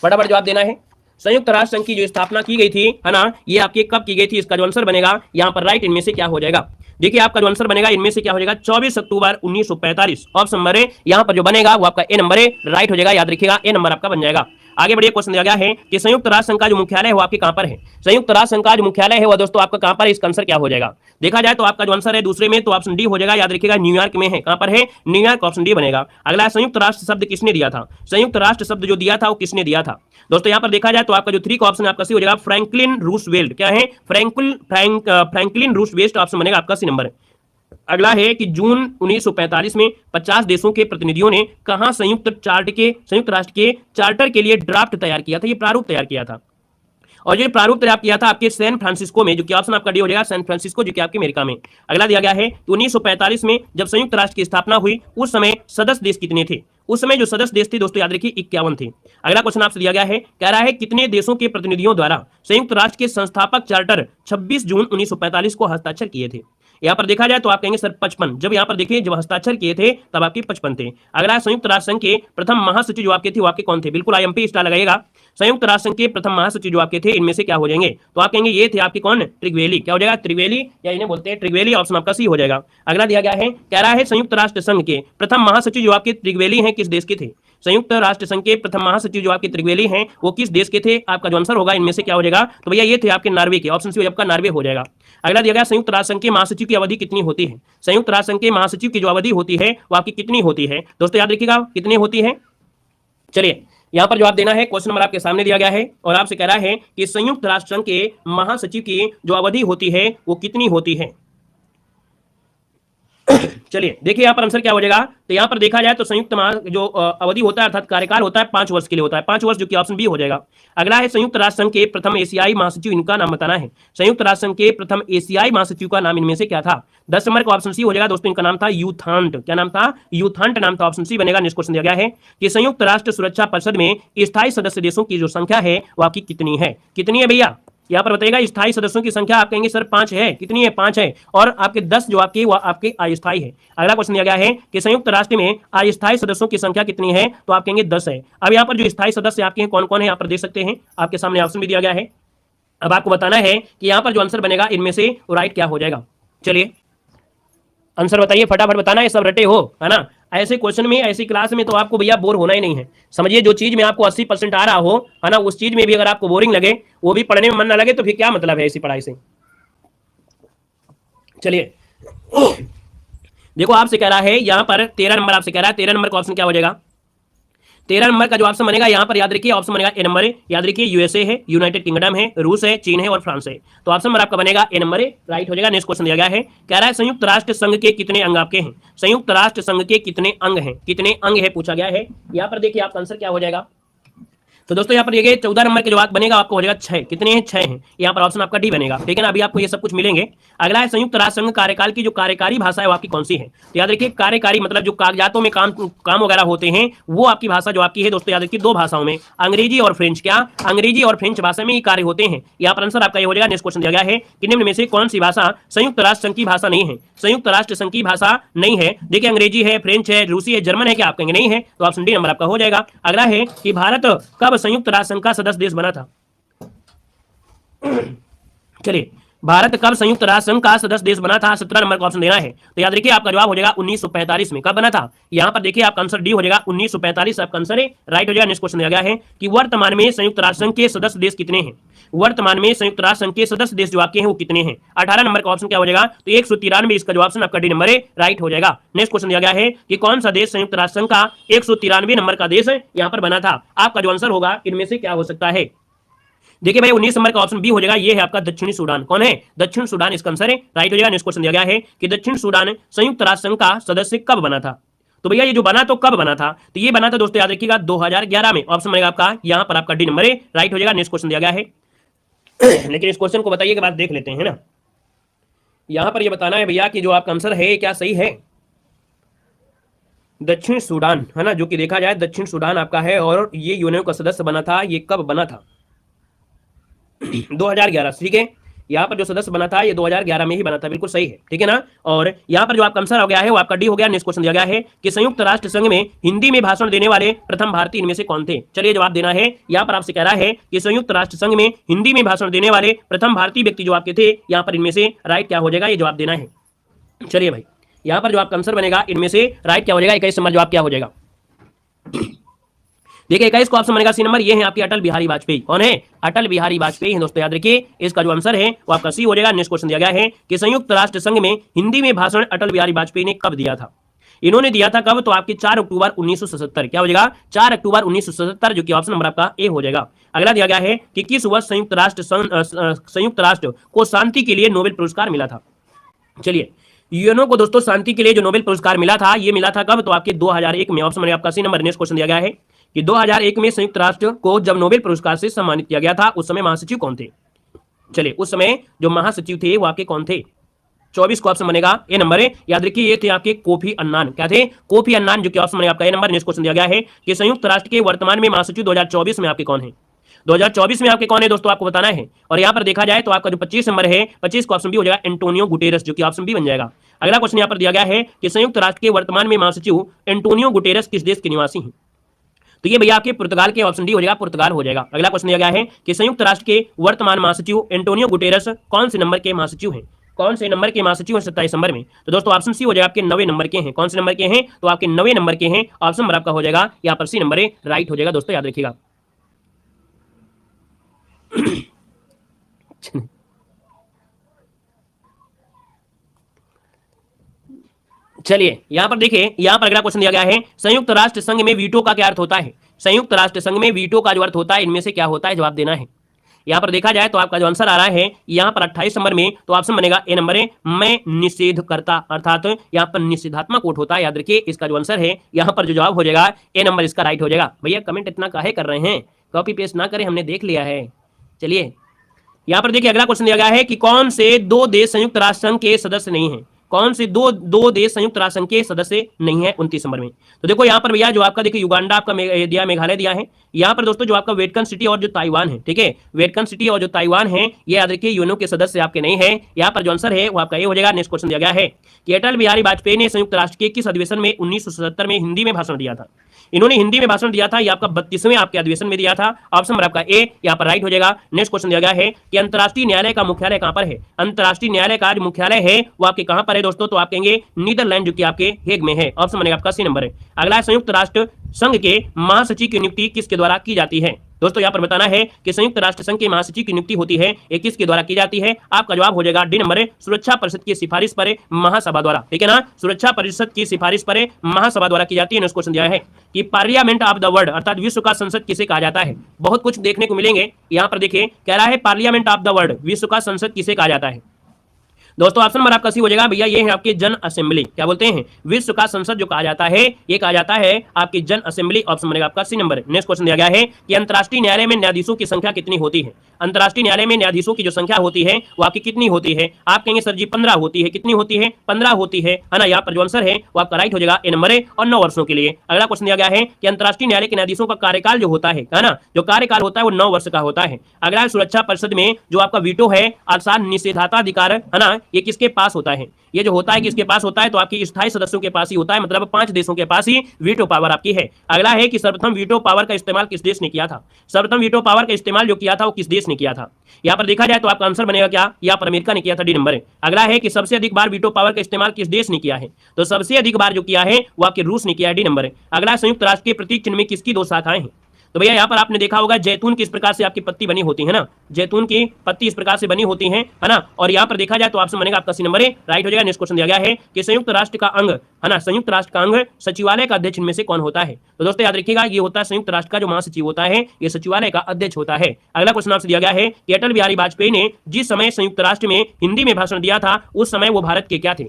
फटाफट जवाब देना है। संयुक्त राष्ट्र संघ की जो स्थापना की गई थी है ना, ये आपकी कब की गई थी? इसका जो आंसर बनेगा यहां पर राइट, इनमें से क्या हो जाएगा? देखिए आपका जो आंसर बनेगा इनमें से क्या हो जाएगा? 24 अक्टूबर 1945 ऑप्शन नंबर है, यहां पर जो बनेगा वो आपका ए नंबर है, राइट हो जाएगा, याद रखिएगा ए नंबर आपका बन जाएगा। आगे बढ़िए, क्वेश्चन दिया गया है कि संयुक्त राष्ट्र संघ का जो मुख्यालय है वो आपके कहां पर है? संयुक्त राष्ट्र संघ का जो मुख्यालय है वो दोस्तों आपका कहां पर है? इसका आंसर क्या हो जाएगा? देखा जाए तो आपका जो आंसर है दूसरे में, तो ऑप्शन डी हो जाएगा, याद रखिएगा न्यूयॉर्क में है। कहां पर है? न्यूयॉर्क, ऑप्शन डी बनेगा। अगला संयुक्त राष्ट्र शब्द किसने दिया था? संयुक्त राष्ट्र शब्द जो दिया था वो किसने दिया था? दोस्तों यहां पर देखा जाए तो आपका जो 3 का ऑप्शन आपका सी हो जाएगा, फ्रैंकलिन रूजवेल्ट। क्या है? फ्रैंकलिन रूजवेल्ट ऑप्शन बनेगा आपका सी नंबर। अगला है कि जून 1945 में 50 देशों के प्रतिनिधियों ने कहां संयुक्त राष्ट्र के चार्टर के लिए ड्राफ्ट तैयार किया था, ये प्रारूप तैयार किया था, और ये प्रारूप तैयार किया था आपके सैन फ्रांसिस्को में, जो कि ऑप्शन आपका डी हो जाएगा, सैन फ्रांसिस्को, जो कि आपके अमेरिका में। अगला दिया गया है 1945 में जब संयुक्त राष्ट्र की स्थापना हुई उस समय सदस्य देश कितने थे? उस समय जो सदस्य देश थे दोस्तों याद रखिए 51 थे। अगला क्वेश्चन आपसे दिया गया है, कह रहा है कितने देशों के प्रतिनिधियों द्वारा संयुक्त राष्ट्र के संस्थापक चार्टर 26 जून 1945 को हस्ताक्षर किए थे? यहां पर देखा जाए तो आप कहेंगे सर 55, जब यहां पर देखिए जब हस्ताक्षर किए थे तब आपके 55 थे। अगला संयुक्त राष्ट्र संघ के प्रथम महासचिव जो आपके थे वो आपके कौन थे? बिल्कुल IMP स्टार लगाइएगा। संयुक्त राष्ट्र संघ के प्रथम महासचिव जो आपके थे इनमें से क्या हो जाएंगे? तो आप कहेंगे ये थे आपके कौन? त्रिवेली। क्या हो जाएगा? त्रिवेली, या इन्हें बोलते हैं त्रिवेली, ऑप्शन आपका सी हो जाएगा। अगला दिया गया है, कह रहा है संयुक्त राष्ट्र संघ के प्रथम महासचिव जो आपके त्रिवेली हैं किस देश के थे? संयुक्त राष्ट्र संघ के प्रथम महासचिव जो आपके त्रिवेली हैं वो किस देश के थे? आपका जो आंसर होगा इनमें से क्या हो जाएगा? तो भैया ये थे आपके नॉर्वे के, ऑप्शन सी आपका नॉर्वे हो जाएगा। अगला दिया गया संयुक्त राष्ट्र संघ के महासचिव की अवधि कितनी होती है? संयुक्त राष्ट्र संघ के महासचिव की जो अवधि होती है वो आपकी कितनी होती है? दोस्तों याद रखिएगा कितनी होती है। चलिए यहां पर जवाब देना है, क्वेश्चन नंबर आपके सामने दिया गया है और आपसे कह रहा है कि संयुक्त राष्ट्र संघ के महासचिव की जो अवधि होती है वो कितनी होती है। चलिए देखिए यहाँ पर आंसर क्या हो जाएगा। तो यहाँ पर देखा जाए तो संयुक्त जो अवधि होता है अर्थात कार्यकाल होता है 5 वर्ष के लिए होता है, 5 वर्ष, जो कि ऑप्शन बी हो जाएगा। अगला है संयुक्त राष्ट्र संघ के प्रथम एशियाई महासचिव, इनका नाम बताना है। संयुक्त राष्ट्र संघ के प्रथम एशियाई महासचिव का नाम इनमें से क्या था? 10 नंबर का ऑप्शन सी हो जाएगा दोस्तों, इनका नाम था यूथांट। क्या नाम था? यूथांट नाम था, ऑप्शन सी बनेगा। नेक्स्ट क्वेश्चन दिया गया है कि संयुक्त राष्ट्र सुरक्षा परिषद में स्थायी सदस्य देशों की जो संख्या है वो आपकी कितनी है? कितनी है भैया? यहाँ पर बताइएगा स्थायी सदस्यों की संख्या आप कहेंगे सर 5 है, कितनी है? 5 है। और आपके 10 जो आपके वो आपके अस्थायी है। अगला क्वेश्चन दिया गया है कि संयुक्त राष्ट्र में अस्थायी सदस्यों की संख्या कितनी है? तो आप कहेंगे 10 है। अब यहाँ पर जो स्थायी सदस्य आपके हैं कौन कौन है यहाँ पर देख सकते हैं, आपके सामने ऑप्शन भी दिया गया है। अब आपको बताना है कि यहाँ पर जो आंसर बनेगा इनमें से राइट क्या हो जाएगा। चलिए आंसर बताइए, फटाफट बताना है, सब रटे हो, है ना। ऐसे क्वेश्चन में, ऐसी क्लास में तो आपको भैया बोर होना ही नहीं है। समझिए जो चीज में आपको 80% आ रहा हो, है ना, उस चीज में भी अगर आपको बोरिंग लगे, वो भी पढ़ने में मन ना लगे, तो फिर क्या मतलब है इसी पढ़ाई से। चलिए देखो आपसे कह रहा है यहाँ पर 13 नंबर आपसे कह रहा है, 13 नंबर का ऑप्शन क्या हो जाएगा? 13 नंबर का जो ऑप्शन बनेगा यहाँ पर याद रखिए, ऑप्शन बनेगा ए नंबर। याद रखिए यूएसए है, यूनाइटेड किंगडम है, रूस है, चीन है और फ्रांस है। तो ऑप्शन नंबर आपका बनेगा ए नंबर, राइट हो जाएगा। नेक्स्ट क्वेश्चन दिया गया है, कह रहा है संयुक्त राष्ट्र संघ के कितने अंग आपके हैं? संयुक्त राष्ट्र संघ के कितने अंग हैं? कितने अंग है पूछा गया है। यहाँ पर देखिए आपका आंसर क्या हो जाएगा। तो दोस्तों यहाँ पर ये 14 नंबर के जवाब बनेगा आपको हो जाएगा 6। कितने हैं? 6 हैं। यहाँ पर ऑप्शन आपका डी बनेगा। ठीक है ना, अभी आपको ये सब कुछ मिलेंगे। अगला है संयुक्त राष्ट्र संघ कार्यकाल की जो कार्यकारी भाषा है वो आपकी कौन सी है? तो याद रखिए कार्यकारी मतलब जो कागजातों में काम वगैरह होते हैं, वो आपकी भाषा जो आपकी है दोस्तों, याद रखिए 2 भाषाओं में, अंग्रेजी और फ्रेंच। क्या? अंग्रेजी और फ्रेंच भाषा में ये कार्य होते हैं। यहाँ पर आंसर आपका ये हो जाएगा। नेक्स्ट क्वेश्चन दिया गया है कि निम्न में से कौन सी भाषा संयुक्त राष्ट्र संघ की भाषा नहीं है? संयुक्त राष्ट्र संघ की भाषा नहीं है। देखिए अंग्रेजी है, फ्रेंच है, रूसी है, जर्मन है, क्या आप कहेंगे नहीं है? तो ऑप्शन डी नंबर आपका हो जाएगा। अगला है कि भारत कब संयुक्त राष्ट्र संघ का सदस्य देश बना था? चलिए भारत कब संयुक्त राष्ट्र संघ का सदस्य देश बना था? 17 नंबर का ऑप्शन देना है। तो याद रखिए आपका जवाब हो जाएगा 1945 में। कब बना था? यहाँ पर देखिए आपका आंसर डी हो जाएगा 1945 आपका आंसर है, राइट हो जाएगा। नेक्स्ट क्वेश्चन दिया गया है कि वर्तमान में संयुक्त राष्ट्र संघ के सदस्य देश कितने हैं? वर्तमान में संयुक्त राष्ट्र संघ के सदस्य देश जो आपके हैं वो कितने हैं? 18 नंबर का ऑप्शन क्या हो जाएगा? तो 193, इसका जवाब आपका डी नंबर है, राइट हो जाएगा। नेक्स्ट क्वेश्चन दिया गया है कि कौन सा देश संयुक्त राष्ट्र संघ का 193 नंबर का देश यहाँ पर बना था? आपका जो आंसर होगा इनमें से क्या हो सकता है? देखिए भाई 19 नंबर का ऑप्शन बी हो जाएगा, ये है आपका दक्षिणी सूडान। कौन है? दक्षिण सूडान इसका आंसर है, राइट हो जाएगा। नेक्स्ट क्वेश्चन दिया गया है कि दक्षिण सूडान संयुक्त राष्ट्र संघ का सदस्य कब बना था? तो भैया ये जो बना तो कब बना था? तो ये बना था दोस्तों याद रखिएगा 2011 में। ऑप्शन बनेगा आपका यहाँ पर आपका डी नंबर है, राइट हो जाएगा। नेक्स्ट क्वेश्चन दिया गया है लेकिन इस क्वेश्चन को बताइए के बाद देख लेते हैं ना। यहां पर ये बताना है भैया कि जो आपका आंसर है क्या सही है? दक्षिण सूडान, है ना, जो कि देखा जाए दक्षिण सूडान आपका है और ये यूएनओ का सदस्य बना था। ये कब बना था? 2011। ठीक है, यहाँ पर जो सदस्य बना था ये 2011 में ही बना था, बिल्कुल सही है। ठीक है ना, और यहाँ पर जो आपका आंसर हो गया है वो आपका डी हो गया। नेक्स्ट क्वेश्चन दिया गया है कि संयुक्त राष्ट्र संघ में हिंदी में भाषण देने वाले प्रथम भारतीय इनमें से कौन थे? चलिए जवाब देना है। यहाँ पर आपसे कह रहा है कि संयुक्त राष्ट्र संघ में हिंदी में भाषण देने वाले प्रथम भारतीय व्यक्ति जो आपके थे, यहाँ पर इनमें से राइट क्या हो जाएगा, ये जवाब देना है। चलिए भाई यहाँ पर जो आपका आंसर बनेगा इनमें से राइट क्या हो जाएगा, 21 नंबर जवाब क्या हो जाएगा? देखिए 21 को ऑप्शन बनेगा सी नंबर, ये है आपके अटल बिहारी वाजपेयी। कौन है? अटल बिहारी वाजपेयी है दोस्तों, याद रखिए इसका जो आंसर है वो आपका सी हो जाएगा। नेक्स्ट क्वेश्चन दिया गया है कि संयुक्त राष्ट्र संघ में हिंदी में भाषण अटल बिहारी वाजपेयी ने कब दिया था? इन्होंने दिया था कब? तो आपके 4 अक्टूबर 1977। क्या हो जाएगा? 4 अक्टूबर 1977, जो कि ऑप्शन नंबर आपका ए हो जाएगा। अगला दिया गया है कि किस वर्ष संयुक्त राष्ट्र को शांति के लिए नोबेल पुरस्कार मिला था? चलिए यूएनओ को दोस्तों शांति के लिए जो नोबेल पुरस्कार मिला था, ये मिला था कब? तो आपके 2001 में। ऑप्शन आपका सी नंबर। नेक्स्ट क्वेश्चन दिया गया है कि 2001 में संयुक्त राष्ट्र को जब नोबेल पुरस्कार से सम्मानित किया गया था, उस समय महासचिव कौन थे? चलिए उस समय जो महासचिव थे वो आपके कौन थे? 24 को ऑप्शन बनेगा ए नंबर है, याद रखिए ये थे आपके कोफी अन्नान। क्या थे? कोफी अन्नान, जो कि ऑप्शन बनेगा आपका ए नंबर। नेक्स्ट क्वेश्चन दिया गया है कि संयुक्त राष्ट्र के वर्तमान में महासचिव 2024 में आपके कौन है? 2024 में आपके कौन है दोस्तों, आपको बताना है। और यहाँ पर देखा जाए तो आपका जो 25 नंबर है, 25 को ऑप्शन बी हो जाएगा एंटोनियो गुटेरस, जो कि ऑप्शन बी बन जाएगा। अगला क्वेश्चन यहाँ पर दिया गया है कि संयुक्त राष्ट्र के वर्तमान में महासचिव एंटोनियो गुटेरस किस देश के निवासी हैं? तो ये भैया आपके पुर्तगाल के, ऑप्शन डी हो जाएगा, पुर्तगाल हो जाएगा। अगला क्वेश्चन दिया गया है कि संयुक्त राष्ट्र के वर्तमान महासचिव एंटोनियो गुटेरस कौन से नंबर के महासचिव हैं? कौन से नंबर के महासचिव हैं 27 नंबर में? तो दोस्तों ऑप्शन सी हो जाएगा आपके 90 नंबर के हैं। कौन से नंबर के हैं? तो आपके 90 नंबर के हैं। ऑप्शन नंबर आपका हो जाएगा यहाँ पर सी नंबर है, राइट हो जाएगा दोस्तों, याद रखिएगा। चलिए यहां पर देखिए, यहां पर अगला क्वेश्चन दिया गया है संयुक्त राष्ट्र संघ में वीटो का क्या अर्थ होता है? संयुक्त राष्ट्र संघ में वीटो का जो अर्थ होता है इनमें से क्या होता है, जवाब देना है। यहां पर देखा जाए तो आपका जो आंसर आ रहा है यहां पर 28 नंबर में, तो ऑप्शन बनेगा ए नंबर है, मैं निषेध करता, अर्थात यहां पर निषेधात्मक वोट होता है। याद रखिए इसका जो आंसर है यहां पर जो जवाब हो जाएगा ए नंबर, इसका राइट हो जाएगा। भैया कमेंट इतना काहे कर रहे हैं, कॉपी पेस्ट ना करें, हमने देख लिया है। चलिए यहां पर देखिए अगला क्वेश्चन दिया गया है कि कौन से 2 देश संयुक्त राष्ट्र संघ के सदस्य नहीं है? कौन से दो देश संयुक्त राष्ट्र संघ के सदस्य नहीं है 29 नंबर में? तो देखो यहाँ पर भैया जो आपका देखिए युगांडा आपका दिया, मेघालय दिया है। यहाँ पर दोस्तों जो आपका वेटकन सिटी और जो ताइवान है, ठीक है, वेटकन सिटी और जो ताइवान है ये याद रखिए यूएनओ के सदस्य आपके नहीं है। यहाँ पर जो आंसर है वो आपका ये हो जाएगा। नेक्स्ट क्वेश्चन दिया गया है कि अटल बिहारी वाजपेयी ने संयुक्त राष्ट्र के किस अधिवेशन में 1977 में हिंदी में भाषण दिया था? इन्होंने हिंदी में भाषण दिया था, ये आपका 32वें आपके अधिवेशन में दिया था। ऑप्शन नंबर आपका ए यहाँ पर राइट हो जाएगा। नेक्स्ट क्वेश्चन दिया गया है कि अंतर्राष्ट्रीय न्यायालय का मुख्यालय कहां पर है? अंतर्राष्ट्रीय न्यायालय का जो मुख्यालय है वो आपके कहां पर है दोस्तों? तो आप कहेंगे नीदरलैंड, जो कि आपके हेग में है। ऑप्शन बनेगा आपका सी नंबर है। अगला संयुक्त राष्ट्र संघ के महासचिव की नियुक्ति किसके द्वारा की जाती है? दोस्तों यहाँ पर बताना है कि संयुक्त राष्ट्र संघ के महासचिव की नियुक्ति होती है ये किसके द्वारा की जाती है? आपका जवाब हो जाएगा डी नंबर है, सुरक्षा परिषद की सिफारिश पर महासभा द्वारा, ठीक है ना। सुरक्षा परिषद की सिफारिश पर महासभा द्वारा की जाती है। क्वेश्चन दिया है कि पार्लियामेंट ऑफ द वर्ल्ड अर्थात विश्व का संसद किसे कहा जाता है? बहुत कुछ देखने को मिलेंगे यहाँ पर। देखिए कह रहा है पार्लियामेंट ऑफ द वर्ल्ड, विश्व का संसद किसे कहा जाता है? दोस्तों ऑप्शन नंबर आपका सी हो जाएगा भैया, ये है आपकी जन असेंबली। क्या बोलते हैं? विश्व का संसद जो कहा जाता है ये कहा जाता है आपकी जन असेंबली। ऑप्शन बनेगा आपका सी नंबर। नेक्स्ट क्वेश्चन दिया गया है कि अंतर्राष्ट्रीय न्यायालय में न्यायाधीशों की संख्या कितनी होती है? अंतर्राष्ट्रीय न्यायालय में न्यायाधीशों की जो संख्या होती है वो आपकी कितनी होती है? आप कहेंगे सर जी 15 होती है। कितनी होती है? 15 होती है ना। यहाँ पर जो आंसर है वो आपका राइट हो जाएगा, ए नंबर है, और 9 वर्षों के लिए। अगला क्वेश्चन दिया गया है कि अंतर्राष्ट्रीय न्यायालय के न्यायाधीशों का कार्यकाल जो होता है ना, जो कार्यकाल होता है वो 9 वर्ष का होता है। अगला सुरक्षा परिषद में जो आपका वीटो है अर्थात निषेधाधिकार है ना, ये किसके पास होता है? ये जो होता है किसके पास होता है? तो आपकी स्थायी सदस्यों के पास ही होता है, मतलब 5 देशों के पास ही वीटो पावर आपकी है। अगला है कि सर्वप्रथम वीटो पावर का इस्तेमाल किस देश ने किया था? सर्वप्रथम वीटो पावर का इस्तेमाल जो किया था वो किस देश ने किया था? यहाँ पर देखा जाए तो आपका आंसर बनेगा क्या? यहाँ पर अमेरिका ने किया था, डी नंबर है। अगला है कि सबसे अधिक बार वीटो पावर का इस्तेमाल किस देश ने किया है? तो सबसे अधिक बार जो किया है वो आपके रूस ने किया है, डी नंबर है। अगला संयुक्त राष्ट्र के प्रतीक चिन्ह में किसकी 2 शाखाएं हैं? तो भैया यहाँ पर आपने देखा होगा जैतून की इस प्रकार से आपकी पत्ती बनी होती है ना, जैतून की पत्ती इस प्रकार से बनी होती है ना। और यहाँ पर देखा जाए तो ऑप्शन बनेगा आपका सी नंबर है, राइट हो जाएगा। नेक्स्ट क्वेश्चन दिया गया है कि संयुक्त राष्ट्र का अंग है ना, संयुक्त राष्ट्र का अंग सचिवालय का अध्यक्ष में से कौन होता है? तो दोस्तों याद रखिएगा ये होता है संयुक्त राष्ट्र का जो महासचिव होता है ये सचिवालय का अध्यक्ष होता है। अगला क्वेश्चन आपसे दिया गया है कि अटल बिहारी वाजपेयी ने जिस समय संयुक्त राष्ट्र में हिंदी में भाषण दिया था उस समय वो भारत के क्या थे?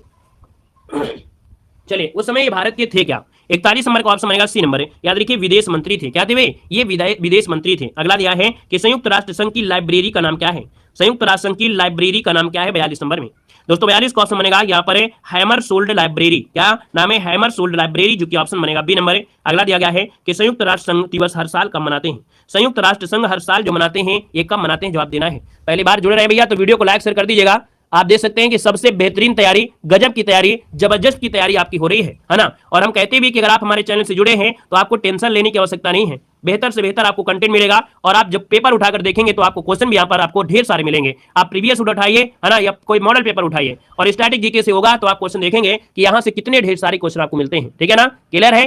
चलिए उस समय ये भारत के थे क्या? 41 नंबर का ऑप्शन बनेगा सी नंबर है। याद रखिए विदेश मंत्री थे। क्या थे वे? ये विदेश मंत्री थे। अगला दिया है कि संयुक्त राष्ट्र संघ की लाइब्रेरी का नाम क्या है? संयुक्त राष्ट्र संघ की लाइब्रेरी का नाम क्या है 42 नंबर में? दोस्तों 42 का ऑप्शन बनेगा यहाँ पर है हैमरसोल्ड लाइब्रेरी। क्या नाम है? हैमरसोल्ड लाइब्रेरी, जो कि ऑप्शन बनेगा बी नंबर है। अगला दिया गया है कि संयुक्त राष्ट्र संघ दिवस हर साल कब मनाते हैं? संयुक्त राष्ट्र संघ हर साल जो मनाते हैं ये कब मनाते हैं? जवाब देना है। पहली बार जुड़े रहे भैया तो वीडियो को लाइक शेयर कर दीजिएगा। आप देख सकते हैं कि सबसे बेहतरीन तैयारी, गजब की तैयारी, जबरदस्त की तैयारी आपकी हो रही है ना। और हम कहते भी कि अगर आप हमारे चैनल से जुड़े हैं तो आपको टेंशन लेने की आवश्यकता नहीं है, बेहतर से बेहतर आपको कंटेंट मिलेगा। और आप जब पेपर उठाकर देखेंगे तो आपको क्वेश्चन भी यहाँ पर आपको ढेर सारे मिलेंगे। आप प्रीवियस उठाइए है ना, या कोई मॉडल पेपर उठाइए और स्टैटिक जीके से होगा तो आप क्वेश्चन देखेंगे कि यहाँ से कितने ढेर सारे क्वेश्चन आपको मिलते हैं, ठीक है ना। क्लियर है?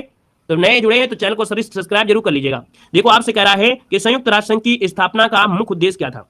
तो नए जुड़े हैं तो चैनल को सब्सक्राइब जरूर कर लीजिएगा। देखो आपसे कह रहा है कि संयुक्त राष्ट्र संघ की स्थापना का मुख्य उद्देश्य क्या था?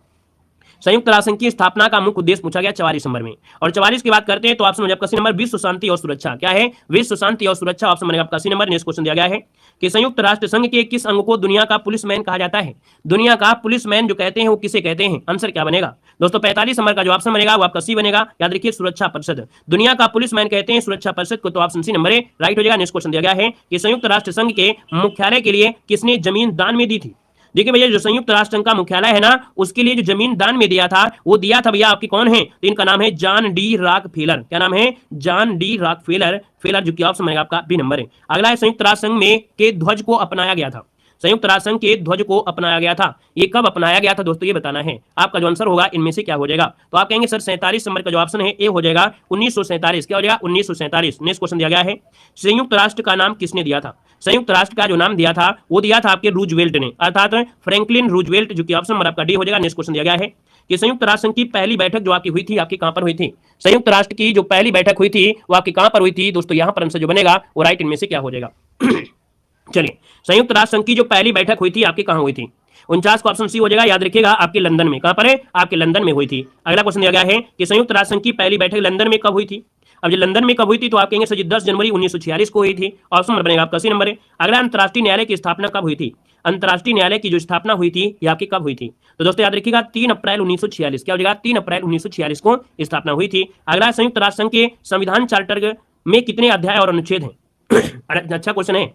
संयुक्त राष्ट्र संघ की स्थापना का मुख्य उद्देश्य पूछा गया 44 नंबर में। और 44 की बात करते हैं तो ऑप्शन बनेगा आपका सी नंबर, विश्व शांति और सुरक्षा। क्या है? विश्व शांति और सुरक्षा। ऑप्शन बनेगा आपका सी नंबर। नेक्स्ट क्वेश्चन दिया गया है कि संयुक्त राष्ट्र संघ के किस अंग को दुनिया का पुलिसमैन कहा जाता है? दुनिया का पुलिसमैन जो कहते हैं वो किसे कहते हैं? आंसर क्या बनेगा दोस्तों? 45 नंबर का जो ऑप्शन बनेगा वो आपका सी बनेगा। याद रखिए सुरक्षा परिषद, दुनिया का पुलिसमैन कहते हैं सुरक्षा परिषद को, तो ऑप्शन सी नंबर है, राइट हो जाएगा। नेक्स्ट क्वेश्चन दिया गया है कि संयुक्त राष्ट्र संघ के मुख्यालय के लिए किसने जमीन दान में दी थी? देखिए भैया जो संयुक्त राष्ट्र संघ का मुख्यालय है ना उसके लिए जो जमीन दान में दिया था वो दिया था भैया आपकी कौन है? तो इनका नाम है जॉन डी रॉकफेलर। क्या नाम है? जॉन डी रॉकफेलर, जो कि ऑप्शन बनेगा आपका बी नंबर है। अगला है संयुक्त राष्ट्र संघ में के ध्वज को अपनाया गया था। संयुक्त राष्ट्र संघ के ध्वज को अपनाया गया था, ये कब अपनाया गया था दोस्तों? ये बताना है। आपका जो आंसर होगा इनमें से क्या हो जाएगा? तो आप कहेंगे सर 47 नंबर का जो ऑप्शन है ए हो जाएगा 1947। क्या हो जाएगा? 1947। नेक्स्ट क्वेश्चन दिया गया है संयुक्त राष्ट्र का नाम किसने दिया था? संयुक्त राष्ट्र का जो नाम दिया था वो दिया था आपके रूजवेल्ट ने, अर्थात फ्रैंकलिन रूजवेल्ट, जो कि ऑप्शन नंबर आपका डी हो जाएगा। नेक्स्ट क्वेश्चन दिया गया है कि संयुक्त राष्ट्र संघ की पहली बैठक जो आपकी हुई थी आपकी कहां पर हुई थी? संयुक्त राष्ट्र की जो पहली बैठक हुई थी वो आपकी कहां पर हुई थी दोस्तों? यहां पर आंसर जो बनेगा वो राइट इनमें से क्या हो जाएगा? चलिए संयुक्त राष्ट्र संघ की जो पहली बैठक हुई थी आपकी कहां हुई थी? 49 का ऑप्शन सी हो जाएगा। याद रखिएगा आपके लंदन में। कहां पर है? आपके लंदन में हुई थी। अगला क्वेश्चन दिया गया है कि संयुक्त राष्ट्र संघ की पहली बैठक लंदन में कब हुई थी? अब जो लंदन में कब हुई थी तो आप कहेंगे सर 10 जनवरी 1946 को हुई थी। ऑप्शन नंबर बनेगा आपका सी नंबर है। अगला अंतर्राष्ट्रीय न्यायालय की स्थापना कब हुई थी? अंतर्राष्ट्रीय न्यायालय की जो स्थापना हुई थी ये आपकी कब हुई थी? तो दोस्तों याद रखिएगा 3 अप्रैल 1946। क्या हो जाएगा? 3 अप्रैल 1946 को स्थापना हुई थी। अगला संयुक्त राष्ट्र संघ के संविधान चार्टर में कितने अध्याय और अनुच्छेद हैं? अच्छा क्वेश्चन है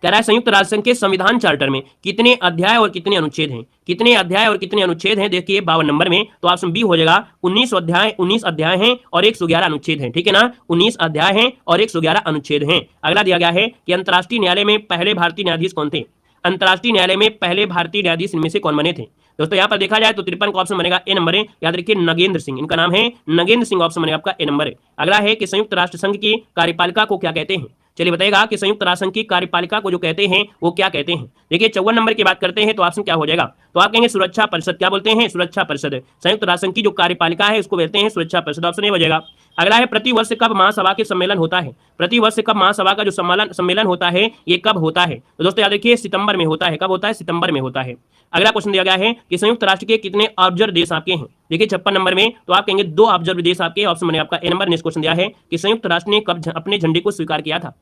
कह रहा है संयुक्त राष्ट्र संघ के संविधान चार्टर में कितने अध्याय और कितने अनुच्छेद हैं? कितने अध्याय और कितने अनुच्छेद हैं? देखिए 52 नंबर में, तो ऑप्शन बी हो जाएगा 19 अध्याय हैं और 111 अनुच्छेद हैं, ठीक है ना, 19 अध्याय हैं और 111 अनुच्छेद हैं। अगला दिया गया है कि अंतर्राष्ट्रीय न्यायालय में पहले भारतीय न्यायाधीश कौन थे? अंतर्राष्ट्रीय न्यायालय में पहले भारतीय न्यायाधीश इनमें से कौन बने थे? दोस्तों यहाँ पर देखा जाए तो 53 का ऑप्शन बनेगा ए नंबर है, याद रखिए नगेंद्र सिंह, इनका नाम है नगेंद्र सिंह, ऑप्शन बनेगा आपका ए नंबर है। अगला है कि संयुक्त राष्ट्र संघ की कार्यपालिका को क्या कहते हैं? चलिए बताइएगा कि संयुक्त राष्ट्र संघ की कार्यपालिका को जो कहते हैं वो क्या कहते हैं? देखिए 54 नंबर की बात करते हैं तो ऑप्शन क्या हो जाएगा? तो आप कहेंगे सुरक्षा परिषद। क्या बोलते हैं? सुरक्षा परिषद। संयुक्त राष्ट्र संघ की जो कार्यपालिका है उसको बोलते हैं सुरक्षा परिषद, ऑप्शन ए हो जाएगा। अगला है प्रतिवर्ष कब महासभा के सम्मेलन होता है? प्रतिवर्ष कब महासभा का जो सम्मेलन होता है ये कब होता है? तो दोस्तों याद रखिए सितंबर में होता है। कब होता है? सितंबर में होता है। अगला क्वेश्चन दिया गया है कि संयुक्त राष्ट्र के कितने ऑब्जर्व देश आपके हैं? देखिए 56 नंबर में, तो आप कहेंगे 2 ऑब्जर्व देश आपके, ऑप्शन बनेगा आपका ए नंबर। नेक्स्ट क्वेश्चन दिया है कि संयुक्त राष्ट्र ने कब अपने झंडे को स्वीकार किया था?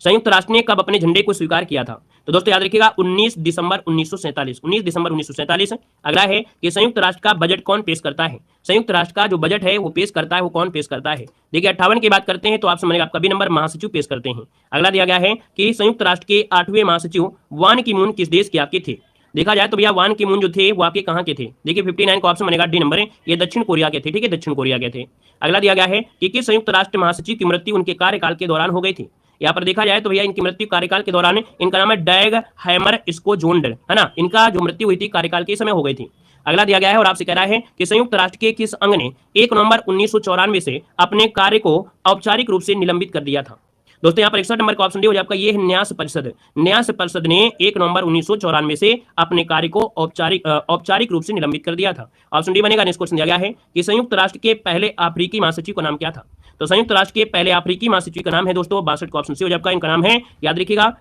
संयुक्त राष्ट्र ने कब अपने झंडे को स्वीकार किया था? तो दोस्तों याद रखिएगा 19 दिसंबर 1947, 19 दिसंबर 1947। अगला है कि संयुक्त राष्ट्र का बजट कौन पेश करता है? संयुक्त राष्ट्र का जो बजट है वो पेश करता है, वो कौन पेश करता है? देखिए 58 की बात करते हैं तो ऑप्शन बनेगा आपका बी नंबर, महासचिव पेश करते हैं। अगला दिया गया है कि संयुक्त राष्ट्र के 8वें महासचिव वान की मून किस देश के आपके थे? देखा जाए तो भैया वान की मून जो थे वो आपके कहाँ के थे? देखिए 59 का ऑप्शन बनेगा डी नंबर है, ये दक्षिण कोरिया के थे, ठीक है, दक्षिण कोरिया के थे। अगला दिया गया है कि किस संयुक्त राष्ट्र महासचिव की मृत्यु उनके कार्यकाल के दौरान हो गई थी? यहाँ पर देखा जाए तो भैया इनकी मृत्यु कार्यकाल के दौरान, इनका नाम है डैग हैमर इसको जोन्डर, है ना, इनका जो मृत्यु हुई थी कार्यकाल के समय हो गई थी। अगला दिया गया है और आपसे कह रहा है कि संयुक्त राष्ट्र के किस अंग ने 1 नवंबर 1994 से अपने कार्य को औपचारिक रूप से निलंबित कर दिया था? दोस्तों यहाँ पर 61 नंबर का ऑप्शन डी हो जाए आपका, ये है न्यास परिषद। न्यास परिषद ने 1 नवंबर 1994 से अपने कार्य को औपचारिक रूप से निलंबित कर दिया था, ऑप्शन डी बनेगा। नेक्स्ट क्वेश्चन दिया गया है कि संयुक्त राष्ट्र के पहले अफ्रीकी महासचिव का नाम क्या था? तो संयुक्त राष्ट्र के पहले अफ्रीकी महासचिव का नाम है दोस्तों 62 का ऑप्शन सी हो जाए आपका, इनका नाम है, याद रखिएगा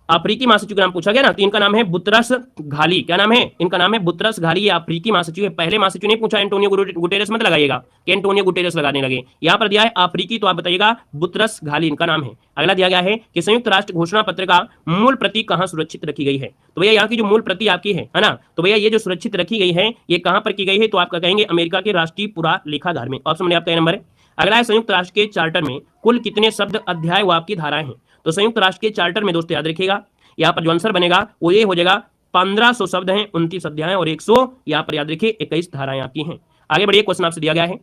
अफ्रीकी महासचिव का नाम पूछा गया ना, तो इनका नाम है बुतरस घाली। क्या नाम है? इनका नाम है बुतरस घाली, ये अफ्रीकी महासचिव है। पहले महासचिव नहीं पूछा, एंटोनियो गुटेरेस मत लगाइएगा कि एंटोनियो गुटेरेस लगाने लगे, यहाँ पर दिया है अफ्रीकी, तो आप बताइएगा बुतरस घाली इनका नाम है। अगला दिया गया है कि संयुक्त राष्ट्र घोषणा पत्र का मूल प्रति कहाँ सुरक्षित रखी गई है? तो भैया यहाँ की जो मूल प्रति आपकी है ना, तो भैया ये जो सुरक्षित रखी गई है ये कहाँ पर की गई है? तो आपका कहेंगे अमेरिका के राष्ट्रीय पुरालेखागार में, ऑप्शन में आपका नंबर है। अगला है संयुक्त राष्ट्र के चार्टर में कुल कितने शब्द, अध्याय व आपकी धाराएं हैं? तो संयुक्त राष्ट्र के चार्टर में दोस्तों याद रखिएगा यहाँ पर जो आंसर बनेगा वो ये हो जाएगा 1500 शब्द हैं, 29 अध्याय और 100 यहाँ पर याद रखिए 21 धाराएं आपकी हैं। आगे बढ़िए, क्वेश्चन आपसे दिया गया है,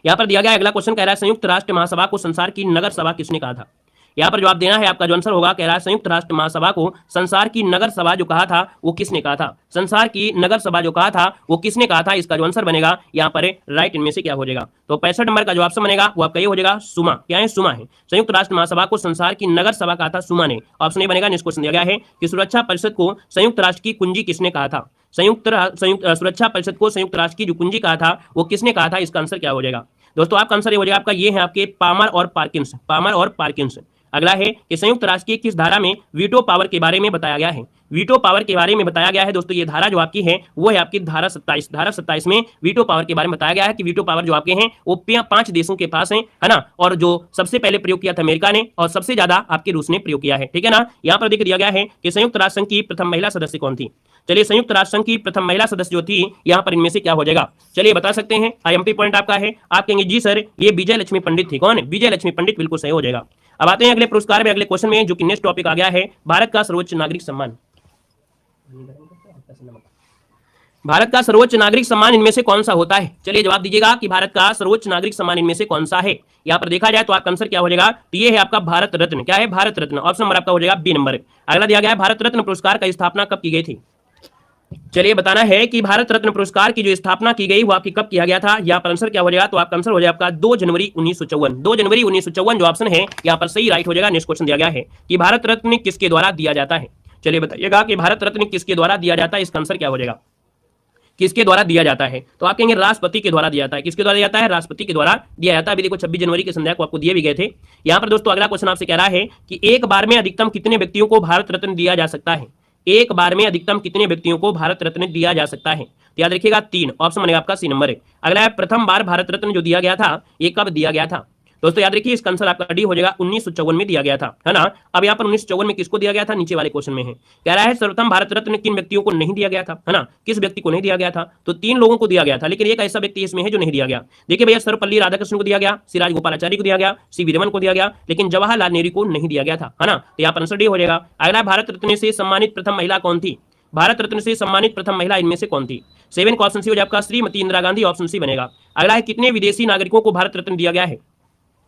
यहाँ पर दिया गया अगला क्वेश्चन कह रहा है संयुक्त राष्ट्र महासभा को संसार की नगर सभा किसने कहा था? यहाँ पर जवाब देना है, आपका जो आंसर होगा कह रहा है संयुक्त राष्ट्र महासभा को संसार की नगर सभा जो कहा था वो किसने कहा था? संसार की नगर सभा जो कहा था वो किसने कहा था? इसका जो आंसर बनेगा यहाँ पर राइट, इनमें से क्या हो जाएगा? तो 65 नंबर का जो ऑप्शन बनेगा वो आपका ये हो जाएगा सुमा। क्या है? सुमा है। संयुक्त राष्ट्र महासभा को संसार की नगर सभा कहा था सुमा ने, ऑप्शन ए बनेगा। नेक्स्ट क्वेश्चन दिया गया है कि सुरक्षा परिषद को संयुक्त राष्ट्र की कुंजी किसने कहा था? सुरक्षा परिषद को संयुक्त राष्ट्र की जो कुंजी कहा था वो किसने कहा था? इसका आंसर क्या हो जाएगा दोस्तों? आपका आंसर ये हो जाएगा आपका, ये है आपके पामर और पार्किंस, पामर और पार्किंस। अगला है कि संयुक्त राष्ट्र की किस धारा में वीटो पावर के बारे में बताया गया है? वीटो पावर के बारे में बताया गया है दोस्तों, ये धारा जो आपकी है वो है आपकी धारा 27। धारा 27 में वीटो पावर के बारे में बताया गया है कि वीटो पावर जो आपके हैं वो 5 देशों के पास है ना, और जो सबसे पहले प्रयोग किया था अमेरिका ने और सबसे ज्यादा आपके रूस ने प्रयोग किया है, ठीक है ना। यहाँ पर देख दिया गया है कि संयुक्त राष्ट्र संघ की प्रथम महिला सदस्य कौन थी? चलिए संयुक्त राष्ट्र संघ की प्रथम महिला सदस्य जो थी यहाँ पर इनमें से क्या हो जाएगा? चलिए बता सकते हैं, आईएमपी पॉइंट आपका है। आप कहेंगे जी सर ये विजय लक्ष्मी पंडित थी। कौन है? विजय लक्ष्मी पंडित, बिल्कुल सही हो जाएगा। अब आते हैं अगले पुरस्कार में, अगले क्वेश्चन में, जो कि नेक्स्ट टॉपिक आ गया है भारत का सर्वोच्च नागरिक सम्मान। भारत का सर्वोच्च नागरिक सम्मान इनमें से कौन सा होता है? चलिए जवाब दीजिएगा कि भारत का सर्वोच्च नागरिक सम्मान इनमें से कौन सा है। यहाँ पर देखा जाए तो आपका आंसर क्या हो जाएगा? तो ये है आपका भारत रत्न। क्या है? भारत रत्न, ऑप्शन नंबर आपका हो जाएगा बी नंबर। अगला दिया गया है भारत रत्न पुरस्कार का स्थापना कब की गई थी? चलिए बताना है कि भारत रत्न पुरस्कार की जो स्थापना की गई वो आपकी कब किया गया था। यहाँ पर आंसर क्या हो जाएगा? तो आपका आंसर हो जाएगा आपका 2 जनवरी 1954। 2 जनवरी 1954 जो ऑप्शन है यहाँ पर सही राइट हो जाएगा। नेक्स्ट क्वेश्चन दिया गया है कि भारत रत्न किसके द्वारा दिया जाता है? चलिए बताइएगा कि भारत रत्न किसके द्वारा दिया जाता है, इसका आंसर क्या हो जाएगा? किसके द्वारा दिया जाता है? तो आप कहेंगे राष्ट्रपति के द्वारा दिया जाता है। किसके द्वारा दिया जाता है? राष्ट्रपति के द्वारा दिया जाता है। अभी देखो 26 जनवरी के संध्या को आपको दिए भी गए थे। यहाँ पर दोस्तों अगला क्वेश्चन आपसे कह रहा है कि एक बार में अधिकतम कितने व्यक्तियों को भारत रत्न दिया जा सकता है? एक बार में अधिकतम कितने व्यक्तियों को भारत रत्न दिया जा सकता है? तो याद रखिएगा 3, ऑप्शन बनेगा आपका सी नंबर है। अगला है प्रथम बार भारत रत्न जो दिया गया था ये कब दिया गया था? दोस्तों याद रखिए इसका आंसर आपका डी हो जाएगा 1954 में दिया गया था, है ना। अब यहाँ पर 1954 में किसको दिया गया था, नीचे वाले क्वेश्चन में है। कह रहा है सर्वप्रथम भारत रत्न किन व्यक्तियों को नहीं दिया गया था, है ना। किस व्यक्ति को नहीं दिया गया था, तो 3 लोगों को दिया गया था, लेकिन एक ऐसा व्यक्ति इसमें है जो नहीं दिया गया। देखिए भैया सर्वपल्ली राधाकृष्ण को दिया गया, सी राजगोपालाचारी को दिया गया, सी वी रमन को दिया गया, लेकिन जवाहरलाल नेहरू को नहीं दिया गया था, है ना। तो यहाँ पर आंसर डी हो जाएगा। अगला भारत रत्न से सम्मानित प्रथम महिला कौन थी, भारत रत्न से सम्मानित प्रथम महिला इनमें से कौन थी। 7 का ऑप्शन सी हो जाएगा आपका श्रीमती इंदिरा गांधी, ऑप्शन सी बनेगा। अगला है कितने विदेशी नागरिकों को भारत रत्न दिया गया है,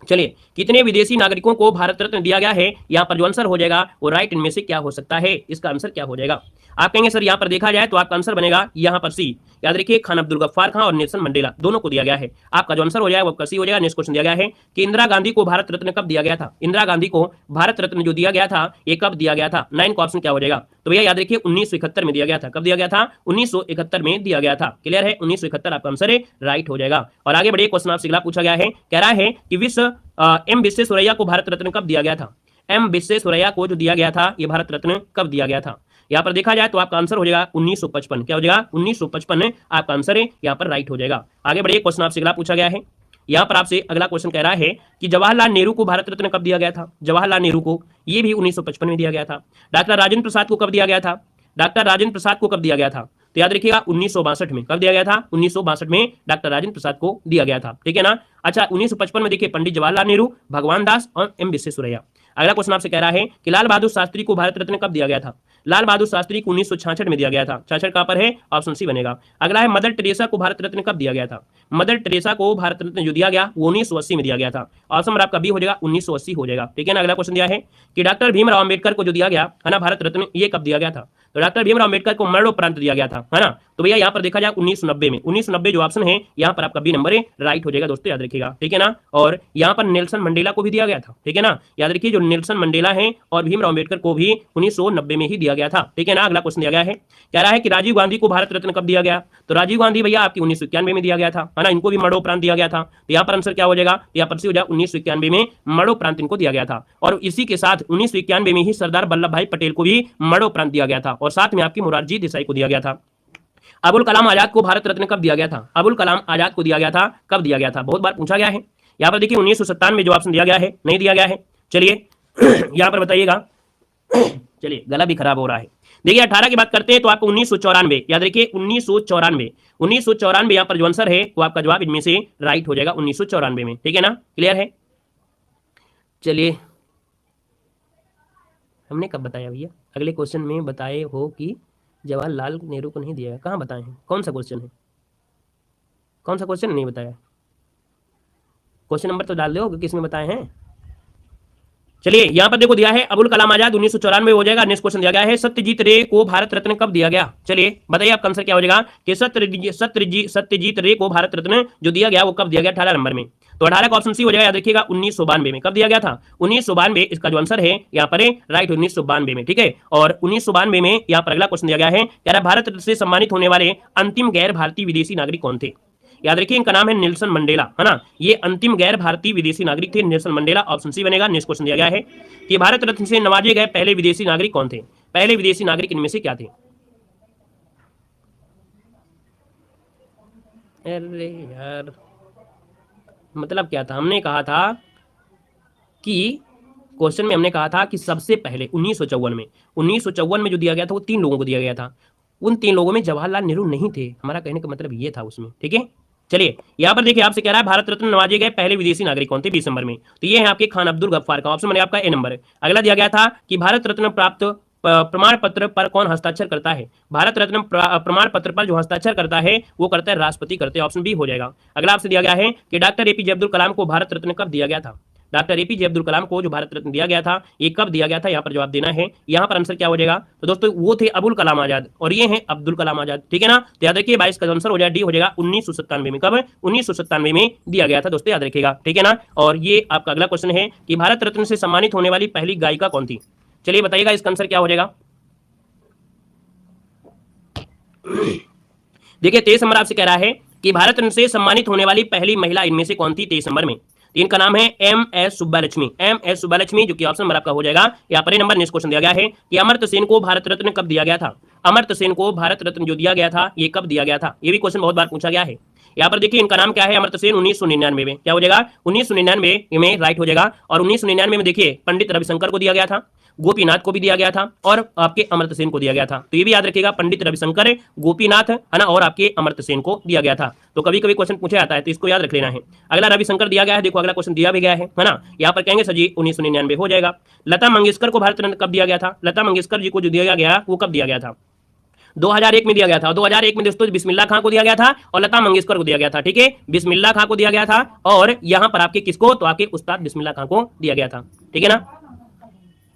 चलिए कितने विदेशी नागरिकों को भारत रत्न दिया गया है। यहां पर जो आंसर हो जाएगा वो राइट इनमें से क्या हो सकता है, इसका आंसर क्या हो जाएगा। आप कहेंगे सर यहां पर देखा जाए तो आपका आंसर बनेगा यहां पर सी। याद रखिए खान अब्दुल गफ्फार खान और नेल्सन मंडेला दोनों को दिया गया है। आपका जो आंसर हो जाएगा वो सी हो जाएगा। नेक्स्ट क्वेश्चन दिया गया है कि इंदिरा गांधी को भारत रत्न कब दिया गया था। इंदिरा गांधी को भारत रत्न जो दिया गया था ये कब दिया गया था। 9 का ऑप्शन क्या हो जाएगा, तो भैया याद रखिए 1971 में दिया गया था। कब दिया गया था, 1971 में दिया गया था। क्लियर है, 1971 आपका आंसर है, राइट हो जाएगा। और आगे बढ़िए क्वेश्चन आपसे अगला पूछा गया है, कह रहा है कि एम विश्वेश्वरैया को भारत रत्न कब दिया गया था। एम विश्वेश्वरैया को जो दिया गया था ये भारत रत्न कब दिया गया था। यहाँ पर देखा जाए तो आपका आंसर हो जाएगा 1955। क्या हो जाएगा, 1955 आपका आंसर है, यहाँ पर राइट हो जाएगा। आगे बढ़िए क्वेश्चन आपसे अगला पूछा गया है, यहाँ पर आपसे अगला क्वेश्चन कह रहा है कि जवाहरलाल नेहरू को भारत रत्न कब दिया गया था। जवाहरलाल नेहरू को ये भी 1955 में दिया गया था। डॉक्टर राजेंद्र प्रसाद को कब दिया गया था, डॉक्टर राजेंद्र प्रसाद को कब दिया गया था, तो याद रखिएगा 1962 में। कब दिया गया था, 1962 में डॉक्टर राजेंद्र प्रसाद को दिया गया था, ठीक है ना। अच्छा 1955 में देखिए पंडित जवाहरलाल नेहरू, भगवान दास और एम विश्वेश्वरैया। अगला क्वेश्चन आपसे कह रहा है कि लाल बहादुर शास्त्री को भारत रत्न कब दिया गया था। लाल बहादुर शास्त्री को 1966 में दिया गया था। 66 कहां पर है, ऑप्शन सी बनेगा। अगला है मदर टेरेसा को भारत रत्न कब दिया गया था। मदर टेरेसा को भारत रत्न जो दिया गया वो 1980 में दिया गया था। ऑप्शन नंबर आपका बी हो जाएगा, 1980 हो जाएगा, ठीक है ना। अगला क्वेश्चन दिया है कि डॉक्टर भीमराव अम्बेडकर को जो दिया गया है ना भारत रत्न, ये कब दिया गया था। तो डॉक्टर भीमराव अम्बेडकर को मरणोपरांत दिया गया था, है ना। तो भैया यहाँ पर देखा जाए 1990 में, 1990 जो ऑप्शन है यहाँ पर आपका बी नंबर है, राइट हो जाएगा दोस्तों, याद रखिएगा, ठीक है ना। और यहाँ पर नेल्सन मंडेला को भी दिया गया था, ठीक है ना। याद रखिए जो नेल्सन मंडेला है और भीमराव अम्बेडकर को भी 1990 में ही दिया गया था, ठीक है ना। अगला क्वेश्चन दिया गया है, कह रहा है कि राजीव गांधी को भारत रत्न कब दिया गया। तो राजीव गांधी भैया आपकी 1991 में दिया गया था, है ना। इनको भी मरणोपरांत दिया गया था। तो यहाँ पर आंसर क्या हो जाएगा, यहाँ पर सी हो जाएगा 1991 में मरणोपरांत इनको दिया गया था। और इसी के साथ 1991 में ही सरदार वल्लभ भाई पटेल को भी मरणोपरांत दिया गया था। और साथ में आपकी मोरारजी देसाई को दिया गया था। अबुल कलाम आजाद को भारत रत्न कब दिया गया था। अबुल कलाम आजाद को दिया गया था, कब दिया गया था, बहुत बार पूछा गया है। यहाँ पर देखिए 1997 में जो ऑप्शन दिया गया है नहीं दिया गया है। चलिए यहाँ पर बताइएगा, चलिए गला भी खराब हो रहा है। देखिए 18 की बात करते हैं तो आपको 1994, याद रखिए 1994 यहाँ पर जो आंसर है वो आपका जवाब इनमें से राइट हो जाएगा 1994 में, ठीक है ना। क्लियर है, चलिए हमने कब बताया भैया, अगले क्वेश्चन में बताए हो कि जवाहरलाल नेहरू को नहीं दिया है। कहाँ बताए हैं, कौन सा क्वेश्चन है, कौन सा क्वेश्चन नहीं बताया, क्वेश्चन नंबर तो डाल दो कि किसमें बताए हैं। चलिए यहाँ पर देखो दिया है अबुल कलाम आजाद 1994 हो जाएगा। नेक्स्ट क्वेश्चन दिया गया है सत्यजीत रे को भारत रत्न कब दिया गया। चलिए बताइए आपका आंसर क्या हो जाएगा कि सत्यजीत रे को भारत रत्न जो दिया गया वो कब दिया गया, 18 नंबर में। तो 18 का ऑप्शन सी हो जाएगा, याद रखिएगा 1992 में। कब दिया गया था, 1992, इसका जो आंसर है यहाँ पर राइट 1992 में, ठीक है। और 1992 में यहाँ पर अगला क्वेश्चन दिया गया है, कह रहा है भारत रत्न से सम्मानित होने वाले अंतिम गैर भारतीय विदेशी नागरिक कौन थे। याद रखिए इनका नाम है नेल्सन मंडेला, है ना। ये अंतिम गैर भारतीय विदेशी नागरिक थे, नेल्सन मंडेला, ऑप्शन सी बनेगा। नेक्स्ट क्वेश्चन दिया गया है कि भारत रत्न से नवाजे गए पहले विदेशी नागरिक कौन थे। पहले विदेशी नागरिक इनमें से क्या थे। अरे यार मतलब क्या था, हमने कहा था कि क्वेश्चन में हमने कहा था कि सबसे पहले 1954 में जो दिया गया था वो 3 लोगों को दिया गया था। उन 3 लोगों में जवाहरलाल नेहरू नहीं थे, हमारा कहने का मतलब ये था उसमें, ठीक है। चलिए यहाँ पर देखिए आपसे कह रहा है भारत रत्न नवाजे गए पहले विदेशी नागरिक कौन थे 20 नंबर में। तो ये है आपके खान अब्दुल गफ्फार का, ऑप्शन बने आपका ए नंबर। अगला दिया गया था कि भारत रत्न प्राप्त प्रमाण पत्र पर कौन हस्ताक्षर करता है। भारत रत्न प्रमाण पत्र पर जो हस्ताक्षर करता है वो करता है राष्ट्रपति करते हैं, ऑप्शन बी हो जाएगा। अगला आपसे दिया गया है कि डॉक्टर एपीजे अब्दुल कलाम को भारत रत्न कब दिया गया था। डॉक्टर एपीजे अब्दुल कलाम को जो भारत रत्न दिया गया था ये कब दिया गया था, यहाँ पर जवाब देना है। यहाँ पर आंसर क्या हो जाएगा, तो दोस्तों वो थे अबुल कलाम आजाद और ये हैं अब्दुल कलाम आजाद, ठीक है ना। तो याद रखिए 22 का आंसर हो जाएगा डी हो जाएगा 1997 में। कब, 1997 में दिया गया था दोस्तों, याद रखिएगा, ठीक है ना। और ये आपका अगला क्वेश्चन है कि भारत रत्न से सम्मानित होने वाली पहली गायिका कौन थी। चलिए बताइएगा इसका आंसर क्या हो जाएगा। देखिए 23 नंबर आपसे कह रहा है कि भारत रत्न से सम्मानित होने वाली पहली महिला इनमें से कौन थी 23 नंबर में। इनका नाम है एम.एस. सुब्बालक्ष्मी, जो कि ऑप्शन नंबर आपका हो जाएगा यहाँ पर नंबर। नेक्स्ट क्वेश्चन दिया गया है कि अमर्त्य सेन को भारत रत्न कब दिया गया था। अमर्त्य सेन को भारत रत्न जो दिया गया था ये कब दिया गया था, ये भी क्वेश्चन बहुत बार पूछा गया है। यहाँ पर देखिए इनका नाम क्या है, अमर्त्य सेन। 1999 में क्या हो जाएगा, 1999 में राइट हो जाएगा। और 1999 में देखिए पंडित रविशंकर को दिया गया था, गोपीनाथ को भी दिया गया था और आपके अमर्त्य सेन को दिया गया था। तो ये भी याद रखिएगा, पंडित रविशंकर, गोपीनाथ है ना, और आपके अमर्त्य सेन को दिया गया था। तो कभी कभी क्वेश्चन पूछा जाता है, तो इसको याद रख लेना है। अगला रविशंकर दिया गया है, देखो अगला क्वेश्चन दिया भी गया है ना। यहाँ पर कहेंगे सर जी 1999 हो जाएगा। लता मंगेशकर को भारत रत्न कब दिया गया था, लता मंगेशकर जी को जो दिया गया वो कब दिया गया था, 2001 में दिया गया था। 2001 में दोस्तों बिस्मिल्ला खां को दिया गया था और लता मंगेशकर को दिया गया था। ठीक है, बिस्मिल्ला खां को दिया गया था और यहाँ पर आपके किसको, तो आपके उस्ताद बिस्मिल्ला खां को दिया गया था। ठीक है ना।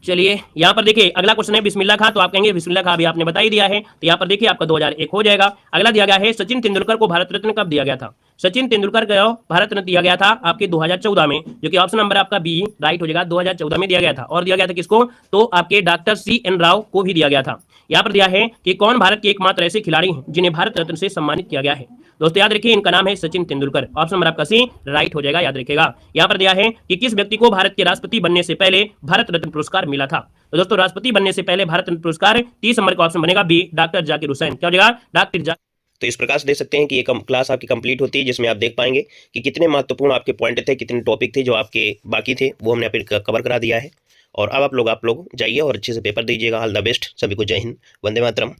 चलिए यहाँ पर देखिए अगला क्वेश्चन है बिस्मिल्ला खां, तो आप कहेंगे बिस्मिल्ला खां भी आपने बता ही दिया है, तो यहाँ पर देखिए आपका 2001 हो जाएगा। अगला दिया गया है सचिन तेंदुलकर को भारत रत्न कब दिया गया था, सचिन तेंदुलकर को भारत रत्न दिया गया था आपके 2014 में, जो कि ऑप्शन नंबर आपका बी राइट हो जाएगा। 2014 में दिया गया था। और दिया गया था किसको, तो आपके डॉक्टर CN राव को भी दिया गया था। यहाँ पर दिया है कि कौन भारत के एकमात्र ऐसे खिलाड़ी हैं जिन्हें भारत रत्न से सम्मानित किया गया है। दोस्तों याद रखिए इनका नाम है सचिन तेंदुलकर। ऑप्शन नंबर आपका सी राइट हो जाएगा, याद रखिएगा। यहाँ पर दिया है कि किस व्यक्ति को भारत के राष्ट्रपति बनने से पहले भारत रत्न पुरस्कार मिला था। तो दोस्तों राष्ट्रपति बनने से पहले भारत रत्न पुरस्कार 30 नंबर का ऑप्शन बनेगा बी, डॉक्टर जाकिर हुसैन। क्या हो जाएगा, डॉक्टर जाकिर। तो इस प्रकार से देख सकते हैं कि ये क्लास आपकी कंप्लीट होती है, जिसमें आप देख पाएंगे कि कितने महत्वपूर्ण आपके पॉइंट थे, कितने टॉपिक थे जो आपके बाकी थे, वो हमने यहाँ पे कवर करा दिया है। और अब आप लोग जाइए और अच्छे से पेपर दीजिएगा। ऑल द बेस्ट सभी को। जय हिंद, वंदे मातरम।